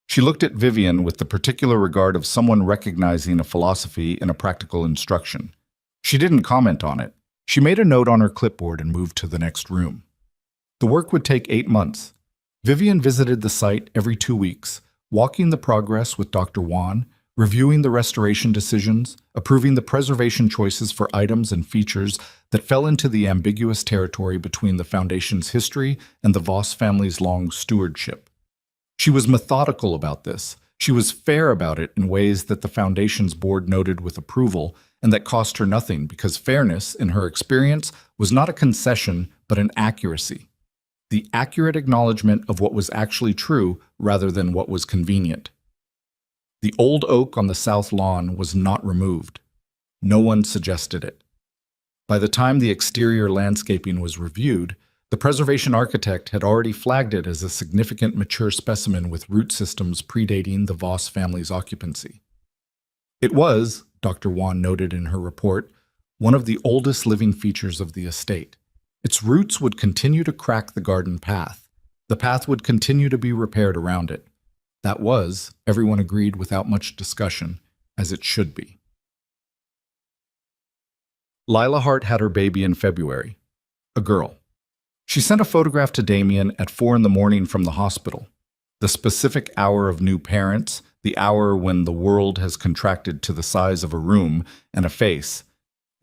She looked at Vivian with the particular regard of someone recognizing a philosophy in a practical instruction. She didn't comment on it. She made a note on her clipboard and moved to the next room. The work would take 8 months. Vivian visited the site every 2 weeks, walking the progress with Dr. Wan, reviewing the restoration decisions, approving the preservation choices for items and features that fell into the ambiguous territory between the Foundation's history and the Voss family's long stewardship. She was methodical about this. She was fair about it in ways that the Foundation's board noted with approval and that cost her nothing because fairness, in her experience, was not a concession but an accuracy. The accurate acknowledgement of what was actually true rather than what was convenient. The old oak on the south lawn was not removed. No one suggested it. By the time the exterior landscaping was reviewed, the preservation architect had already flagged it as a significant mature specimen with root systems predating the Voss family's occupancy. It was, Dr. Wan noted in her report, one of the oldest living features of the estate. Its roots would continue to crack the garden path. The path would continue to be repaired around it. That was, everyone agreed without much discussion, as it should be. Lila Hart had her baby in February. A girl. She sent a photograph to Damien at 4 a.m. from the hospital. The specific hour of new parents, the hour when the world has contracted to the size of a room and a face.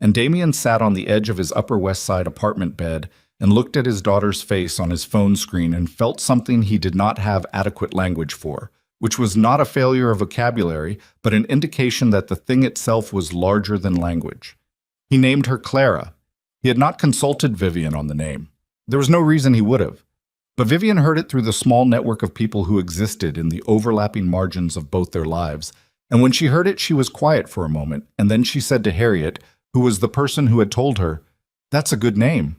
And Damien sat on the edge of his Upper West Side apartment bed and looked at his daughter's face on his phone screen and felt something he did not have adequate language for, which was not a failure of vocabulary, but an indication that the thing itself was larger than language. He named her Clara. He had not consulted Vivian on the name. There was no reason he would have. But Vivian heard it through the small network of people who existed in the overlapping margins of both their lives, and when she heard it, she was quiet for a moment, and then she said to Harriet, who was the person who had told her, "That's a good name."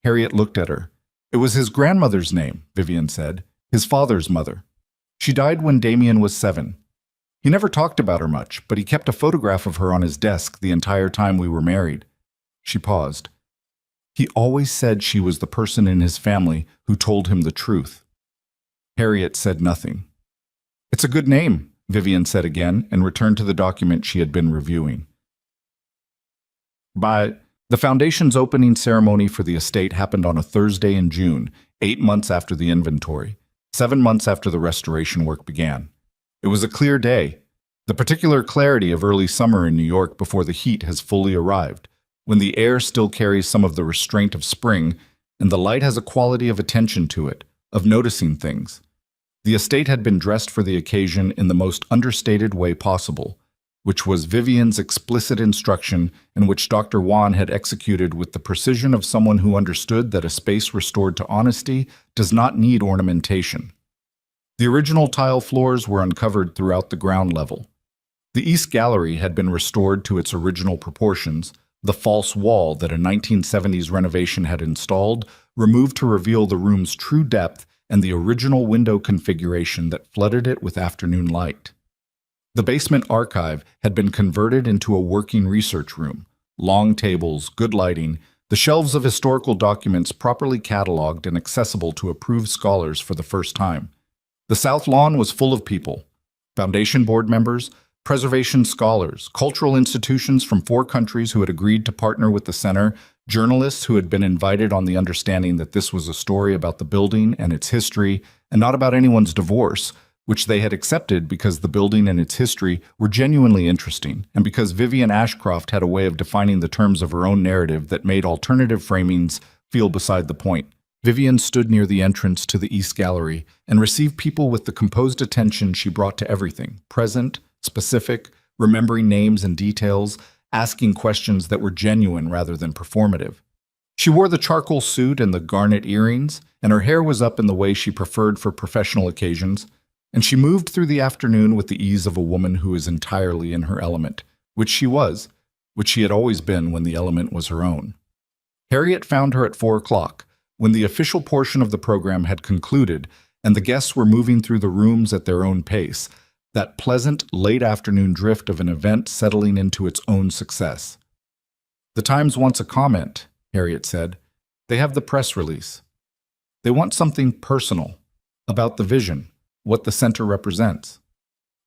Harriet looked at her. "It was his grandmother's name," Vivian said, "his father's mother. She died when Damien was 7. He never talked about her much, but he kept a photograph of her on his desk the entire time we were married." She paused. "He always said she was the person in his family who told him the truth." Harriet said nothing. "It's a good name," Vivian said again, and returned to the document she had been reviewing. The Foundation's opening ceremony for the estate happened on a Thursday in June, 8 months after the inventory, 7 months after the restoration work began. It was a clear day, the particular clarity of early summer in New York before the heat has fully arrived, when the air still carries some of the restraint of spring and the light has a quality of attention to it, of noticing things. The estate had been dressed for the occasion in the most understated way possible, which was Vivian's explicit instruction and which Dr. Wan had executed with the precision of someone who understood that a space restored to honesty does not need ornamentation. The original tile floors were uncovered throughout the ground level. The East Gallery had been restored to its original proportions, the false wall that a 1970s renovation had installed removed to reveal the room's true depth and the original window configuration that flooded it with afternoon light. The basement archive had been converted into a working research room, long tables, good lighting, the shelves of historical documents properly cataloged and accessible to approved scholars for the first time. The South Lawn was full of people, Foundation board members, preservation scholars, cultural institutions from 4 countries who had agreed to partner with the center, journalists who had been invited on the understanding that this was a story about the building and its history and not about anyone's divorce, which they had accepted because the building and its history were genuinely interesting, and because Vivian Ashcroft had a way of defining the terms of her own narrative that made alternative framings feel beside the point. Vivian stood near the entrance to the East Gallery and received people with the composed attention she brought to everything, present, specific, remembering names and details, asking questions that were genuine rather than performative. She wore the charcoal suit and the garnet earrings, and her hair was up in the way she preferred for professional occasions, and she moved through the afternoon with the ease of a woman who is entirely in her element, which she was. which she had always been when the element was her own. Harriet found her at 4 o'clock, when the official portion of the program had concluded and the guests were moving through the rooms at their own pace, that pleasant late afternoon drift of an event settling into its own success. "The Times wants a comment," Harriet said. "They have the press release. They want something personal, about the vision, what the center represents."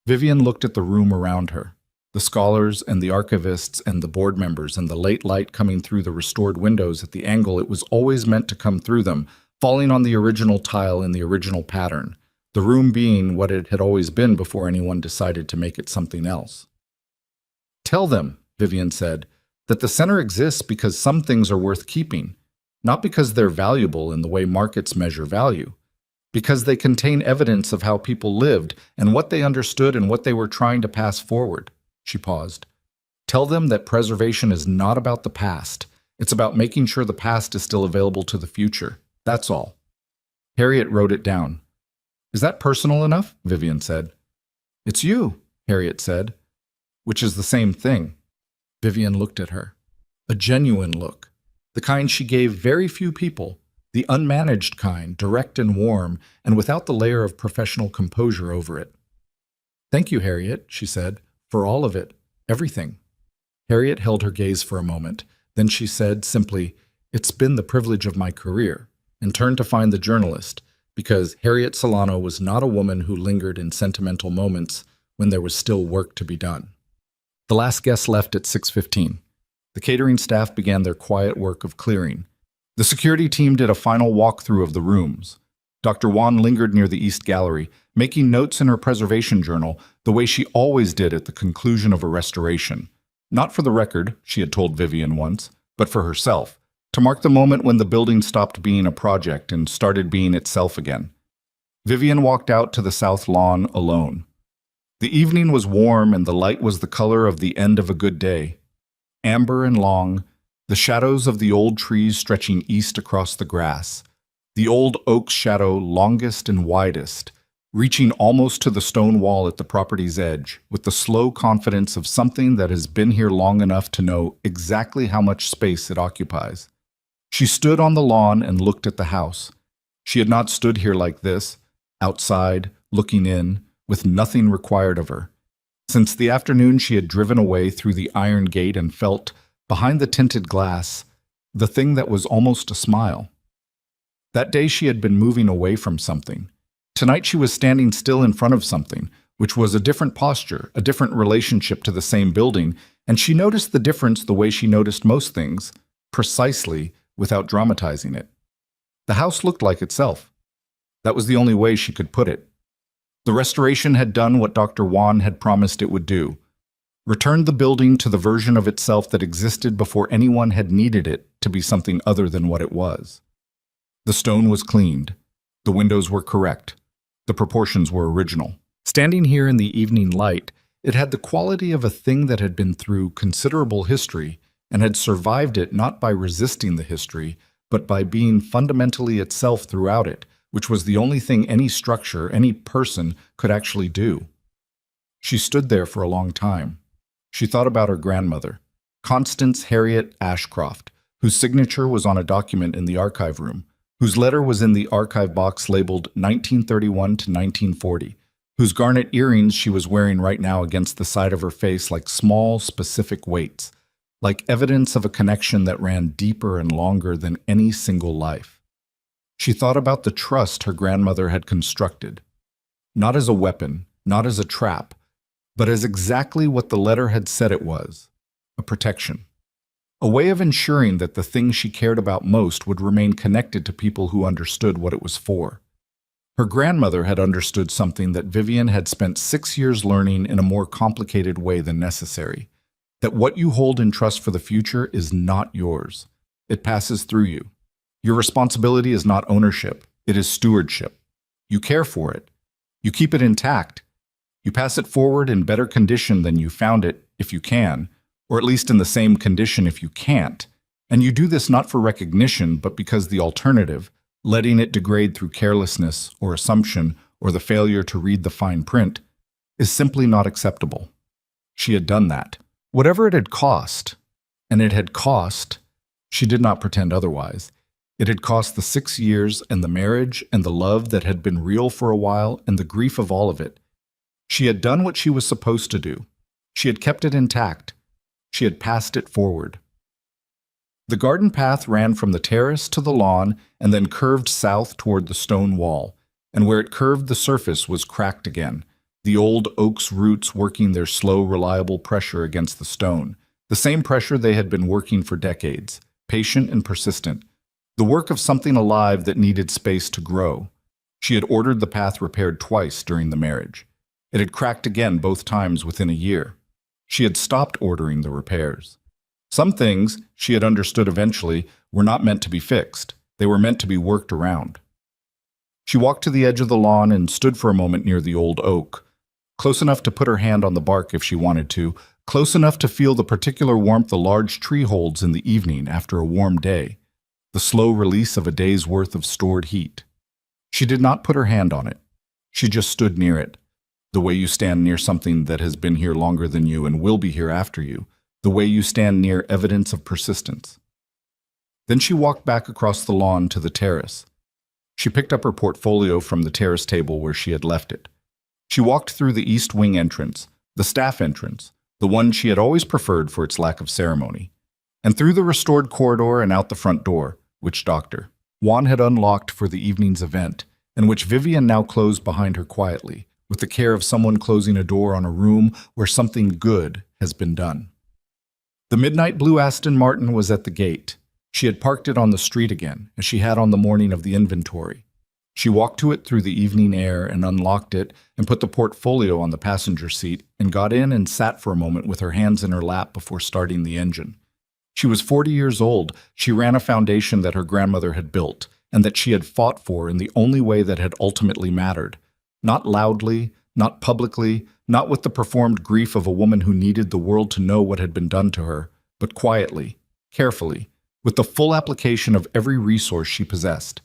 Vivian looked at the room around her, the scholars and the archivists and the board members and the late light coming through the restored windows at the angle it was always meant to come through them, falling on the original tile in the original pattern, the room being what it had always been before anyone decided to make it something else. "Tell them," Vivian said, "that the center exists because some things are worth keeping, not because they're valuable in the way markets measure value, because they contain evidence of how people lived and what they understood and what they were trying to pass forward." She paused. "Tell them that preservation is not about the past. It's about making sure the past is still available to the future. That's all." Harriet wrote it down. "Is that personal enough?" Vivian said. "It's you," Harriet said, which is the same thing. Vivian looked at her. A genuine look, the kind she gave very few people, the unmanaged kind, direct and warm, and without the layer of professional composure over it. "Thank you, Harriet," she said, "for all of it, everything." Harriet held her gaze for a moment. Then she said simply, "It's been the privilege of my career," and turned to find the journalist, because Harriet Solano was not a woman who lingered in sentimental moments when there was still work to be done. The last guest left at 6:15. The catering staff began their quiet work of clearing. The security team did a final walkthrough of the rooms. Dr. Wan lingered near the East Gallery, making notes in her preservation journal the way she always did at the conclusion of a restoration. Not for the record, she had told Vivian once, but for herself, to mark the moment when the building stopped being a project and started being itself again. Vivian walked out to the south lawn alone. The evening was warm and the light was the color of the end of a good day. Amber and long, the shadows of the old trees stretching east across the grass, the old oak's shadow longest and widest, reaching almost to the stone wall at the property's edge, with the slow confidence of something that has been here long enough to know exactly how much space it occupies. She stood on the lawn and looked at the house. She had not stood here like this, outside, looking in, with nothing required of her. Since the afternoon she had driven away through the iron gate and felt, behind the tinted glass, the thing that was almost a smile. That day she had been moving away from something. Tonight she was standing still in front of something, which was a different posture, a different relationship to the same building, and she noticed the difference the way she noticed most things, precisely, without dramatizing it. The house looked like itself. That was the only way she could put it. The restoration had done what Dr. Wan had promised it would do. Returned the building to the version of itself that existed before anyone had needed it to be something other than what it was. The stone was cleaned. The windows were correct. The proportions were original. Standing here in the evening light, it had the quality of a thing that had been through considerable history and had survived it not by resisting the history, but by being fundamentally itself throughout it, which was the only thing any structure, any person could actually do. She stood there for a long time. She thought about her grandmother, Constance Harriet Ashcroft, whose signature was on a document in the archive room, whose letter was in the archive box labeled 1931 to 1940, whose garnet earrings she was wearing right now against the side of her face like small, specific weights, like evidence of a connection that ran deeper and longer than any single life. She thought about the trust her grandmother had constructed, not as a weapon, not as a trap, but as exactly what the letter had said it was, a protection. A way of ensuring that the thing she cared about most would remain connected to people who understood what it was for. Her grandmother had understood something that Vivian had spent 6 years learning in a more complicated way than necessary, that what you hold in trust for the future is not yours. It passes through you. Your responsibility is not ownership, it is stewardship. You care for it. You keep it intact. You pass it forward in better condition than you found it, if you can, or at least in the same condition if you can't. And you do this not for recognition, but because the alternative, letting it degrade through carelessness or assumption or the failure to read the fine print, is simply not acceptable. She had done that. Whatever it had cost, and it had cost, she did not pretend otherwise. It had cost the 6 years and the marriage and the love that had been real for a while and the grief of all of it. She had done what she was supposed to do. She had kept it intact. She had passed it forward. The garden path ran from the terrace to the lawn and then curved south toward the stone wall, and where it curved the surface was cracked again, the old oak's roots working their slow, reliable pressure against the stone, the same pressure they had been working for decades, patient and persistent, the work of something alive that needed space to grow. She had ordered the path repaired twice during the marriage. It had cracked again both times within a year. She had stopped ordering the repairs. Some things, she had understood eventually, were not meant to be fixed. They were meant to be worked around. She walked to the edge of the lawn and stood for a moment near the old oak, close enough to put her hand on the bark if she wanted to, close enough to feel the particular warmth the large tree holds in the evening after a warm day, the slow release of a day's worth of stored heat. She did not put her hand on it. She just stood near it, the way you stand near something that has been here longer than you and will be here after you, the way you stand near evidence of persistence. Then she walked back across the lawn to the terrace. She picked up her portfolio from the terrace table where she had left it. She walked through the east wing entrance, the staff entrance, the one she had always preferred for its lack of ceremony, and through the restored corridor and out the front door, which Dr. Juan had unlocked for the evening's event, and which Vivian now closed behind her quietly, with the care of someone closing a door on a room where something good has been done. The midnight blue Aston Martin was at the gate. She had parked it on the street again, as she had on the morning of the inventory. She walked to it through the evening air and unlocked it and put the portfolio on the passenger seat and got in and sat for a moment with her hands in her lap before starting the engine. She was 40 years old. She ran a foundation that her grandmother had built and that she had fought for in the only way that had ultimately mattered. Not loudly, not publicly, not with the performed grief of a woman who needed the world to know what had been done to her, but quietly, carefully, with the full application of every resource she possessed.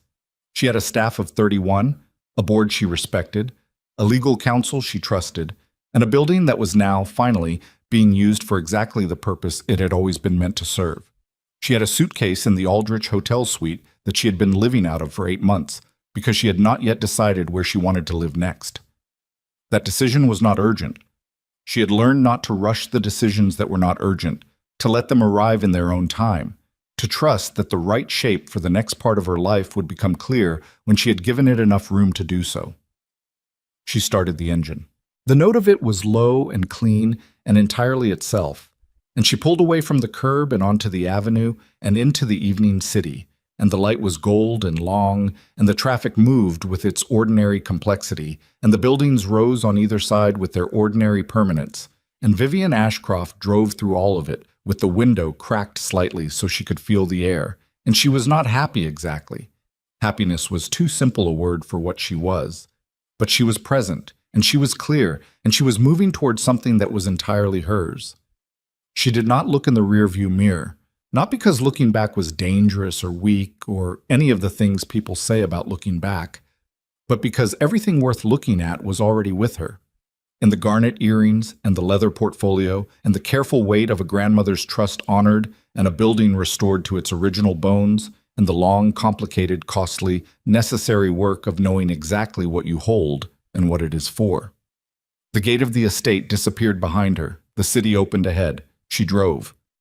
She had a staff of 31, a board she respected, a legal counsel she trusted, and a building that was now, finally, being used for exactly the purpose it had always been meant to serve. She had a suitcase in the Aldrich Hotel suite that she had been living out of for 8 months because she had not yet decided where she wanted to live next. That decision was not urgent. She had learned not to rush the decisions that were not urgent, to let them arrive in their own time, to trust that the right shape for the next part of her life would become clear when she had given it enough room to do so. She started the engine. The note of it was low and clean and entirely itself, and she pulled away from the curb and onto the avenue and into the evening city, and the light was gold and long, and the traffic moved with its ordinary complexity, and the buildings rose on either side with their ordinary permanence, and Vivian Ashcroft drove through all of it, with the window cracked slightly so she could feel the air, and she was not happy exactly. Happiness was too simple a word for what she was. But she was present, and she was clear, and she was moving towards something that was entirely hers. She did not look in the rearview mirror, not because looking back was dangerous or weak or any of the things people say about looking back, but because everything worth looking at was already with her. In the garnet earrings and the leather portfolio and the careful weight of a grandmother's trust honored and a building restored to its original bones and the long, complicated, costly, necessary work of knowing exactly what you hold and what it is for. The gate of the estate disappeared behind her. The city opened ahead. She drove.